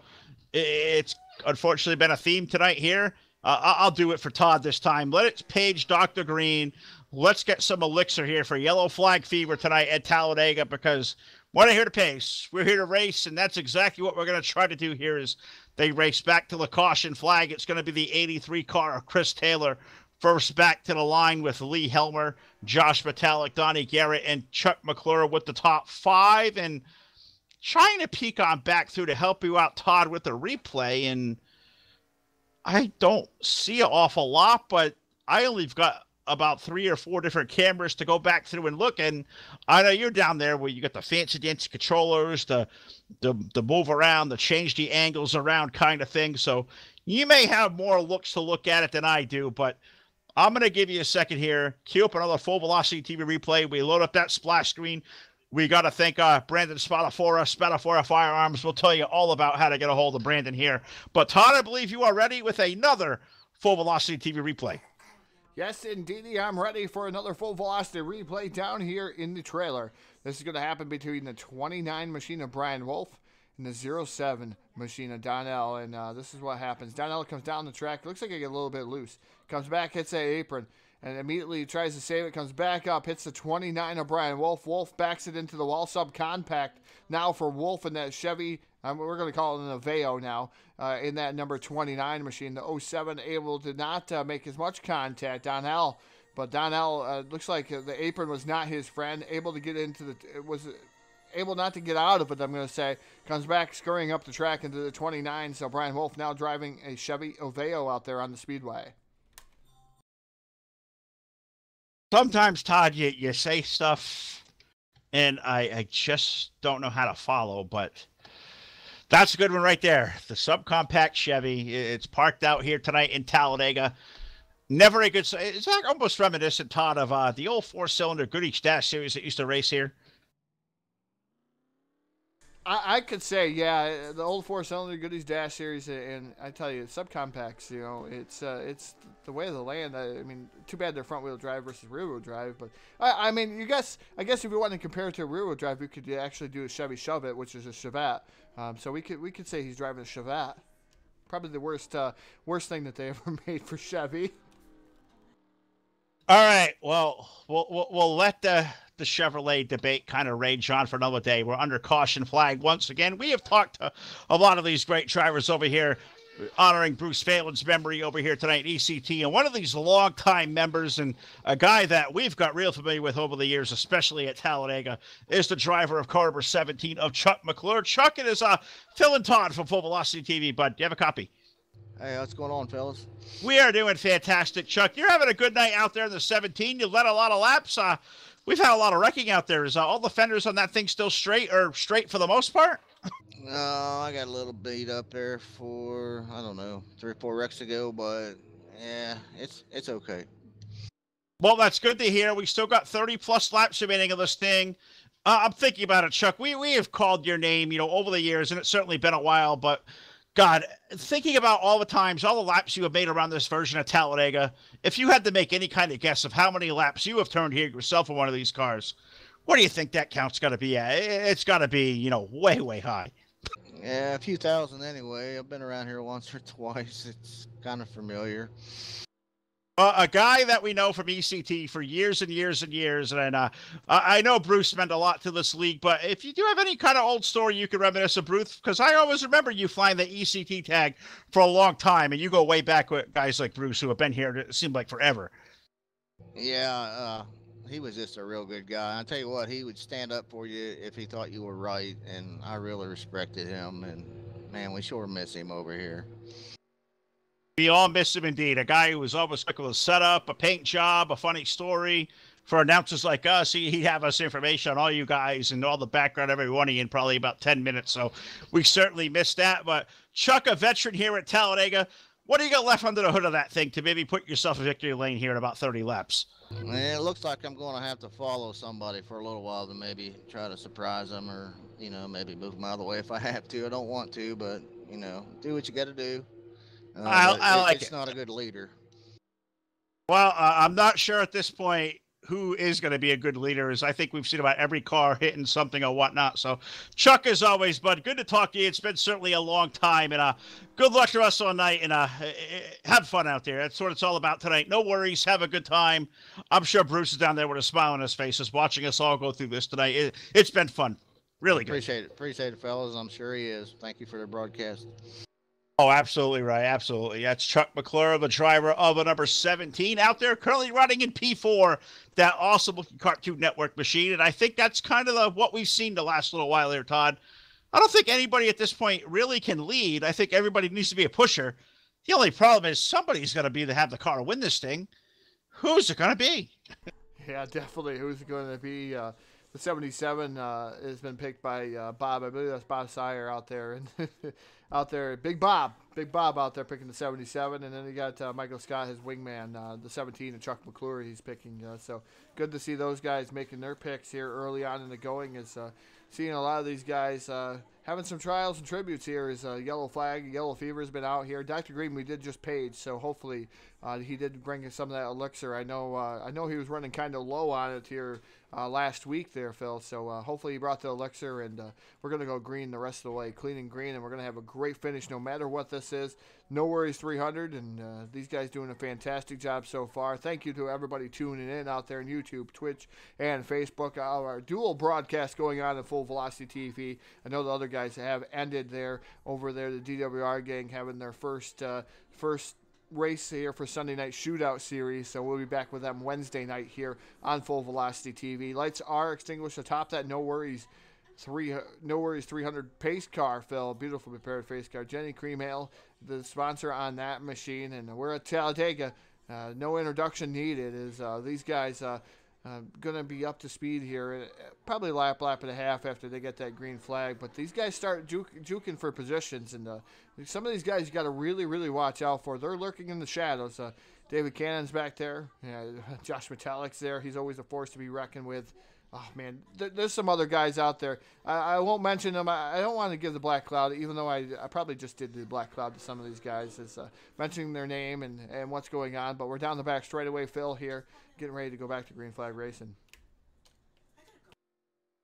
It's unfortunately been a theme tonight here. I'll do it for Todd this time. Let it page Dr. Green. Let's get some elixir here for yellow flag fever tonight at Talladega because we're not here to pace. We're here to race, and that's exactly what we're going to try to do here is they race back to the caution flag. It's going to be the 83 car of Chris Taylor first back to the line with Lee Helmer, Josh Metallic, Donnie Garrett, and Chuck McClure with the top 5. And trying to peek on back through to help you out, Todd, with the replay. And I don't see an awful lot, but I only've got about 3 or 4 different cameras to go back through and look. And I know you're down there where you got the fancy dancy controllers, the move around, the change the angles around kind of thing. So you may have more looks to look at it than I do, but I'm going to give you a second here. Cue up another full velocity TV replay. We load up that splash screen. We got to thank Brandon Spadafora Firearms. We'll tell you all about how to get a hold of Brandon here. But Todd, I believe you are ready with another full velocity TV replay. Yes, indeedy, I'm ready for another full velocity replay down here in the trailer. This is going to happen between the 29 machine of Brian Wolf and the 07 machine of Donnell. And this is what happens. Donnell comes down the track. Looks like it get a little bit loose. Comes back, hits that apron, and immediately tries to save it. Comes back up, hits the 29 of Brian Wolf. Wolf backs it into the wall. Subcompact now for Wolf in that Chevy. We're going to call it an Aveo now in that number 29 machine. The 07 able to not make as much contact. Donnell, but Donnell looks like the apron was not his friend. Able to get into the, was able not to get out of it, I'm going to say. Comes back scurrying up the track into the 29. So Brian Wolf now driving a Chevy Aveo out there on the speedway. Sometimes, Todd, you say stuff, and I just don't know how to follow, but that's a good one right there. The subcompact Chevy. It's parked out here tonight in Talladega. Never a good. It's almost reminiscent, Todd, of the old 4-cylinder Goodrich Dash series that used to race here. I could say, yeah, the old 4-cylinder Goodies Dash series, and I tell you, subcompacts, you know, it's the way of the land. I mean, too bad they're front-wheel drive versus rear-wheel drive, but I mean, I guess if you want to compare it to a rear-wheel drive, we could actually do a Chevy Chevette, which is a Chevette. So we could say he's driving a Chevette. Probably the worst thing that they ever made for Chevy. All right, well, we'll let the Chevrolet debate kind of rage on for another day. We're under caution flag once again. We have talked to a lot of these great drivers over here, honoring Bruce Phalin's memory over here tonight at ECT. And one of these longtime members and a guy that we've got real familiar with over the years, especially at Talladega, is the driver of car number 17 of Chuck McClure. Chuck, it is Phil and Todd from Full Velocity TV, bud. Do you have a copy? Hey, what's going on, fellas? We are doing fantastic, Chuck. You're having a good night out there in the 17. You led a lot of laps. We've had a lot of wrecking out there. Is all the fenders on that thing still straight or straight for the most part? No, I got a little beat up there for, I don't know, 3 or 4 wrecks ago, but yeah, it's okay. Well, that's good to hear. We still got 30-plus laps remaining of this thing. I'm thinking about it, Chuck. We have called your name, over the years, and it's certainly been a while, but God, thinking about all the times, all the laps you have made around this version of Talladega, if you had to make any kind of guess of how many laps you have turned here yourself in one of these cars, what do you think that count's got to be at? It's got to be, way, way high. Yeah, a few thousand anyway. I've been around here once or twice. It's kind of familiar. A guy that we know from ECT for years and years and years, and I know Bruce meant a lot to this league, but if you do have any kind of old story you can reminisce of Bruce, because I always remember you flying the ECT tag for a long time, and you go way back with guys like Bruce who have been here, it seemed like forever. Yeah, he was just a real good guy. I tell you what, he would stand up for you if he thought you were right, and I really respected him, and man, we sure miss him over here. We all miss him indeed. A guy who was always quick with a setup, a paint job, a funny story. For announcers like us, he'd have us information on all you guys and all the background, every one of you in probably about 10 minutes. So we certainly missed that. But Chuck, a veteran here at Talladega, what do you got left under the hood of that thing to maybe put yourself in victory lane here in about 30 laps? It looks like I'm going to have to follow somebody for a little while to maybe try to surprise them or, maybe move them out of the way if I have to. I don't want to, but, do what you got to do. I like it. It's not a good leader. Well, I'm not sure at this point who is going to be a good leader. As I think we've seen about every car hitting something or whatnot. So, Chuck, as always, bud, good to talk to you. It's been certainly a long time, and good luck to us all night, and have fun out there. That's what it's all about tonight. No worries. Have a good time. I'm sure Bruce is down there with a smile on his face, is watching us all go through this tonight. It's been fun. Really good. Appreciate it, fellas. I'm sure he is. Thank you for the broadcast. Oh, absolutely right. Absolutely. That's Chuck McClure, the driver of the number 17 out there currently running in P4, that awesome looking Cartoon Network machine. And I think that's kind of what we've seen the last little while there, Todd. I don't think anybody at this point really can lead. I think everybody needs to be a pusher. The only problem is somebody's going to be to have the car win this thing. Who's it going to be? Yeah, definitely. Who's it going to be? The 77 has been picked by Bob. I believe that's Bob Sire out there. And out there, Big Bob out there picking the 77, and then you got Michael Scott, his wingman, the 17, and Chuck McClure he's picking. So good to see those guys making their picks here early on in the going. Is seeing a lot of these guys having some trials and tributes here. Is Yellow Flag, Yellow Fever has been out here. Dr. Green we did just page, so hopefully he did bring some of that elixir. I know he was running kind of low on it here last week there, Phil. So hopefully he brought the elixir, and we're going to go green the rest of the way, clean and green, and we're going to have a great finish no matter what this is. No Worries 300, and these guys doing a fantastic job so far. Thank you to everybody tuning in out there on YouTube, Twitch, and Facebook. Our dual broadcast going on Full Velocity TV. I know the other guys have ended there over there. The DWR gang having their first race here for Sunday Night Shootout Series, so we'll be back with them Wednesday night here on Full Velocity TV. Lights are extinguished atop that No Worries 300 pace car, Phil. Beautiful prepared pace car. Jenny Cream Ale, the sponsor on that machine, and we're at Talladega. No introduction needed. Is these guys going to be up to speed here? Probably lap and a half after they get that green flag. But these guys start juking for positions, and some of these guys you got to really, really watch out for. They're lurking in the shadows. David Cannon's back there. Josh Metallic's there. He's always a force to be reckoned with. Oh, man, there's some other guys out there. I won't mention them. I don't want to give the black cloud, even though I probably just did the black cloud to some of these guys, is mentioning their name and what's going on. But we're down the back straight away, Phil, here, getting ready to go back to green flag racing.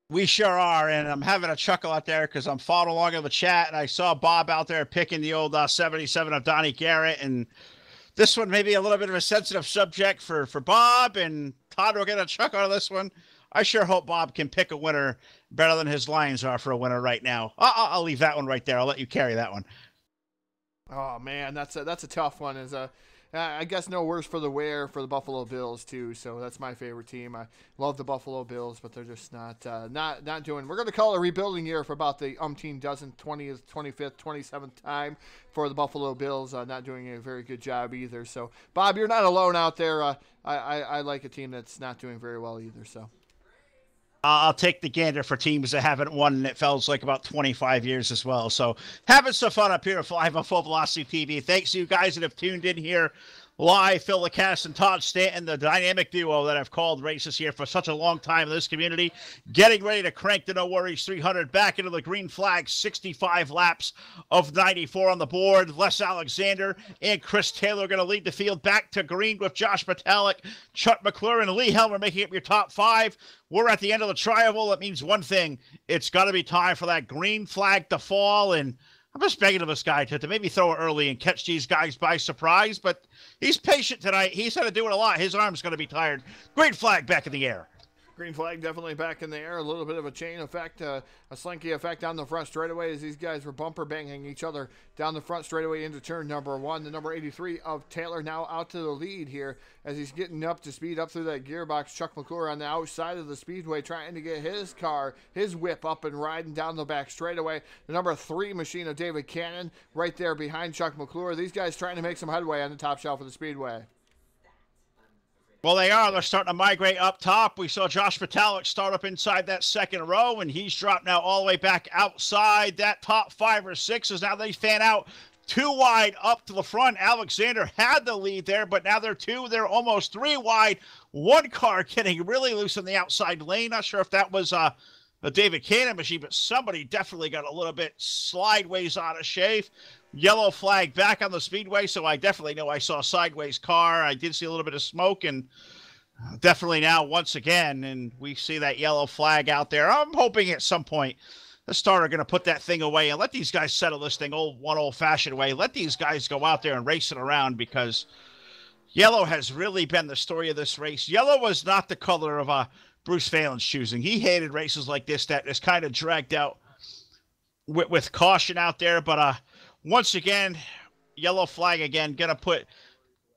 We sure are, and I'm having a chuckle out there because I'm following along in the chat, and I saw Bob out there picking the old 77 of Donnie Garrett, and this one may be a little bit of a sensitive subject for Bob, and Todd will get a chuckle out of this one. I sure hope Bob can pick a winner better than his Lions are for a winner right now. I'll leave that one right there. I'll let you carry that one. Oh man, that's a tough one. I guess no worse for the wear for the Buffalo Bills too. So that's my favorite team. I love the Buffalo Bills, but they're just not doing. We're going to call it a rebuilding year for about the dozen 20th, 25th, 27th time for the Buffalo Bills. Not doing a very good job either. So Bob, you're not alone out there. I like a team that's not doing very well either. So. I'll take the gander for teams that haven't won, and it feels like about 25 years as well. So having some fun up here live on Full Velocity TV. Thanks to you guys that have tuned in here live. Phil LaCasse and Todd Stanton, the dynamic duo that have called races here for such a long time in this community. Getting ready to crank the No Worries 300 back into the green flag. 65 laps of 94 on the board. Les Alexander and Chris Taylor going to lead the field back to green with Josh Metalik, Chuck McClure, and Lee Helmer making up your top five. We're at the end of the tri-oval. That means one thing. It's got to be time for that green flag to fall, and I'm just begging of this guy to maybe throw it early and catch these guys by surprise, but he's patient tonight. He's had to do it a lot. His arm's going to be tired. Green flag back in the air. Green flag definitely back in the air. A little bit of a chain effect, a slinky effect down the front straightaway as these guys were bumper banging each other down the front straightaway into turn number one. The number 83 of Taylor now out to the lead here as he's getting up to speed up through that gearbox. Chuck McClure on the outside of the speedway trying to get his car, his whip up and riding down the back straightaway. The number 3 machine of David Cannon right there behind Chuck McClure. These guys trying to make some headway on the top shelf of the speedway. Well, they are. They're starting to migrate up top. We saw Josh Metalik start up inside that second row, and he's dropped now all the way back outside that top 5 or 6 as now they fan out 2 wide up to the front. Alexander had the lead there, but now they're 2. They're almost 3 wide. One car getting really loose in the outside lane. Not sure if that was the David Cannon machine, but somebody definitely got a little bit sideways out of shape. Yellow flag back on the speedway, so I definitely know I saw a sideways car. I did see a little bit of smoke, and definitely now once again, and we see that yellow flag out there. I'm hoping at some point the starter going to put that thing away and let these guys settle this thing old-fashioned way. Let these guys go out there and race it around because yellow has really been the story of this race. Yellow was not the color of Bruce Phalin's choosing. He hated races like this that is kind of dragged out with caution out there, but once again, yellow flag again, going to put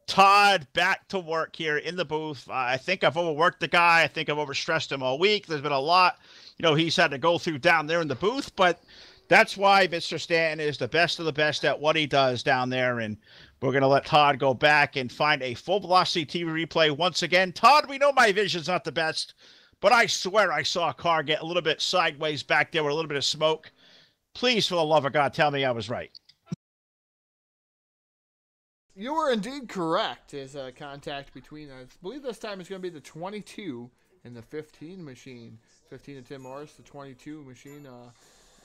Todd back to work here in the booth. I think I've overworked the guy. I think I've overstressed him all week. There's been a lot, he's had to go through down there in the booth, but that's why Mr. Stanton is the best of the best at what he does down there, and we're going to let Todd go back and find a Full Velocity TV replay once again. Todd, we know my vision's not the best, but I swear I saw a car get a little bit sideways back there with a little bit of smoke. Please, for the love of God, tell me I was right. You were indeed correct. There's a contact between, I believe this time it's going to be the 22 and the 15 machine. 15 of Tim Morris, the 22 machine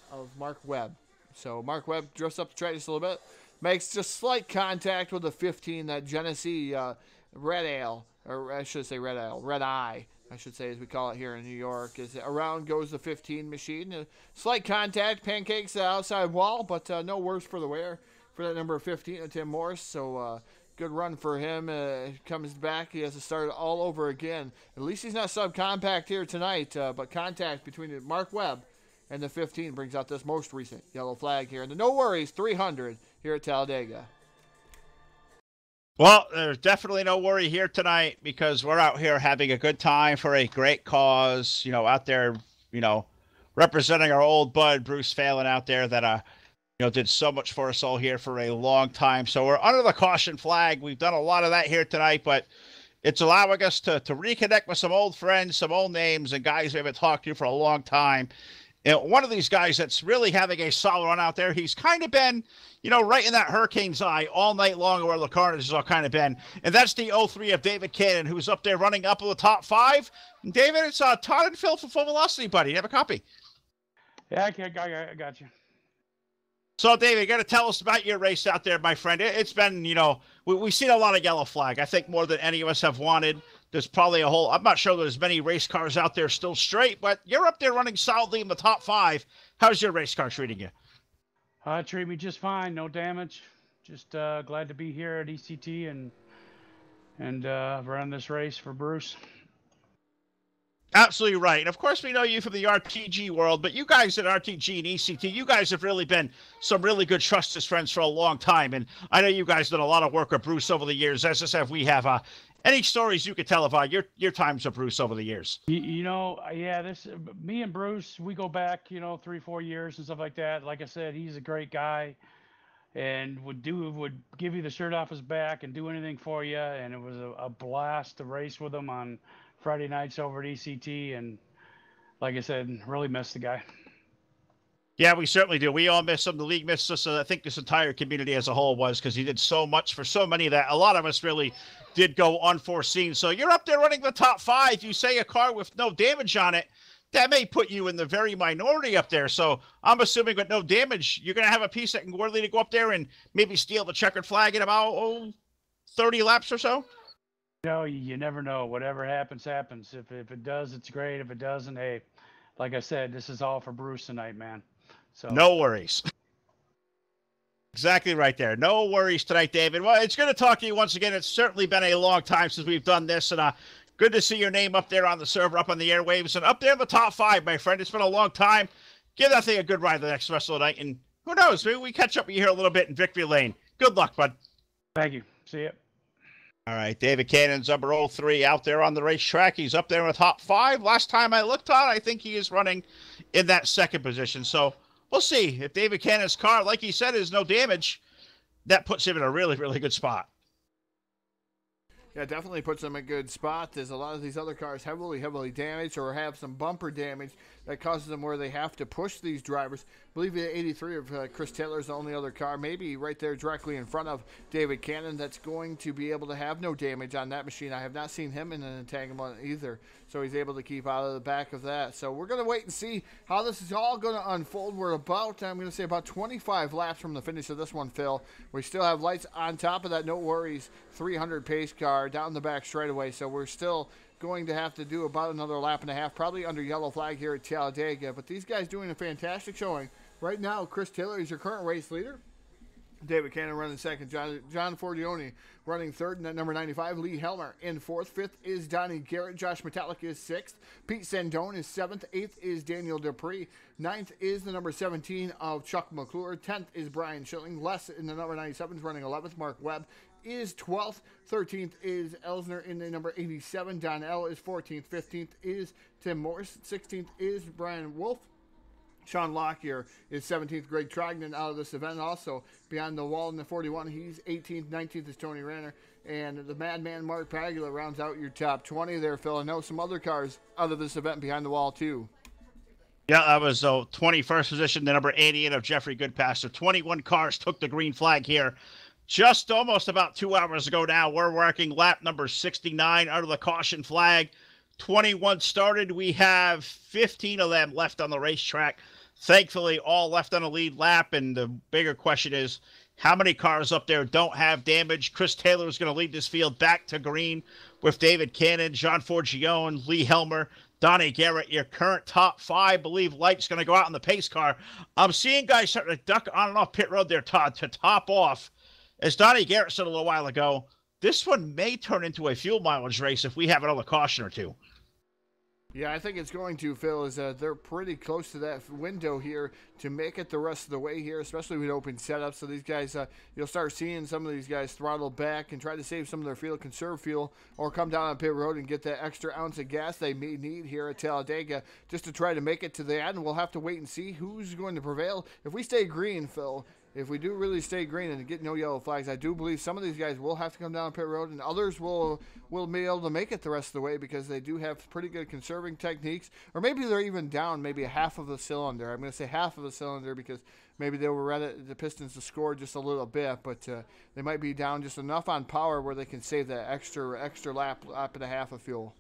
of Mark Webb. So Mark Webb drifts up to try this a little bit. Makes just slight contact with the 15, that Genesee Red Ale, or I should say Red Ale, Red Eye, I should say, as we call it here in New York. As around goes the 15 machine. Slight contact, pancakes the outside wall, but no worse for the wear for that number 15 of Tim Morris. So good run for him. Comes back. He has to start all over again. At least he's not subcompact here tonight, but contact between Mark Webb and the 15 brings out this most recent yellow flag here. And the No Worries 300 here at Talladega. Well, there's definitely no worry here tonight because we're out here having a good time for a great cause, out there, representing our old bud, Bruce Phalin out there that, did so much for us all here for a long time. So we're under the caution flag. We've done a lot of that here tonight, but it's allowing us to reconnect with some old friends, some old names, and guys we haven't talked to for a long time. One of these guys that's really having a solid run out there, he's kind of been, right in that hurricane's eye all night long where the carnage has all kind of been. And that's the 03 of David Cannon, who's up there running up in the top 5. And David, it's Todd and Phil for Full Velocity, buddy. You have a copy? Yeah, I got you. So, David, you got to tell us about your race out there, my friend. It's been, we've seen a lot of yellow flag. I think more than any of us have wanted. There's probably I'm not sure there's many race cars out there still straight, but you're up there running solidly in the top 5. How's your race car treating you? Treat me just fine. No damage. Just glad to be here at ECT and run this race for Bruce. Absolutely right. And of course, we know you from the RTG world, but you guys at RTG and ECT, you guys have really been some really good trusted friends for a long time. And I know you guys done a lot of work with Bruce over the years, as I have we have. Any stories you could tell about your times with Bruce over the years? You know, yeah, me and Bruce, we go back, 3-4 years and stuff like that. Like I said, he's a great guy and would give you the shirt off his back and do anything for you. And it was a blast to race with him on Friday nights over at ECT. And like I said, really miss the guy. Yeah, we certainly do. We all miss him. The league missed us. I think this entire community as a whole was, because he did so much for so many that a lot of us really did go unforeseen. So you're up there running the top 5. You say a car with no damage on it, that may put you in the very minority up there. So I'm assuming with no damage, you're going to have a piece that can worthy to go up there and maybe steal the checkered flag in about 30 laps or so. No, you never know. Whatever happens, happens. If it does, it's great. If it doesn't, hey, like I said, this is all for Bruce tonight, man. So no worries. Exactly right there. No worries tonight, David. Well, it's good to talk to you once again. It's certainly been a long time since we've done this, and good to see your name up there on the server, up on the airwaves, and up there in the top 5, my friend. It's been a long time. Give that thing a good ride the next rest of the night, and who knows, maybe we catch up with you here a little bit in Victory Lane. Good luck, bud. Thank you. See ya. All right, David Cannon's number 03 out there on the racetrack. He's up there in the top 5. Last time I looked on, I think he is running in that second position. So we'll see. If David Cannon's car, like he said, is no damage, that puts him in a really, really good spot. Yeah, definitely puts them in a good spot. There's a lot of these other cars heavily damaged or have some bumper damage that causes them where they have to push these drivers. I believe the 83 of Chris Taylor is the only other car, maybe right there directly in front of David Cannon, that's going to be able to have no damage on that machine. I have not seen him in an entanglement either, so he's able to keep out of the back of that. So we're going to wait and see how this is all going to unfold. We're about, I'm going to say, about 25 laps from the finish of this one, Phil. We still have lights on top of that No Worries 300 pace car down the back straightaway, so we're still going to have to do about another lap and a half, probably under yellow flag here at Talladega. But these guys doing a fantastic showing. Right now, Chris Taylor is your current race leader. David Cannon running second. John Forgione running third, and at number 95, Lee Helmer in fourth. Fifth is Donnie Garrett. Josh Metallic is sixth. Pete Sandone is seventh. Eighth is Daniel Dupree. Ninth is the number 17 of Chuck McClure. 10th is Brian Schilling. Les in the number 97 is running 11th. Mark Webb is 12th. 13th is Elsner in the number 87. Don L is 14th. 15th is Tim Morris. 16th is Brian Wolf. Sean Lockyer is 17th. Greg Trogdon out of this event also. Beyond the wall in the 41, he's 18th. 19th is Tony Ranner. And the Madman Mark Pagula rounds out your top 20 there, Phil. I know some other cars out of this event behind the wall, too. Yeah, that was the 21st position, the number 88 of Jeffrey Goodpaster. 21 cars took the green flag here. Just almost about 2 hours ago now, we're working lap number 69 under the caution flag. 21 started. We have 15 of them left on the racetrack. Thankfully, all left on a lead lap. And the bigger question is, how many cars up there don't have damage? Chris Taylor is going to lead this field back to green with David Cannon, John Forgione, Lee Helmer, Donnie Garrett, your current top 5. I believe Light's going to go out in the pace car. I'm seeing guys starting to duck on and off pit road there, Todd, to top off. As Donnie Garrett said a little while ago, this one may turn into a fuel mileage race if we have another caution or two. Yeah, I think it's going to, Phil, is they're pretty close to that window here to make it the rest of the way here, especially with open setup. So these guys, you'll start seeing some of these guys throttle back and try to save some of their fuel, conserve fuel, or come down on pit road and get that extra ounce of gas they may need here at Talladega just to try to make it to the end. And we'll have to wait and see who's going to prevail. If we stay green, Phil, if we do really stay green and get no yellow flags, I do believe some of these guys will have to come down pit road, and others will be able to make it the rest of the way because they do have pretty good conserving techniques. Or maybe they're even down maybe a half of a cylinder. I'm going to say half of a cylinder because maybe they were ready the Pistons to score just a little bit, but they might be down just enough on power where they can save that extra lap and a half of fuel.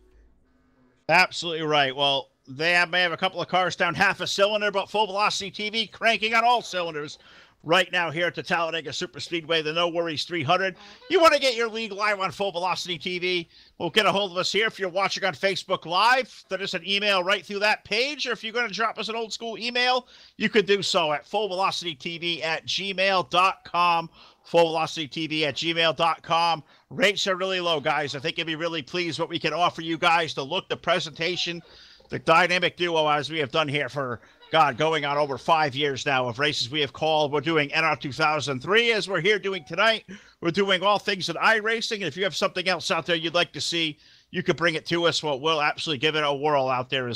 Absolutely right. Well, they may have a couple of cars down half a cylinder, but Full Velocity TV cranking on all cylinders right now here at the Talladega Super Speedway, the No Worries 300. You want to get your league live on Full Velocity TV? Well, get a hold of us here. If you're watching on Facebook Live, send us an email right through that page. Or if you're going to drop us an old school email, you could do so at fullvelocitytv@gmail.com. fullvelocitytv@gmail.com. Rates are really low, guys. I think you'll be really pleased what we can offer you guys. The look, the presentation, the dynamic duo as we have done here for, God, going on over 5 years now of races we have called. We're doing NR 2003 as we're here doing tonight. We're doing all things in iRacing. And if you have something else out there you'd like to see, you can bring it to us. Well, we'll absolutely give it a whirl out there.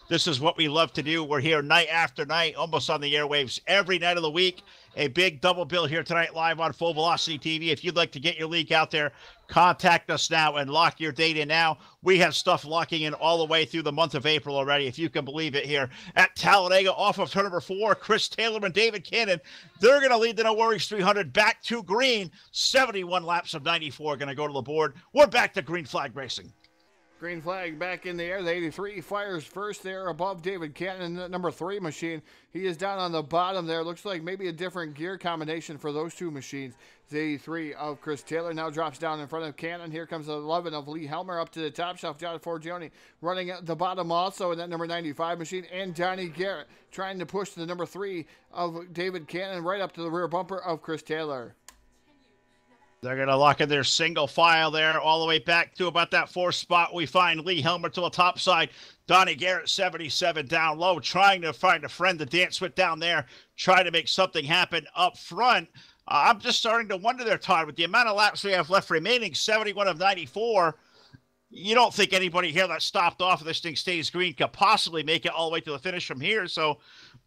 This is what we love to do. We're here night after night, almost on the airwaves every night of the week. A big double bill here tonight live on Full Velocity TV. If you'd like to get your league out there, contact us now and lock your date in now. We have stuff locking in all the way through the month of April already, if you can believe it, here at Talladega off of turn number 4. Chris Taylor and David Cannon, they're going to lead the No Worries 300 back to green. 71 laps of 94 going to go to the board. We're back to green flag racing. Green flag back in the air. The 83 fires first there above David Cannon. The number 3 machine, he is down on the bottom there. Looks like maybe a different gear combination for those two machines. The 83 of Chris Taylor now drops down in front of Cannon. Here comes the 11 of Lee Helmer up to the top shelf. John Forgione running at the bottom also in that number 95 machine. And Donnie Garrett trying to push the number 3 of David Cannon right up to the rear bumper of Chris Taylor. They're going to lock in their single file there all the way back to about that 4th spot. We find Lee Helmer to the top side. Donnie Garrett, 77 down low, trying to find a friend to dance with down there, trying to make something happen up front. I'm just starting to wonder there, Todd, with the amount of laps we have left remaining, 71 of 94, you don't think anybody here that stopped off if this thing stays green could possibly make it all the way to the finish from here. So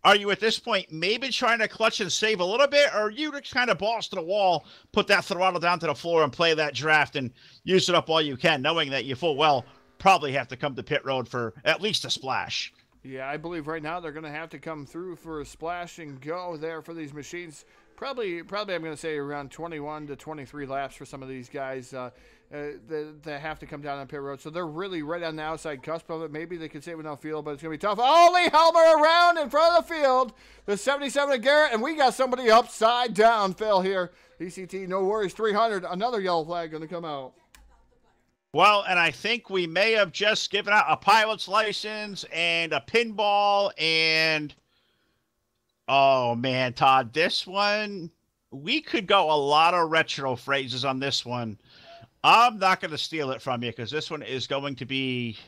are you at this point maybe trying to clutch and save a little bit, or are you just kind of balls to the wall, put that throttle down to the floor and play that draft and use it up all you can, knowing that you full well probably have to come to pit road for at least a splash? Yeah, I believe right now they're going to have to come through for a splash and go there for these machines. Probably I'm going to say around 21 to 23 laps for some of these guys. They have to come down on pit road. So they're really right on the outside cusp of it. Maybe they could save enough field, but it's going to be tough. Oh, Lee Helmer around in front of the field. The 77 of Garrett, and we got somebody upside down, Phil, here. ECT, No Worries 300. Another yellow flag going to come out. Well, and I think we may have just given out a pilot's license and a pinball and... Oh, man, Todd, this one, we could go a lot of retro phrases on this one. I'm not going to steal it from you because this one is going to be,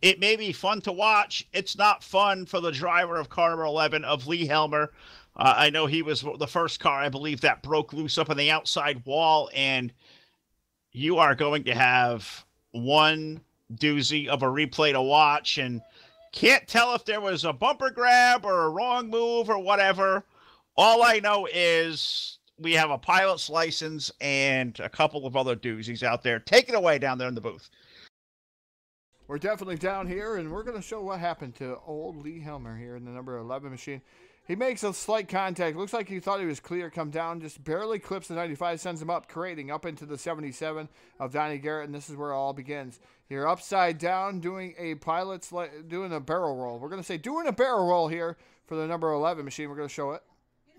it may be fun to watch. It's not fun for the driver of car number 11 of Lee Helmer. I know he was the first car, I believe, that broke loose up on the outside wall, and you are going to have one doozy of a replay to watch, and can't tell if there was a bumper grab or a wrong move or whatever. All I know is we have a pilot's license and a couple of other doozies out there. Take it away down there in the booth. We're definitely down here, and we're going to show what happened to old Lee Helmer here in the number 11 machine. He makes a slight contact. Looks like he thought he was clear. Come down, just barely clips the 95, sends him up, creating up into the 77 of Donnie Garrett, and this is where it all begins. Here, upside down, doing a doing a barrel roll. We're going to say doing a barrel roll here for the number 11 machine. We're going to show it.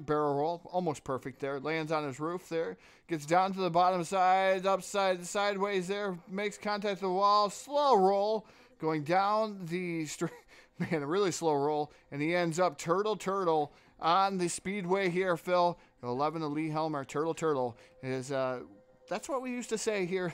Barrel roll, almost perfect there. Lands on his roof there. Gets down to the bottom side, upside, sideways there. Makes contact with the wall. Slow roll, going down the street. Man, a really slow roll, and he ends up turtle on the speedway here, Phil. 11 of Lee Helmer, turtle is that's what we used to say here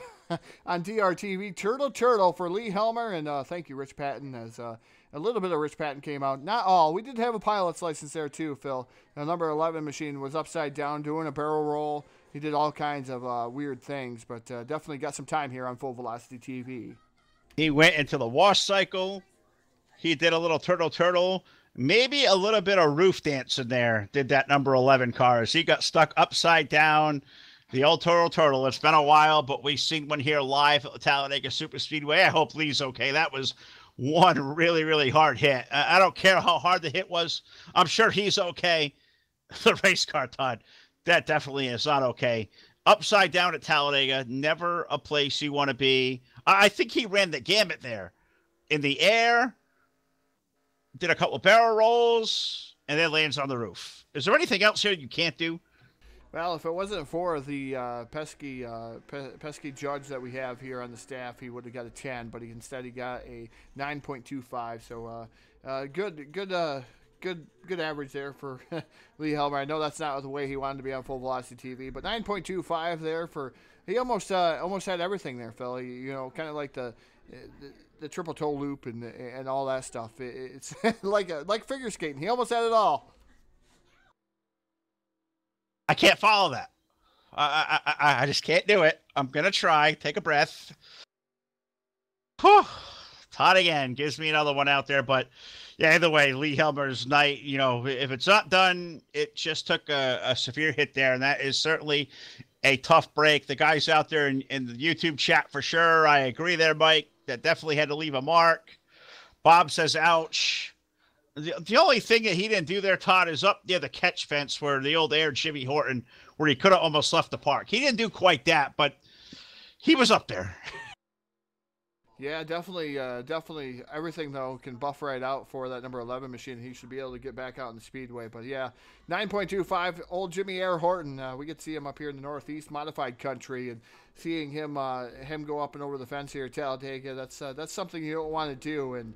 on DRTV. Turtle for Lee Helmer, and thank you, Rich Patton, as a little bit of Rich Patton came out. Not all. We did have a pilot's license there too, Phil. The number 11 machine was upside down doing a barrel roll. He did all kinds of weird things, but definitely got some time here on Full Velocity TV. He went into the wash cycle. He did a little turtle, maybe a little bit of roof dance in there, did that number 11 car as he got stuck upside down. The old turtle. It's been a while, but we've seen one here live at the Talladega Super Speedway. I hope Lee's okay. That was one really, really hard hit. I don't care how hard the hit was. I'm sure he's okay. The race car, Todd, that definitely is not okay. Upside down at Talladega, never a place you want to be. I think he ran the gamut there. In the air, did a couple of barrel rolls, and then lands on the roof. Is there anything else here you can't do? Well, if it wasn't for the pesky judge that we have here on the staff, he would have got a 10, but instead he got a 9.25. So good good average there for Lee Helmer. I know that's not the way he wanted to be on Full Velocity TV, but 9.25 there for he almost had everything there, Phil. You know, kind of like the triple toe loop and all that stuff. It's like figure skating. He almost had it all. I can't follow that. I just can't do it. I'm gonna try. Take a breath. Whew. Todd again gives me another one out there, but yeah, either way, Lee Helmer's night, you know, if it's not done, it just took a severe hit there, and that is certainly a tough break. The guys out there in the YouTube chat for sure, I agree there, Mike, that definitely had to leave a mark. Bob says, ouch. The only thing that he didn't do there, Todd, is up near the catch fence where the old Air Jimmy Horton, where he could have almost left the park. He didn't do quite that, but he was up there. Yeah, definitely everything, though, can buff right out for that number 11 machine. He should be able to get back out in the speedway. But, yeah, 9.25, old Jimmy Air Horton. We get to see him up here in the Northeast modified country, and seeing him go up and over the fence here at Talladega, that's something you don't want to do. And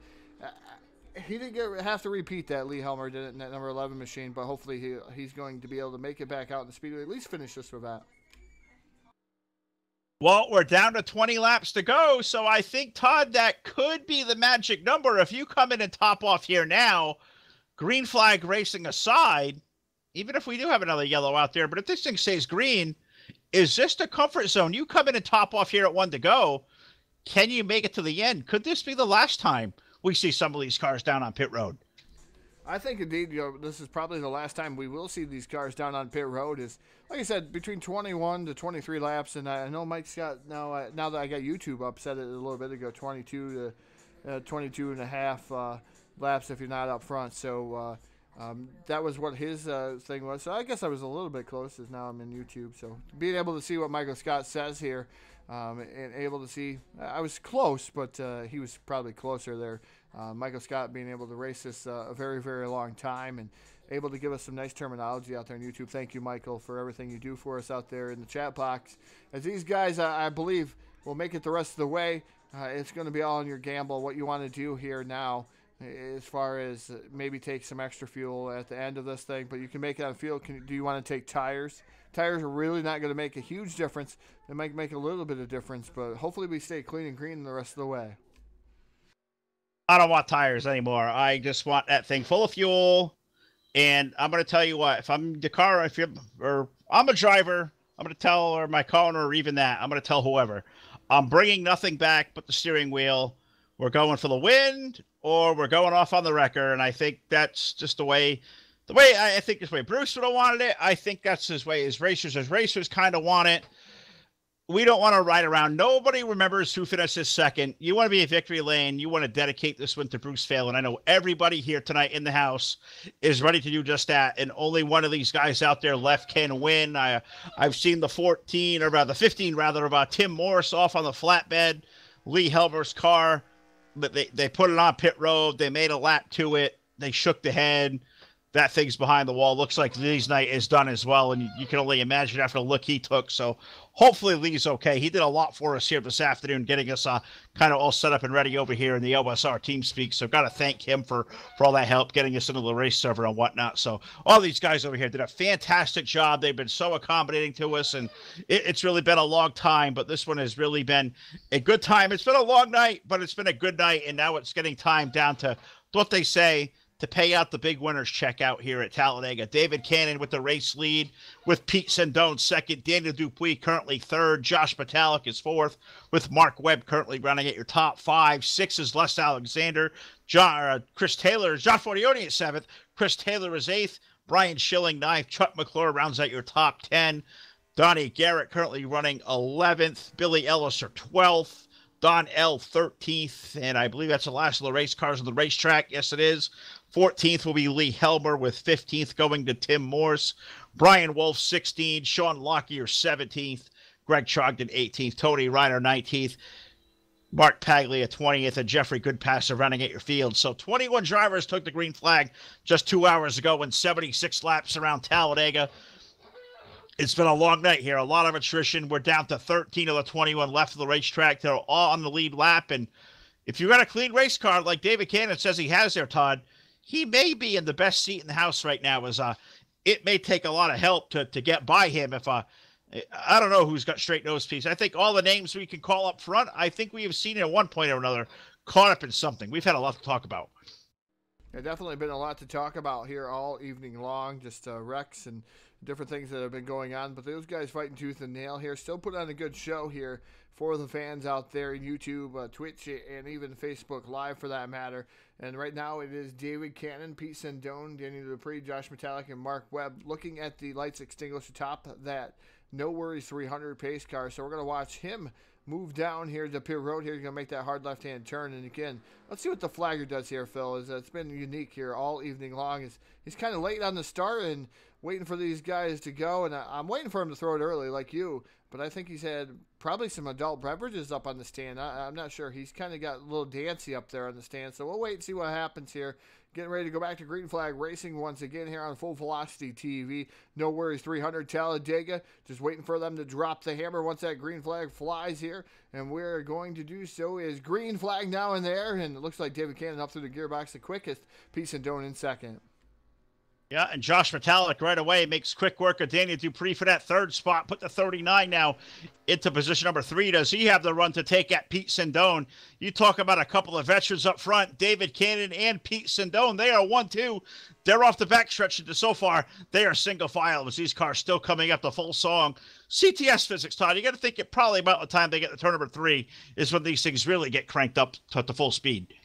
he didn't have to repeat that. Lee Helmer did it in that number 11 machine, but hopefully he's going to be able to make it back out in the speedway, at least finish this with that. Well, we're down to 20 laps to go, so I think, Todd, that could be the magic number. If you come in and top off here now, green flag racing aside, even if we do have another yellow out there, but if this thing stays green, is this the comfort zone? You come in and top off here at 1 to go, can you make it to the end? Could this be the last time we see some of these cars down on pit road? I think, indeed, this is probably the last time we will see these cars down on pit road. Is, like I said, between 21 to 23 laps, and I know Mike's got, now that I got YouTube up, said it a little bit ago, 22 and a half laps if you're not up front. So that was what his thing was. So I guess I was a little bit close, as now I'm in YouTube. So being able to see what Michael Scott says here, and able to see, I was close, but he was probably closer there. Michael Scott being able to race this a very, very long time and able to give us some nice terminology out there on YouTube. Thank you, Michael, for everything you do for us out there in the chat box. As these guys, I believe, will make it the rest of the way, it's going to be all on your gamble, what you want to do here now, as far as maybe take some extra fuel at the end of this thing. But you can make it on fuel. Do you want to take tires? Tires are really not going to make a huge difference. They might make a little bit of difference, but hopefully we stay clean and green the rest of the way. I don't want tires anymore. I just want that thing full of fuel. And I'm going to tell you what, if I'm the car, or I'm a driver, I'm going to tell, or my owner, or even that, I'm going to tell whoever, I'm bringing nothing back but the steering wheel. We're going for the wind, or we're going off on the wrecker. And I think that's just the way I think this way Bruce would have wanted it. I think that's his way as racers kind of want it. We don't want to ride around. Nobody remembers who finishes second. You want to be in victory lane. You want to dedicate this one to Bruce Phalin. I know everybody here tonight in the house is ready to do just that, and only one of these guys out there left can win. I've seen the 15 about Tim Morris off on the flatbed, Lee Helmer's car, but they put it on pit road. They made a lap to it. They shook the head. That thing's behind the wall. Looks like Lee's night is done as well, and you can only imagine after the look he took. So hopefully Lee's okay. He did a lot for us here this afternoon, getting us kind of all set up and ready over here in the OSR TeamSpeak. So got to thank him for all that help, getting us into the race server and whatnot. So all these guys over here did a fantastic job. They've been so accommodating to us, and it's really been a long time, but this one has really been a good time. It's been a long night, but it's been a good night, and now it's getting time down to what they say, to pay out the big winners check out here at Talladega. David Cannon with the race lead, with Pete Sendone second, Daniel Dupuis currently third, Josh Patalik is fourth, with Mark Webb currently running at your top five. Six is Les Alexander, Chris Taylor, John Forgione at seventh, Chris Taylor is eighth, Brian Schilling ninth, Chuck McClure rounds out your top 10, Donnie Garrett currently running 11th, Billy Ellis are 12th, Don L 13th, and I believe that's the last of the race cars on the racetrack. Yes, it is. 14th will be Lee Helmer, with 15th going to Tim Morse. Brian Wolf, 16th. Sean Lockyer, 17th. Greg Trogdon, 18th. Tony Reiner, 19th. Mark Paglia, 20th. And Jeffrey Goodpasser running at your field. So 21 drivers took the green flag just 2 hours ago in 76 laps around Talladega. It's been a long night here. A lot of attrition. We're down to 13 of the 21 left of the racetrack. They're all on the lead lap. And if you've got a clean race car like David Cannon says he has there, Todd, he may be in the best seat in the house right now. It may take a lot of help to get by him. If I don't know who's got straight nose piece. I think all the names we can call up front, I think we have seen at one point or another caught up in something. We've had a lot to talk about. Yeah, definitely been a lot to talk about here all evening long, just wrecks and different things that have been going on. But those guys fighting tooth and nail here, still put on a good show here for the fans out there in YouTube, Twitch, and even Facebook Live for that matter. And right now it is David Cannon, Pete Sendone, Daniel Dupree, Josh Metallic, and Mark Webb looking at the lights extinguished atop that No Worries 300 pace car. So we're going to watch him move down here to pit road here. He's going to make that hard left-hand turn. And again, let's see what the flagger does here, Phil. It's been unique here all evening long. He's kind of late on the start and waiting for these guys to go. And I'm waiting for him to throw it early like you. But I think he's had probably some adult beverages up on the stand. I'm not sure. He's kind of got a little dancy up there on the stand. So we'll wait and see what happens here. Getting ready to go back to Green Flag Racing once again here on Full Velocity TV. No Worries 300 Talladega. Just waiting for them to drop the hammer once that green flag flies here. And we're going to do so is green flag now in there. And it looks like David Cannon up through the gearbox the quickest. Pete Sendone in second. Yeah, and Josh Metallic right away makes quick work of Daniel Dupree for that third spot. Put the 39 now into position number 3. Does he have the run to take at Pete Sendone? You talk about a couple of veterans up front, David Cannon and Pete Sendone. They are 1-2. They're off the backstretch into so far. They are single file as these cars still coming up the full song. CTS physics, Todd, you got to think it probably about the time they get to turn number 3 is when these things really get cranked up to full speed.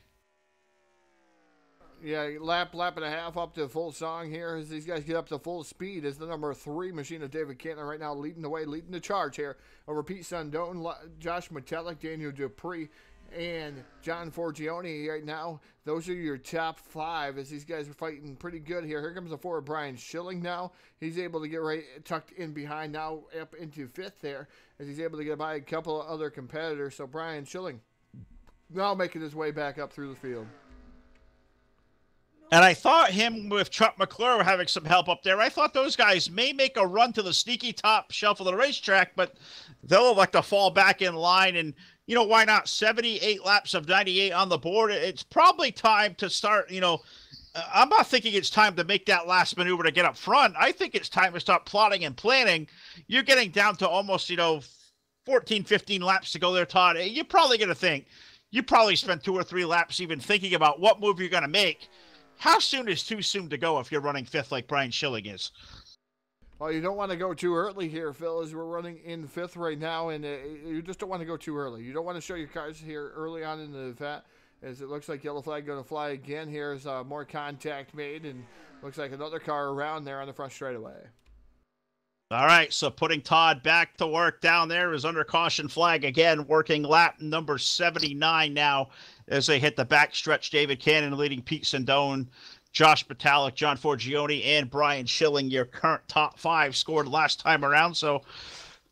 Yeah, lap and a half up to full song here as these guys get up to full speed as the number 3 machine of David Cannon right now leading the way, leading the charge here over Pete Sendone, Josh Metallic, Daniel Dupree, and John Forgione right now. Those are your top 5 as these guys are fighting pretty good here. Here comes the forward Brian Schilling now. He's able to get right tucked in behind now up into 5th there as he's able to get by a couple of other competitors. So Brian Schilling now making his way back up through the field. And I thought him with Chuck McClure were having some help up there. I thought those guys may make a run to the sneaky top shelf of the racetrack, but they'll elect to fall back in line. And, you know, why not? 78 laps of 98 on the board. It's probably time to start, I'm not thinking it's time to make that last maneuver to get up front. I think it's time to start plotting and planning. You're getting down to almost, 14, 15 laps to go there, Todd. You're probably going to think. You probably spent 2 or 3 laps even thinking about what move you're going to make. How soon is too soon to go if you're running 5th like Brian Schilling is? Well, you don't want to go too early here, Phil, as we're running in 5th right now, and you just don't want to go too early. You don't want to show your cars here early on in the event, as it looks like yellow flag going to fly again. Here's more contact made, and looks like another car around there on the front straightaway. All right, so putting Todd back to work down there is under caution flag again, working lap number 79 now as they hit the backstretch. David Cannon leading Pete Sendone, Josh Metallic, John Forgione, and Brian Schilling, your current top 5 scored last time around. So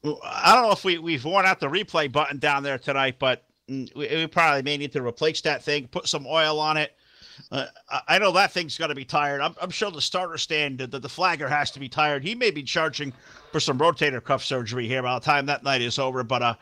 I don't know if we've worn out the replay button down there tonight, but we probably may need to replace that thing, put some oil on it. I know that thing's got to be tired. I'm sure the starter stand, the flagger has to be tired. He may be charging for some rotator cuff surgery here by the time that night is over. But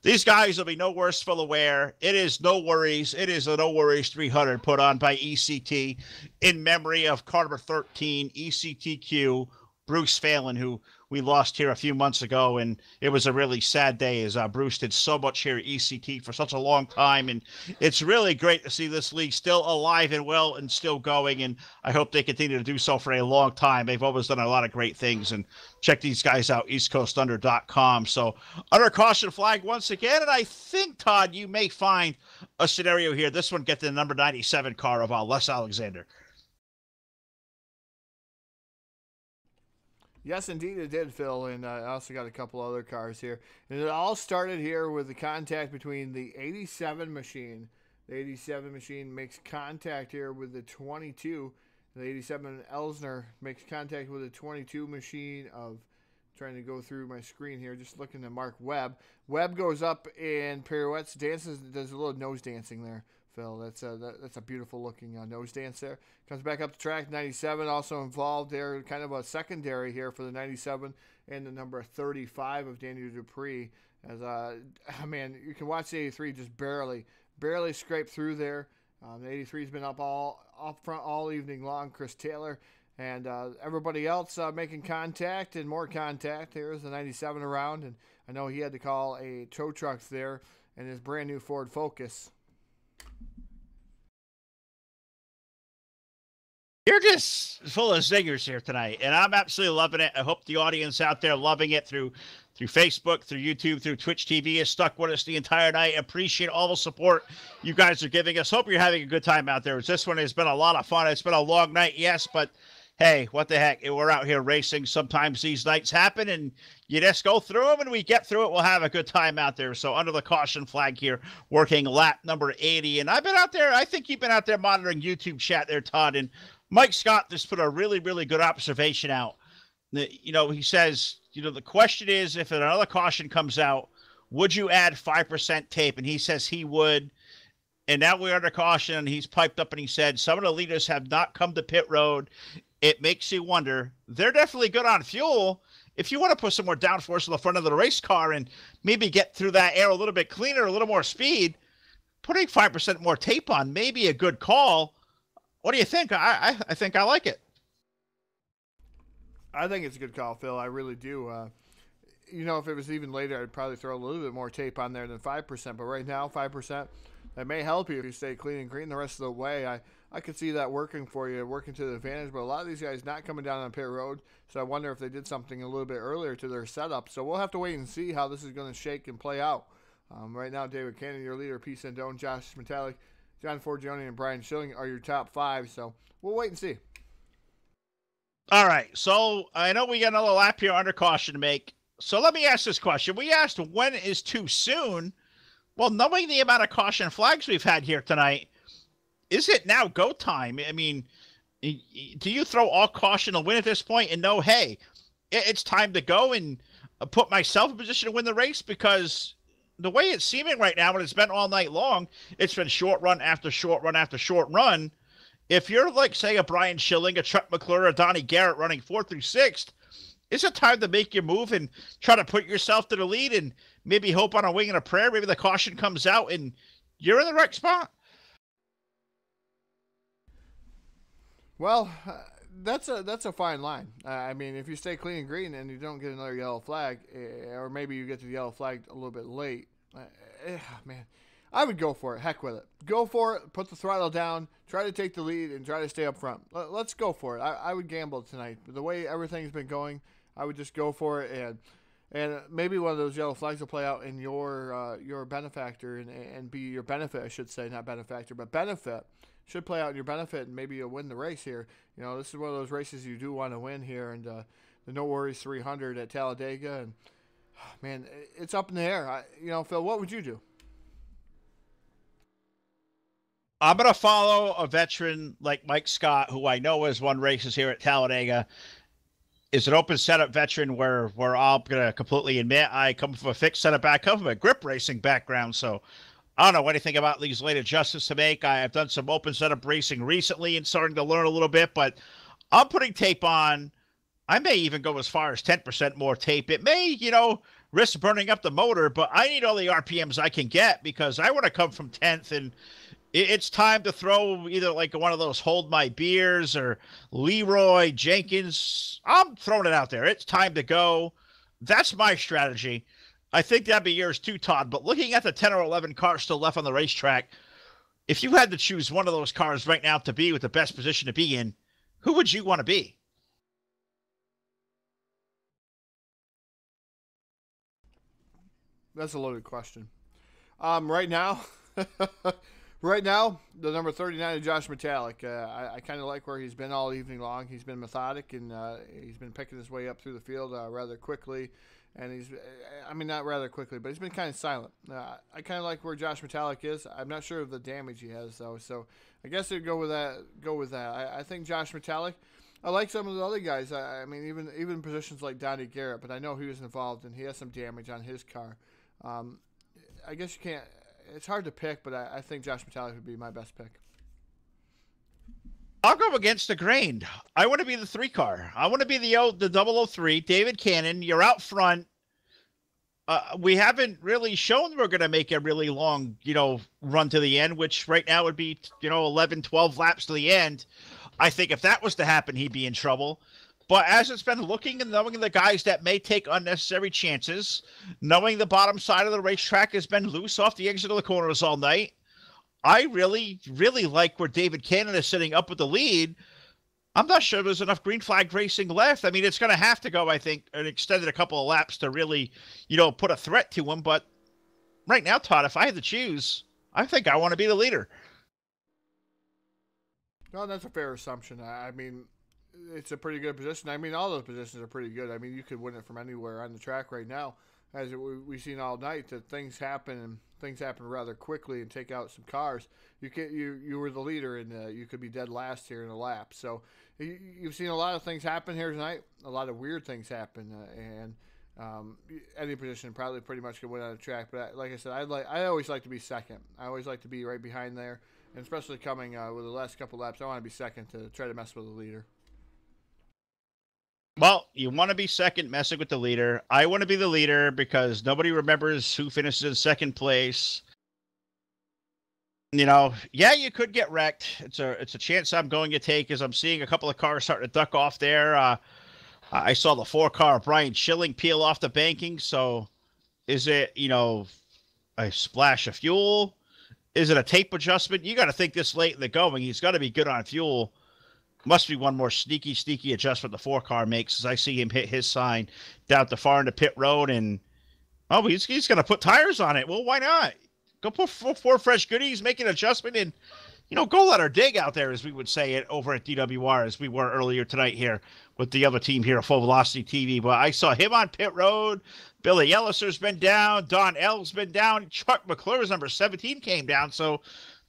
these guys will be no worse for the wear. It is No Worries. It is a No Worries 300 put on by ECT in memory of car number 13, ECTQ, Bruce Phalin, who we lost here a few months ago, and it was a really sad day as Bruce did so much here at ECT for such a long time, and it's really great to see this league still alive and well and still going, and I hope they continue to do so for a long time. They've always done a lot of great things, and check these guys out, eastcoastunder.com. So under caution flag once again, and I think, Todd, you may find a scenario here. This one get the number 97 car of Les Alexander. Yes, indeed it did, Phil, and I also got a couple other cars here. And it all started here with the contact between the 87 machine. The 87 machine makes contact here with the 22. The 87 Elsner makes contact with the 22 machine of, trying to go through my screen here, just looking at Mark Webb. Webb goes up and pirouettes, dances, does a little nose dancing there, Phil. That's a beautiful looking nose dance there. Comes back up the track. 97 also involved there, kind of a secondary here for the 97 and the number 35 of Daniel Dupree. As man, you can watch the 83 just barely scrape through there. The 83's been up front all evening long. Chris Taylor and everybody else making contact and more contact. Here's the 97 around, and I know he had to call a tow truck there in his brand new Ford Focus. You're just full of zingers here tonight, and I'm absolutely loving it. I hope the audience out there loving it through Facebook, through YouTube, through Twitch TV has stuck with us the entire night. Appreciate all the support you guys are giving us. Hope you're having a good time out there. This one has been a lot of fun. It's been a long night, yes, but hey, what the heck? We're out here racing. Sometimes these nights happen, and you just go through them, and we get through it. We'll have a good time out there. So under the caution flag here, working lap number 80. And I've been out there. I think you've been out there monitoring YouTube chat there, Todd. And Mike Scott just put a really, really good observation out. You know, he says, you know, the question is, if another caution comes out, would you add 5% tape? And he says he would. And now we're under caution, and he's piped up and he said, some of the leaders have not come to pit road. It makes you wonder. They're definitely good on fuel. If you want to put some more downforce on the front of the race car and maybe get through that air a little bit cleaner, a little more speed, putting 5% more tape on may be a good call. What do you think? I think I like it. I think it's a good call, Phil. I really do. You know, if it was even later, I'd probably throw a little bit more tape on there than 5%. But right now, 5%, that may help you if you stay clean and green the rest of the way. I could see that working for you, working to the advantage. But a lot of these guys not coming down on pit road, so I wonder if they did something a little bit earlier to their setup. So we'll have to wait and see how this is going to shake and play out. Right now, David Cannon, your leader, Pete Sandone, Josh Metallic, John Forgione, and Brian Schilling are your top 5. So we'll wait and see. All right. So I know we got another lap here under caution to make. So let me ask this question. We asked when is too soon. Well, knowing the amount of caution flags we've had here tonight, is it now go time? I mean, do you throw all caution to win at this point and know, hey, it's time to go and put myself in position to win the race? Because the way it's seeming right now, when it's been all night long, it's been short run after short run after short run. If you're like, say, a Brian Schilling, a Chuck McClure, a Donnie Garrett running 4th through 6th, is it time to make your move and try to put yourself to the lead and maybe hope on a wing and a prayer? Maybe the caution comes out and you're in the right spot. Well, that's a fine line. I mean, if you stay clean and green and you don't get another yellow flag, or maybe you get to the yellow flag a little bit late, man, I would go for it. Heck with it. Go for it. Put the throttle down. Try to take the lead and try to stay up front. Let's go for it. I would gamble tonight. The way everything's been going, I would just go for it, and maybe one of those yellow flags will play out in your benefactor and be your benefit, I should say, not benefactor, but benefit. Should play out in your benefit, and maybe you'll win the race here. You know, this is one of those races you do want to win here, and the No Worries 300 at Talladega, and man, it's up in the air. Phil, what would you do? I'm going to follow a veteran like Mike Scott, who I know has won races here at Talladega. Is an open setup veteran where I'm going to completely admit I come from a fixed setup back, come from a grip racing background, so I don't know anything about these late adjustments to make. I've done some open setup racing recently and starting to learn a little bit, but I'm putting tape on. I may even go as far as 10% more tape. It may, risk burning up the motor, but I need all the RPMs I can get because I want to come from 10th, and it's time to throw either like one of those Hold My Beers or Leroy Jenkins. I'm throwing it out there. It's time to go. That's my strategy. I think that'd be yours too, Todd. But looking at the 10 or 11 cars still left on the racetrack, if you had to choose one of those cars right now to be with the best position to be in, who would you want to be? That's a loaded question. Right now, the number 39 is Josh Metallic. I kind of like where he's been all evening long. He's been methodic, and he's been picking his way up through the field rather quickly. And not rather quickly, but he's been kind of silent. I kind of like where Josh Metallic is. I'm not sure of the damage he has, though. So I guess I'd go with that. I think Josh Metallic. I like some of the other guys. Even positions like Donnie Garrett, but I know he was involved, and he has some damage on his car. I guess you can't. It's hard to pick, but I think Josh Metallic would be my best pick. I'll go against the grain. I want to be the 3 car. I want to be the 003, David Cannon. You're out front. we haven't really shown we're going to make a really long, run to the end, which right now would be, 11, 12 laps to the end. I think if that was to happen, he'd be in trouble. But as it's been looking and knowing the guys that may take unnecessary chances, knowing the bottom side of the racetrack has been loose off the exit of the corners all night, I really, really like where David Cannon is sitting up with the lead. I'm not sure there's enough green flag racing left. I mean, it's going to have to go, I think, an extended a couple of laps to really, put a threat to him. But right now, Todd, if I had to choose, I think I want to be the leader. No, that's a fair assumption. I mean, it's a pretty good position. I mean, all those positions are pretty good. I mean, you could win it from anywhere on the track right now. As we've seen all night, that things happen, and things happen rather quickly and take out some cars. You were the leader, and you could be dead last here in a lap. So you've seen a lot of things happen here tonight. A lot of weird things happen, and any position probably pretty much could win on the track. But like I said, I always like to be second. I always like to be right behind there, and especially coming with the last couple laps, I want to be second to try to mess with the leader. Well, you want to be second, messing with the leader. I want to be the leader because nobody remembers who finishes in second place. Yeah, you could get wrecked. It's a chance I'm going to take as I'm seeing a couple of cars starting to duck off there. I saw the 4-car Brian Schilling peel off the banking. So is it, a splash of fuel? Is it a tape adjustment? You got to think this late in the going, he's got to be good on fuel. Must be one more sneaky adjustment the 4-car makes as I see him hit his sign down the far into pit road. And, he's going to put tires on it. Well, why not? Go put four fresh goodies, make an adjustment, and, go let her dig out there, as we would say it over at DWR, as we were earlier tonight here with the other team here at Full Velocity TV. But I saw him on pit road. Billy Elliser's been down. Don L's been down. Chuck McClure's number 17 came down. So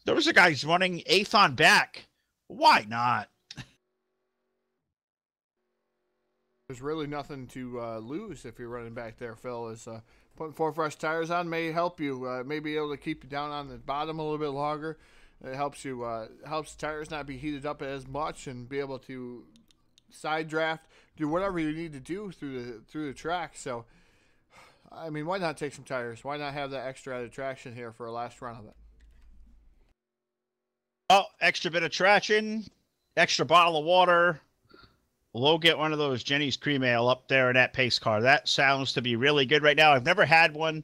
those are guys running 8th on back. Why not? There's really nothing to lose if you're running back there, Phil. Is putting 4 fresh tires on may help you. May be able to keep you down on the bottom a little bit longer. It helps you helps the tires not be heated up as much and be able to side draft, do whatever you need to do through the track. So, I mean, why not take some tires? Why not have that extra added traction here for a last run of it? Oh, extra bit of traction, extra bottle of water. We'll get one of those Jenny's Cream Ale up there in that pace car. That sounds to be really good right now. I've never had one,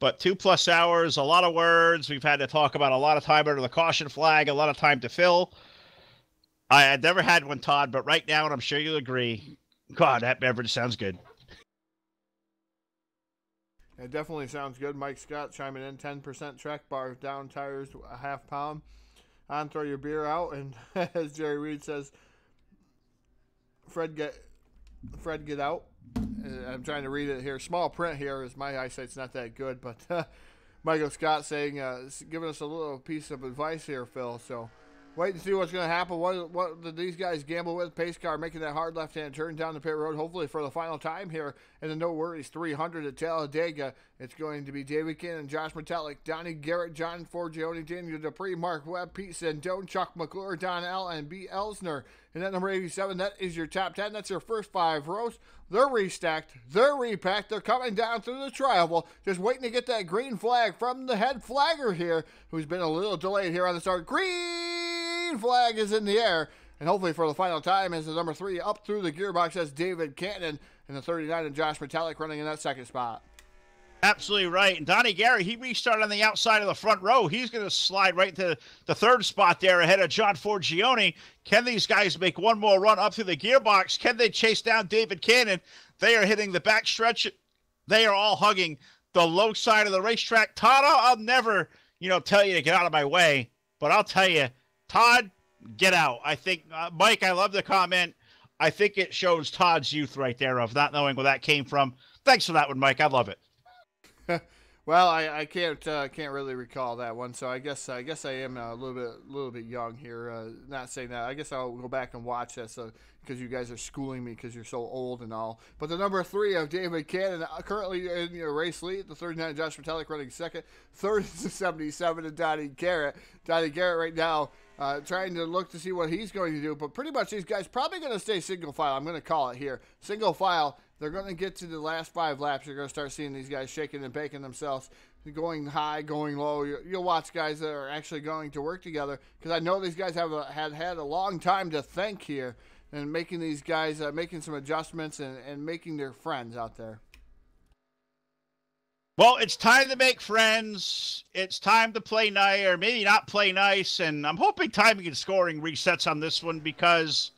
but 2+ hours, a lot of words. We've had to talk about a lot of time under the caution flag, a lot of time to fill. I had never had one, Todd, but right now, and I'm sure you'll agree, God, that beverage sounds good. It definitely sounds good. Mike Scott chiming in, 10% track bar, down tires, a half pound. On, throw your beer out, and as Jerry Reed says, Fred get out. I'm trying to read it here. Small print here, as my eyesight's not that good, but Michael Scott saying, giving us a little piece of advice here, Phil. So wait and see what's going to happen. What did these guys gamble with? Pace car making that hard left-hand turn down the pit road, hopefully for the final time here in the No Worries 300 at Talladega. It's going to be David Cannon, Josh Metallic, Donnie Garrett, John Forgione, Daniel Dupree, Mark Webb, Pete Sandone, Chuck McClure, Don L, and B. Elsner. And at number 87, that is your top 10. That's your first 5 rows. They're restacked. They're repacked. They're coming down through the tri-oval. Just waiting to get that green flag from the head flagger here, who's been a little delayed here on the start. Green flag is in the air. And hopefully for the final time is the number 3 up through the gearbox. That's David Cannon. And the 39 and Josh Metallic running in that second spot. Absolutely right. And Donnie Garrett, he restarted on the outside of the front row. He's going to slide right to the 3rd spot there ahead of John Forgione. Can these guys make one more run up through the gearbox? Can they chase down David Cannon? They are hitting the backstretch. They are all hugging the low side of the racetrack. Todd, I'll never, tell you to get out of my way, but I'll tell you, Todd, get out. I think, Mike, I love the comment. I think it shows Todd's youth right there of not knowing where that came from. Thanks for that one, Mike. I love it. Well, I can't really recall that one, so I guess I am a little bit young here. Not saying that. I guess I'll go back and watch this because you guys are schooling me because you're so old and all. But the number 3 of David Cannon currently in your race lead. The 39 Josh Metallic running second. 3rd is the 77 of Donnie Garrett. Donnie Garrett right now trying to look to see what he's going to do. But pretty much these guys probably going to stay single file. I'm going to call it here. Single file they're going to get to the last 5 laps. You're going to start seeing these guys shaking and baking themselves, going high, going low. You'll watch guys that are actually going to work together, because I know these guys had a long time to think here, and making these guys making some adjustments and making their friends out there. Well, it's time to make friends. It's time to play nice, or maybe not play nice. And I'm hoping timing and scoring resets on this one, because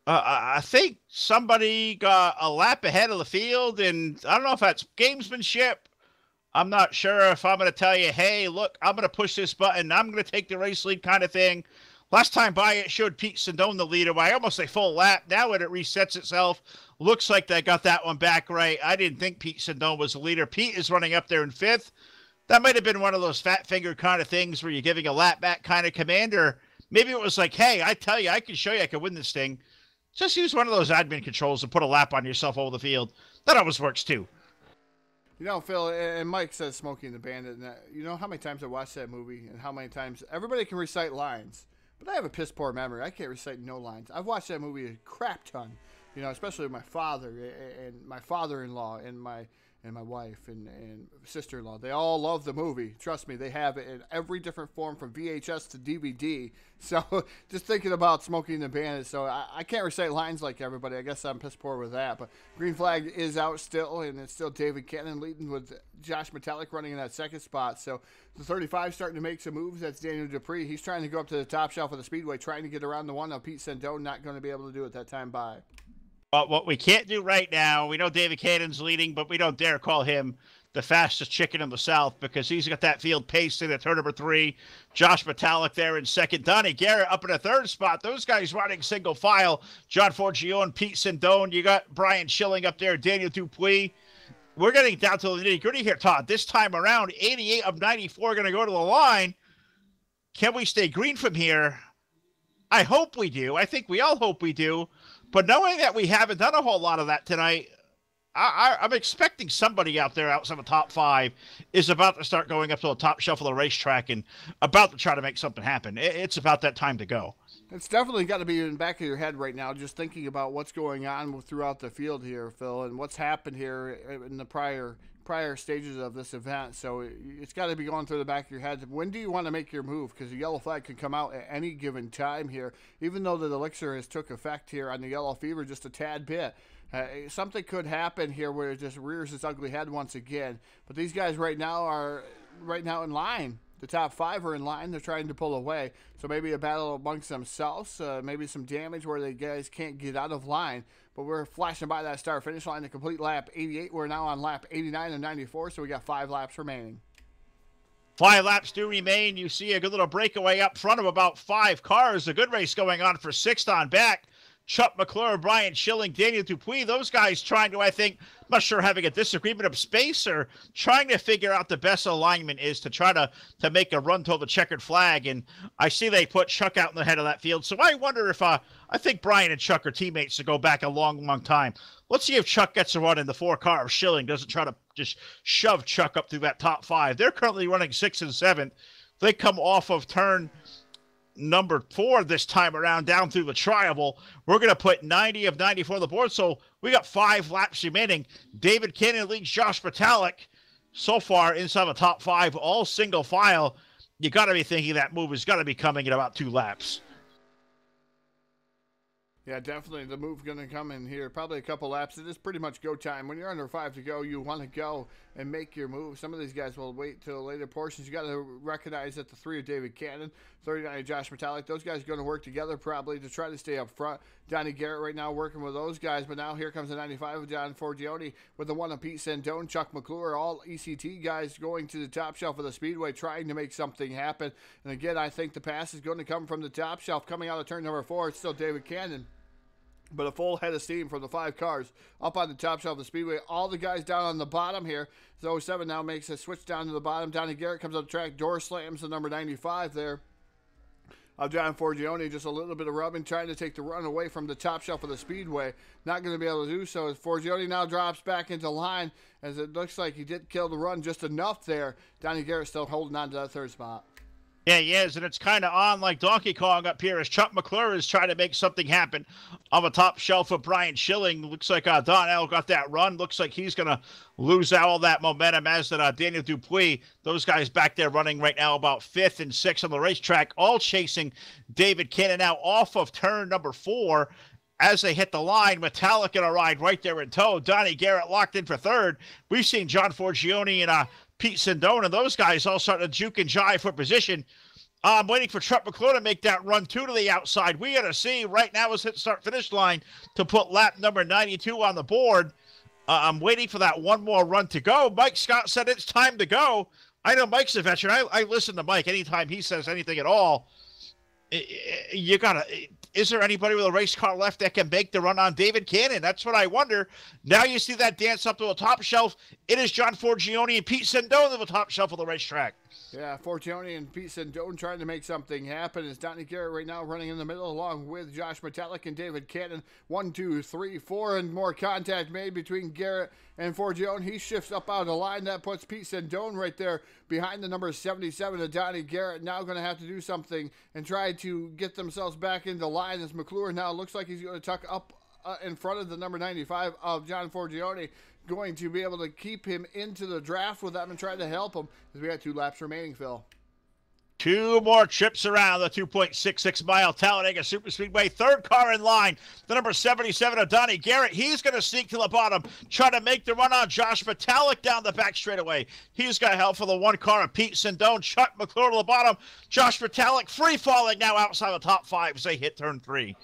I think somebody got a lap ahead of the field, and I don't know if that's gamesmanship. I'm not sure if I'm going to tell you, hey, look, I'm going to push this button, I'm going to take the race lead kind of thing. Last time by, it showed Pete Sindone the leader by almost a full lap. Now when it resets itself, looks like they got that one back right. I didn't think Pete Sindone was the leader. Pete is running up there in 5th. That might have been one of those fat finger kind of things where you're giving a lap back kind of command, or maybe it was like, hey, I tell you, I can show you I can win this thing. Just use one of those admin controls and put a lap on yourself over the field. That always works too. You know, Phil, and Mike says Smokey and the Bandit, and you know how many times I watched that movie and how many times everybody can recite lines, but I have a piss poor memory. I can't recite no lines. I've watched that movie a crap ton, you know, especially with my father and my father-in-law and my wife and sister-in-law. They all love the movie. Trust me, they have it in every different form from VHS to DVD. So just thinking about Smokey and the Bandit. So I can't recite lines like everybody. I guess I'm piss poor with that. But green flag is out still, and it's still David Cannon leading with Josh Metallic running in that second spot. So the 35 starting to make some moves. That's Daniel Dupree. He's trying to go up to the top shelf of the speedway, trying to get around the one. Now Pete Sindone not going to be able to do it that time by. But what we can't do right now, we know David Cannon's leading, but we don't dare call him the fastest chicken in the South, because he's got that field pace in at turn number 3. Josh Metallic there in 2nd. Donnie Garrett up in a 3rd spot. Those guys running single file. John Forgione, Pete Sindone. You got Brian Schilling up there, Daniel Dupuis. We're getting down to the nitty-gritty here, Todd. This time around, 88 of 94 going to go to the line. Can we stay green from here? I hope we do. I think we all hope we do. But knowing that we haven't done a whole lot of that tonight, I'm expecting somebody out there outside the top 5 is about to start going up to the top shelf of the racetrack and about to try to make something happen. It's about that time to go. It's definitely got to be in the back of your head right now, just thinking about what's going on throughout the field here, Phil, and what's happened here in the prior stages of this event. So it's got to be going through the back of your head. When do you want to make your move? Because the yellow flag could come out at any given time here, even though the elixir has took effect here on the yellow fever just a tad bit. Something could happen here where it just rears its ugly head once again. But these guys right now are in line. The top 5 are in line. They're trying to pull away. So maybe a battle amongst themselves. Maybe some damage where the guys can't get out of line. But we're flashing by that start-finish line to complete lap 88. We're now on lap 89 and 94, so we got 5 laps remaining. 5 laps do remain. You see a good little breakaway up front of about 5 cars. A good race going on for 6th on back. Chuck McClure, Brian Schilling, Daniel Dupuis, those guys trying to, I think, I'm not sure, having a disagreement of space or trying to figure out the best alignment is to try to make a run to the checkered flag. And I see they put Chuck out in the head of that field. So I wonder if, I think Brian and Chuck are teammates to go back a long, long time. Let's see if Chuck gets a run in the 4 car. If Schilling doesn't try to just shove Chuck up through that top 5. They're currently running 6th and 7th. They come off of turn number 4 this time around down through the triangle. We're going to put 90 of 94 on the board, so we got 5 laps remaining. David Cannon leads Josh Metallic so far inside the top 5, all single file. You got to be thinking that move is going to be coming in about 2 laps. Yeah, definitely the move going to come in here. Probably a couple laps. It is pretty much go time. When you're under 5 to go, you want to go and make your move. Some of these guys will wait till later portions. You got to recognize that the 3 of David Cannon, 39 of Josh Metallic, those guys are going to work together probably to try to stay up front. Donnie Garrett right now working with those guys, but now here comes the 95 of John Forgione with the 1 of Pete Sindone, Chuck McClure, all ECT guys going to the top shelf of the speedway trying to make something happen. And again, I think the pass is going to come from the top shelf coming out of turn number 4. It's still David Cannon, but a full head of steam from the 5 cars up on the top shelf of the speedway. All the guys down on the bottom here. So 07 now makes a switch down to the bottom. Donnie Garrett comes up the track, door slams the number 95 there of John Forgione. Just a little bit of rubbing, trying to take the run away from the top shelf of the speedway. Not going to be able to do so as Forgione now drops back into line, as it looks like he did kill the run just enough there. Donnie Garrett still holding on to that 3rd spot. Yeah, he is, and it's kind of on like Donkey Kong up here as Chuck McClure is trying to make something happen on the top shelf of Brian Schilling. Looks like Donnell got that run. Looks like he's going to lose all that momentum, as did Daniel Dupuis. Those guys back there running right now about 5th and 6th on the racetrack, all chasing David Cannon now off of turn number 4. As they hit the line, Metallic in a ride right there in tow. Donnie Garrett locked in for 3rd. We've seen John Forgione and Pete Sindone and those guys all starting to juke and jive for position. I'm waiting for Chuck McClure to make that run to the outside. We got to see right now is hit start finish line to put lap number 92 on the board. I'm waiting for that one more run to go. Mike Scott said it's time to go. I know Mike's a veteran. I listen to Mike anytime he says anything at all. You gotta. Is there anybody with a race car left that can make the run on David Cannon? That's what I wonder. Now you see that dance up to the top shelf. It is John Forgione and Pete Sindone at the top shelf of the racetrack. Yeah, Forgione and Pete Sindone trying to make something happen. It's Donnie Garrett right now running in the middle along with Josh Metallic and David Cannon. 1, 2, 3, 4, and more contact made between Garrett and Forgione. He shifts up out of the line. That puts Pete Sindone right there behind the number 77 of Donnie Garrett. Now going to have to do something and try to get themselves back into line as McClure now looks like he's going to tuck up in front of the number 95 of John Forgione. Going to be able to keep him into the draft with them and try to help him as we got 2 laps remaining, Phil. 2 more trips around the 2.66-mile Talladega Superspeedway. 3rd car in line, the number 77 of Donnie Garrett. He's going to sneak to the bottom, try to make the run on Josh Metallic down the back straightaway. He's got help for the 1 car of Pete Sindone. Chuck McClure to the bottom. Josh Metallic free-falling now outside the top 5 as they hit turn 3.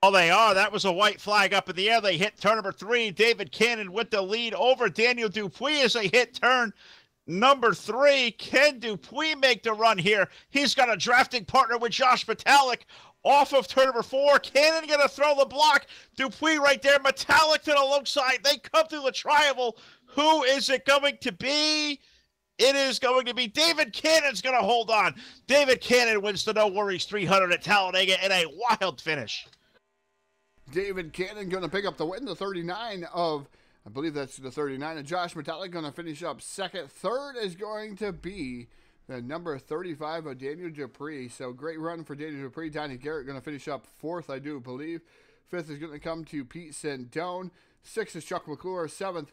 Oh, they are. That was a white flag up in the air. They hit turn number 3. David Cannon with the lead over Daniel Dupuis as they hit turn number 3. Can Dupuis make the run here? He's got a drafting partner with Josh Metallic off of turn number 4. Cannon going to throw the block. Dupuis right there. Metallic to the low side. They come through the triangle. Who is it going to be? It is going to be David Cannon's going to hold on. David Cannon wins the No Worries 300 at Talladega in a wild finish. David Cannon going to pick up the win, the 39 of, I believe that's the 39 of Josh Metallic going to finish up 2nd. 3rd is going to be the number 35 of Daniel Dupuis. So great run for Daniel Dupuis. Donnie Garrett going to finish up 4th, I do believe. 5th is going to come to Pete Sindone. 6th is Chuck McClure. 7th,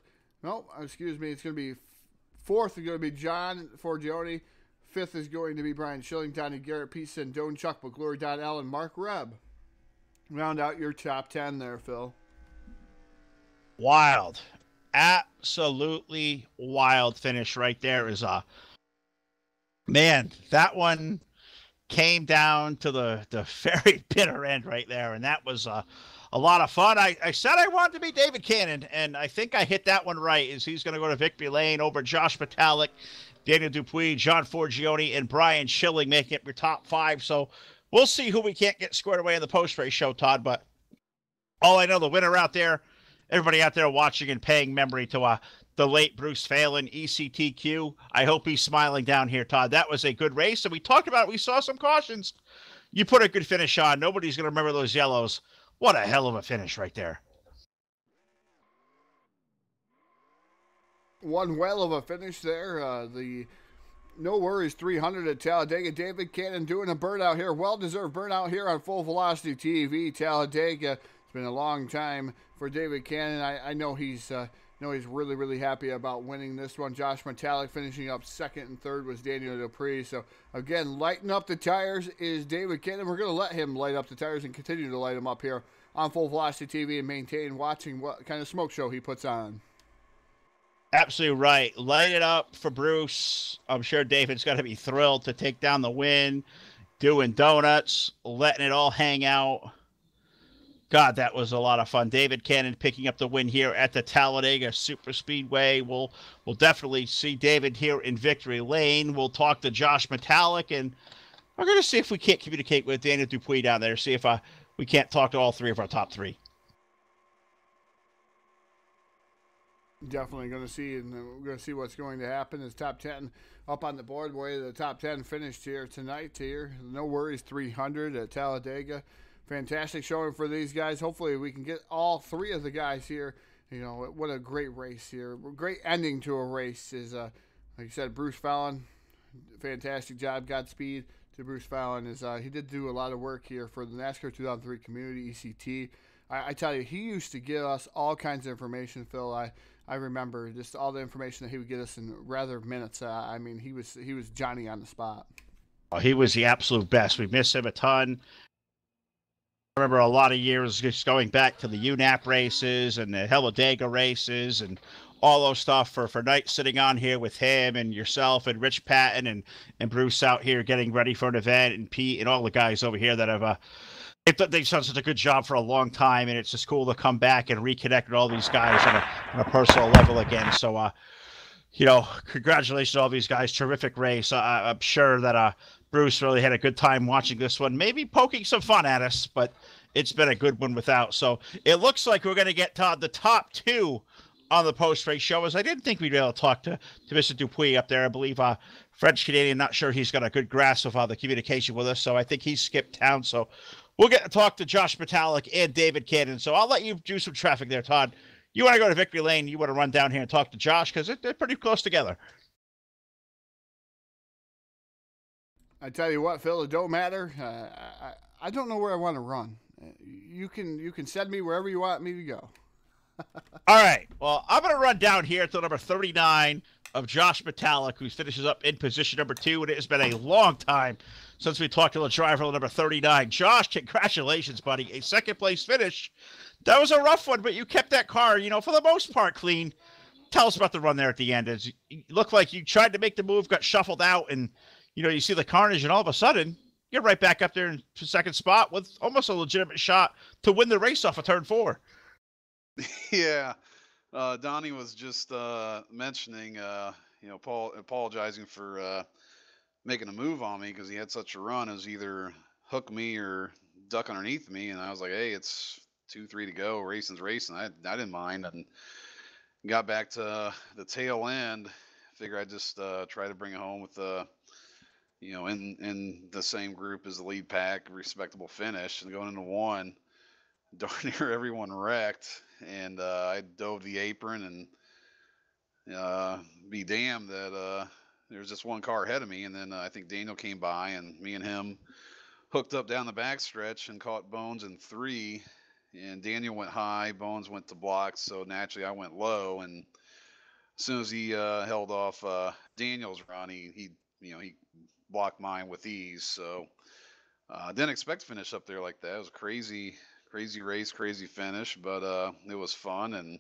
no, excuse me, it's going to be 4th is going to be John Forgione. 5th is going to be Brian Schilling, Donnie Garrett, Pete Sindone, Chuck McClure, Don Allen, Mark Rebb. Round out your top 10 there, Phil. Wild. Absolutely wild finish right there is man, that one came down to the very bitter end right there, and that was a lot of fun. I said I wanted to be David Cannon, and I think I hit that one right, is he's going to go to victory lane over Josh Metallic, Daniel Dupuis, John Forgione, and Brian Schilling making it your top 5. So we'll see who we can't get squared away in the post-race show, Todd. But all I know, the winner out there, everybody out there watching and paying memory to the late Bruce Phalin, ECTQ. I hope he's smiling down here, Todd. That was a good race, and we talked about it. We saw some cautions. You put a good finish on. Nobody's going to remember those yellows. What a hell of a finish right there. One whale of a finish there. The No Worries 300 at Talladega. David Cannon doing a burnout here. Well-deserved burnout here on Full Velocity TV, Talladega. It's been a long time for David Cannon. I know he's really, really happy about winning this one. Josh Metallic finishing up 2nd and 3rd was Daniel Dupuis. So, again, lighting up the tires is David Cannon. We're going to let him light up the tires and continue to light them up here on Full Velocity TV and maintain watching what kind of smoke show he puts on. Absolutely right. Light it up for Bruce. I'm sure David's going to be thrilled to take down the win. doing donuts, letting it all hang out. God, that was a lot of fun. David Cannon picking up the win here at the Talladega Super Speedway. We'll definitely see David here in Victory Lane. We'll talk to Josh Metallic, and we're going to see if we can't communicate with Daniel Dupuis down there, see if we can't talk to all three of our top three. Definitely going to see, and we're going to see what's going to happen. As top 10 up on the board, way the top 10 finished here tonight. Here, no worries, 300 at Talladega. Fantastic showing for these guys. Hopefully, we can get all three of the guys here. You know, what a great race here. Great ending to a race is, like you said, Bruce Phalin. Fantastic job. Godspeed to Bruce Phalin. He did do a lot of work here for the NASCAR 2003 community, ECT. I tell you, he used to give us all kinds of information, Phil. I remember just all the information that he would get us in rather minutes. I mean, he was Johnny on the spot. Oh, he was the absolute best. We miss him a ton. I remember a lot of years just going back to the UNAP races and the Talladega races and all those stuff for nights sitting on here with him and yourself and Rich Patton and Bruce out here getting ready for an event, and Pete and all the guys over here that have they've done such a good job for a long time, and it's just cool to come back and reconnect with all these guys on a personal level again. So, you know, congratulations to all these guys. Terrific race. I'm sure that Bruce really had a good time watching this one, maybe poking some fun at us, but it's been a good one without. So it looks like we're going to get the top two on the post-race show, as I didn't think we'd be able to talk to Mr. Dupuis up there. I believe French-Canadian, not sure he's got a good grasp of the communication with us, so I think he skipped town. So we'll get to talk to Josh Metallic and David Cannon. So I'll let you do some traffic there, Todd. You want to go to Victory Lane, you want to run down here and talk to Josh, because they're pretty close together. I tell you what, Phil, it don't matter. I don't know where I want to run. You can send me wherever you want me to go. All right. Well, I'm going to run down here to number 39 of Josh Metallic, who finishes up in position number 2, and it has been a long time since we talked to the driver number 39. Josh, congratulations, buddy. A second-place finish. That was a rough one, but you kept that car, you know, for the most part, clean. Tell us about the run there at the end. It looked like you tried to make the move, got shuffled out, and, you know, you see the carnage, and all of a sudden, you're right back up there in the second spot with almost a legitimate shot to win the race off of turn 4. Yeah. Donnie was just mentioning, you know, Paul apologizing for making a move on me because he had such a run as either hook me or duck underneath me. And I was like, hey, it's 2-3 to go. Racing's racing. I didn't mind, and got back to the tail end. Figure I'd just try to bring it home with you know, in the same group as the lead pack, respectable finish, and going into one. Darn near everyone wrecked, and I dove the apron, and be damned that there was just one car ahead of me, and then I think Daniel came by, and me and him hooked up down the backstretch and caught Bones in 3, and Daniel went high, Bones went to blocks, so naturally I went low, and as soon as he held off Daniel's run, he blocked mine with ease, so didn't expect to finish up there like that. It was a crazy race, crazy finish, but it was fun, and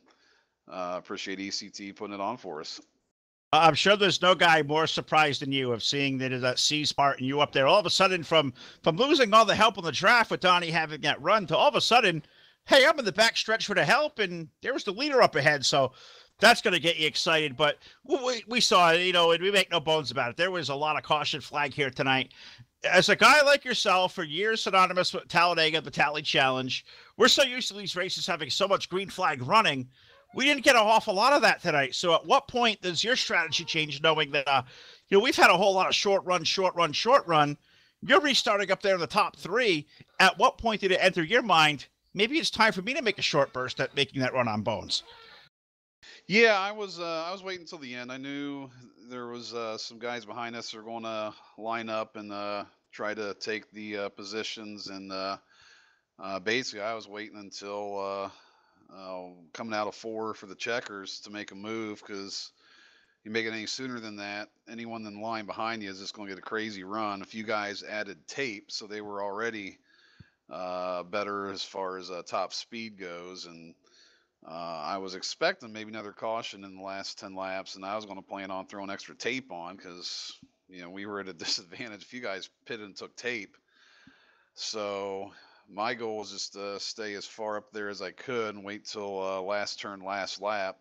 appreciate ECT putting it on for us. I'm sure there's no guy more surprised than you of seeing that C's part and you up there. All of a sudden, from losing all the help on the draft with Donnie having that run to all of a sudden, hey, I'm in the back stretch for the help, and there was the leader up ahead. So that's going to get you excited. But we saw it, you know, and we make no bones about it. There was a lot of caution flag here tonight. As a guy like yourself, for years synonymous with Talladega, the Tally Challenge, we're so used to these races having so much green flag running. We didn't get an awful lot of that tonight. So at what point does your strategy change, knowing that, you know, we've had a whole lot of short run. You're restarting up there in the top 3. At what point did it enter your mind, maybe it's time for me to make a short burst at making that run on Bones? Yeah, I was waiting until the end. I knew there was some guys behind us that were going to line up and try to take the positions, and basically I was waiting until coming out of 4 for the checkers to make a move, because you make it any sooner than that, anyone in line behind you is just going to get a crazy run. A few guys added tape, so they were already better as far as top speed goes, and I was expecting maybe another caution in the last 10 laps, and I was going to plan on throwing extra tape on because, we were at a disadvantage if you guys pitted and took tape. So my goal was just to stay as far up there as I could and wait till last turn, last lap,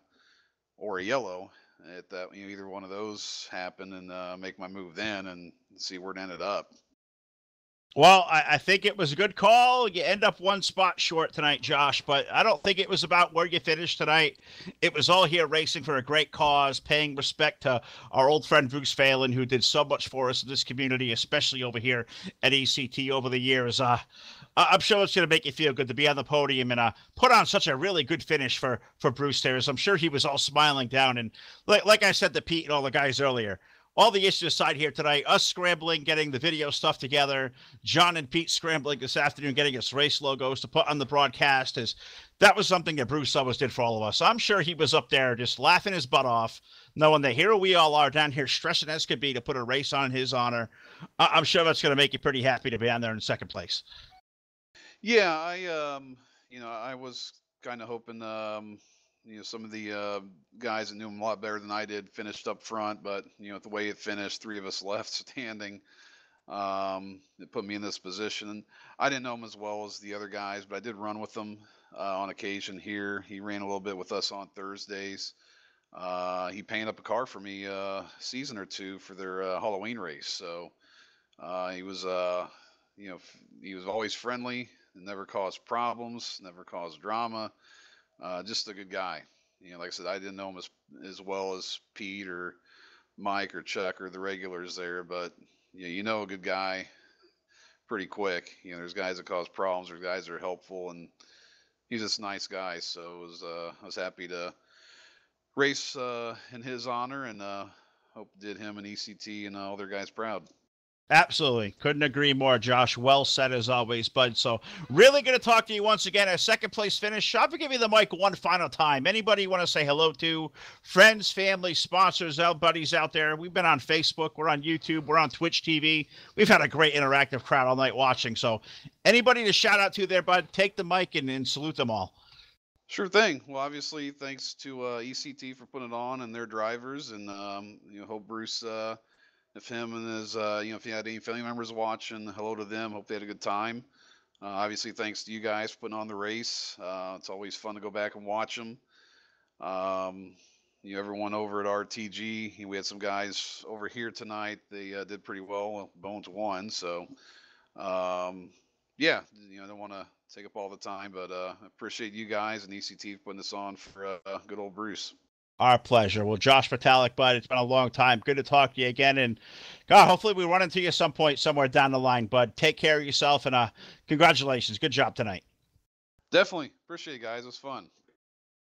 or a yellow. At that, either one of those happened, and make my move then and see where it ended up. Well, I think it was a good call. You end up one spot short tonight, Josh, but I don't think it was about where you finished tonight. It was all here racing for a great cause, paying respect to our old friend Bruce Phalin, who did so much for us in this community, especially over here at ECT over the years. I'm sure it's going to make you feel good to be on the podium and put on such a really good finish for Bruce there. I'm sure he was all smiling down. And like I said to Pete and all the guys earlier, all the issues aside here tonight, us scrambling, getting the video stuff together, John and Pete scrambling this afternoon, getting us race logos to put on the broadcast, that was something that Bruce always did for all of us. I'm sure he was up there just laughing his butt off, knowing that here we all are down here stressing as could be to put a race on in his honor. I'm sure that's going to make you pretty happy to be on there in second place. Yeah, I was kind of hoping, some of the guys that knew him a lot better than I did finished up front, but the way it finished, 3 of us left standing. It put me in this position, and I didn't know him as well as the other guys, but I did run with him on occasion here. He ran a little bit with us on Thursdays. He painted up a car for me a season or 2 for their Halloween race. So he was always friendly, never caused problems, never caused drama. Just a good guy. Like I said, I didn't know him as well as Pete or Mike or Chuck or the regulars there, but a good guy pretty quick. There's guys that cause problems, there's guys that are helpful, and he's just a nice guy. So I was happy to race in his honor, and hope did him and ECT and all their guys proud. Absolutely. Couldn't agree more, Josh. Well said as always, bud. So really going to talk to you once again. A second place finish. I'm going to give you the mic one final time. Anybody you want to say hello to? Friends, family, sponsors, buddies out there. We've been on Facebook. We're on YouTube. We're on Twitch TV. We've had a great interactive crowd all night watching. So anybody to shout out to there, bud, take the mic and salute them all. Sure thing. Well, obviously, thanks to ECT for putting it on and their drivers. And, hope Bruce... if him and his, if he had any family members watching, hello to them. Hope they had a good time. Obviously, thanks to you guys for putting on the race. It's always fun to go back and watch them. Everyone over at RTG, we had some guys over here tonight. They did pretty well. Bones won. So, I don't want to take up all the time, but I appreciate you guys and ECT putting this on for good old Bruce. Our pleasure. Well, Josh Vitalik, bud, it's been a long time. Good to talk to you again. And, God, hopefully we run into you some point somewhere down the line. Bud, take care of yourself, and congratulations. Good job tonight. Definitely. Appreciate it, guys. It was fun.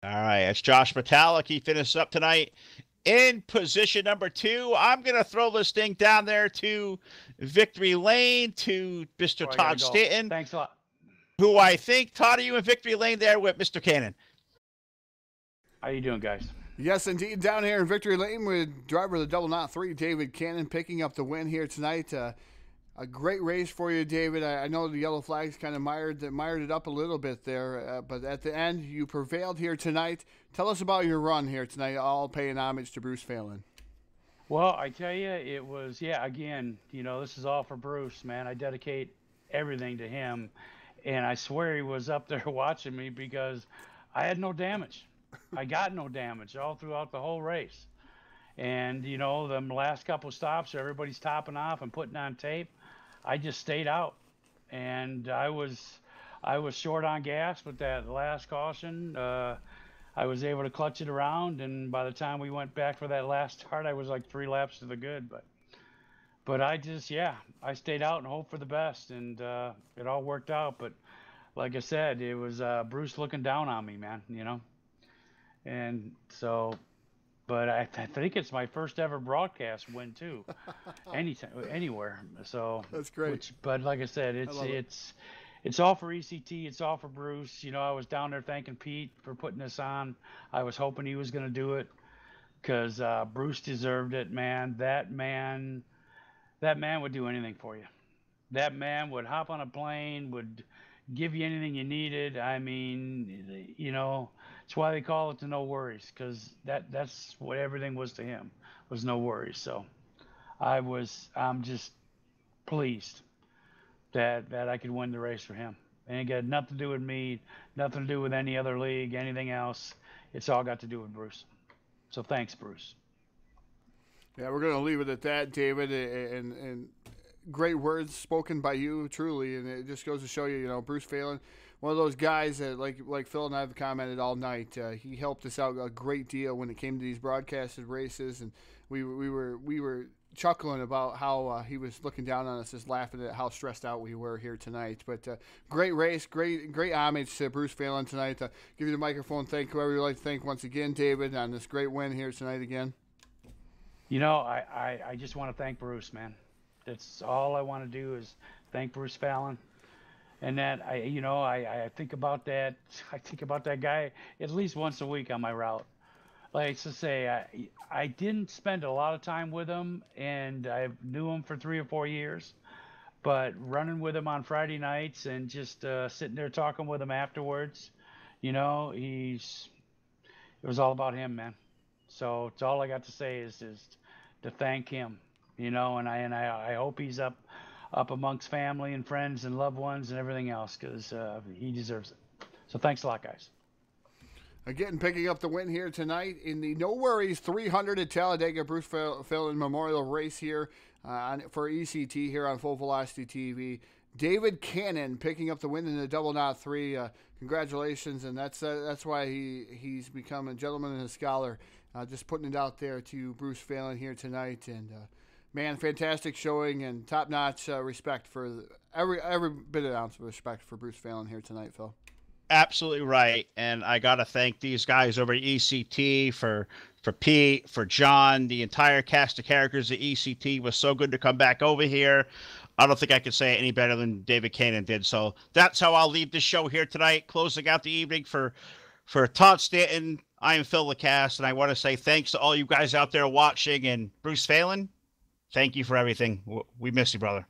All right. It's Josh Vitalik. He finished up tonight in position number 2. I'm going to throw this thing down there to Victory Lane, to Mr. Todd Stanton. Thanks a lot. Who I think, Todd, are you in Victory Lane there with Mr. Cannon? How you doing, guys? Yes, indeed. Down here in Victory Lane with driver of the Double Knot 3, David Cannon, picking up the win here tonight. A great race for you, David. I know the yellow flags kind of mired it up a little bit there, but at the end, you prevailed here tonight. Tell us about your run here tonight, all paying homage to Bruce Phalin. Well, I tell you, it was, again, this is all for Bruce, man. I dedicate everything to him, and I swear he was up there watching me because I had no damage. I got no damage all throughout the whole race. And, the last couple of stops, everybody's topping off and putting on tape. I just stayed out. And I was short on gas with that last caution. I was able to clutch it around. And by the time we went back for that last start, I was like 3 laps to the good. But I just, I stayed out and hoped for the best. And it all worked out. But like I said, it was Bruce looking down on me, man, And so, but I think it's my first ever broadcast win too, anytime, anywhere. So that's great. But like I said, it's all for ECT. It's all for Bruce. I was down there thanking Pete for putting this on. I was hoping he was going to do it because Bruce deserved it, man. That man would do anything for you. That man would hop on a plane, would give you anything you needed. I mean, it's why they call it the no worries, because that's what everything was to him, was no worries. So I'm just pleased that I could win the race for him. And it got nothing to do with me, nothing to do with any other league, anything else. It's all got to do with Bruce. So thanks, Bruce. Yeah, we're going to leave it at that, David, and great words spoken by you, truly, and it just goes to show you, you know, Bruce Phalin, one of those guys that, like Phil and I have commented all night, he helped us out a great deal when it came to these broadcasted races, and we were chuckling about how he was looking down on us, just laughing at how stressed out we were here tonight. But great race, great homage to Bruce Phalin tonight. Give you the microphone. Thank whoever you'd like to thank once again, David, on this great win here tonight again. You know, I just want to thank Bruce, man. That's all I want to do is thank Bruce Phalin. And that I think about that. I think about that guy at least once a week on my route. Like to say, I didn't spend a lot of time with him, and I knew him for 3 or 4 years. But running with him on Friday nights and just sitting there talking with him afterwards, you know, it was all about him, man. So it's all I got to say is to thank him, you know, and I hope he's up amongst family and friends and loved ones and everything else, because he deserves it. So thanks a lot, guys. Again, picking up the win here tonight in the No Worries 300 at Talladega Bruce Phalin Memorial Race here for ECT here on Full Velocity TV. David Cannon picking up the win in the double knot 3. Congratulations, and that's why he's become a gentleman and a scholar. Just putting it out there to Bruce Phalin here tonight, and man, fantastic showing and top-notch respect for every bit of ounce of respect for Bruce Phalin here tonight, Phil. Absolutely right, and I got to thank these guys over at ECT for Pete, for John, the entire cast of characters at ECT. Was so good to come back over here. I don't think I could say it any better than David Cannon did. So that's how I'll leave this show here tonight, closing out the evening for Todd Stanton. I am Phil LaCasse, and I want to say thanks to all you guys out there watching. And Bruce Phalin, thank you for everything. We miss you, brother.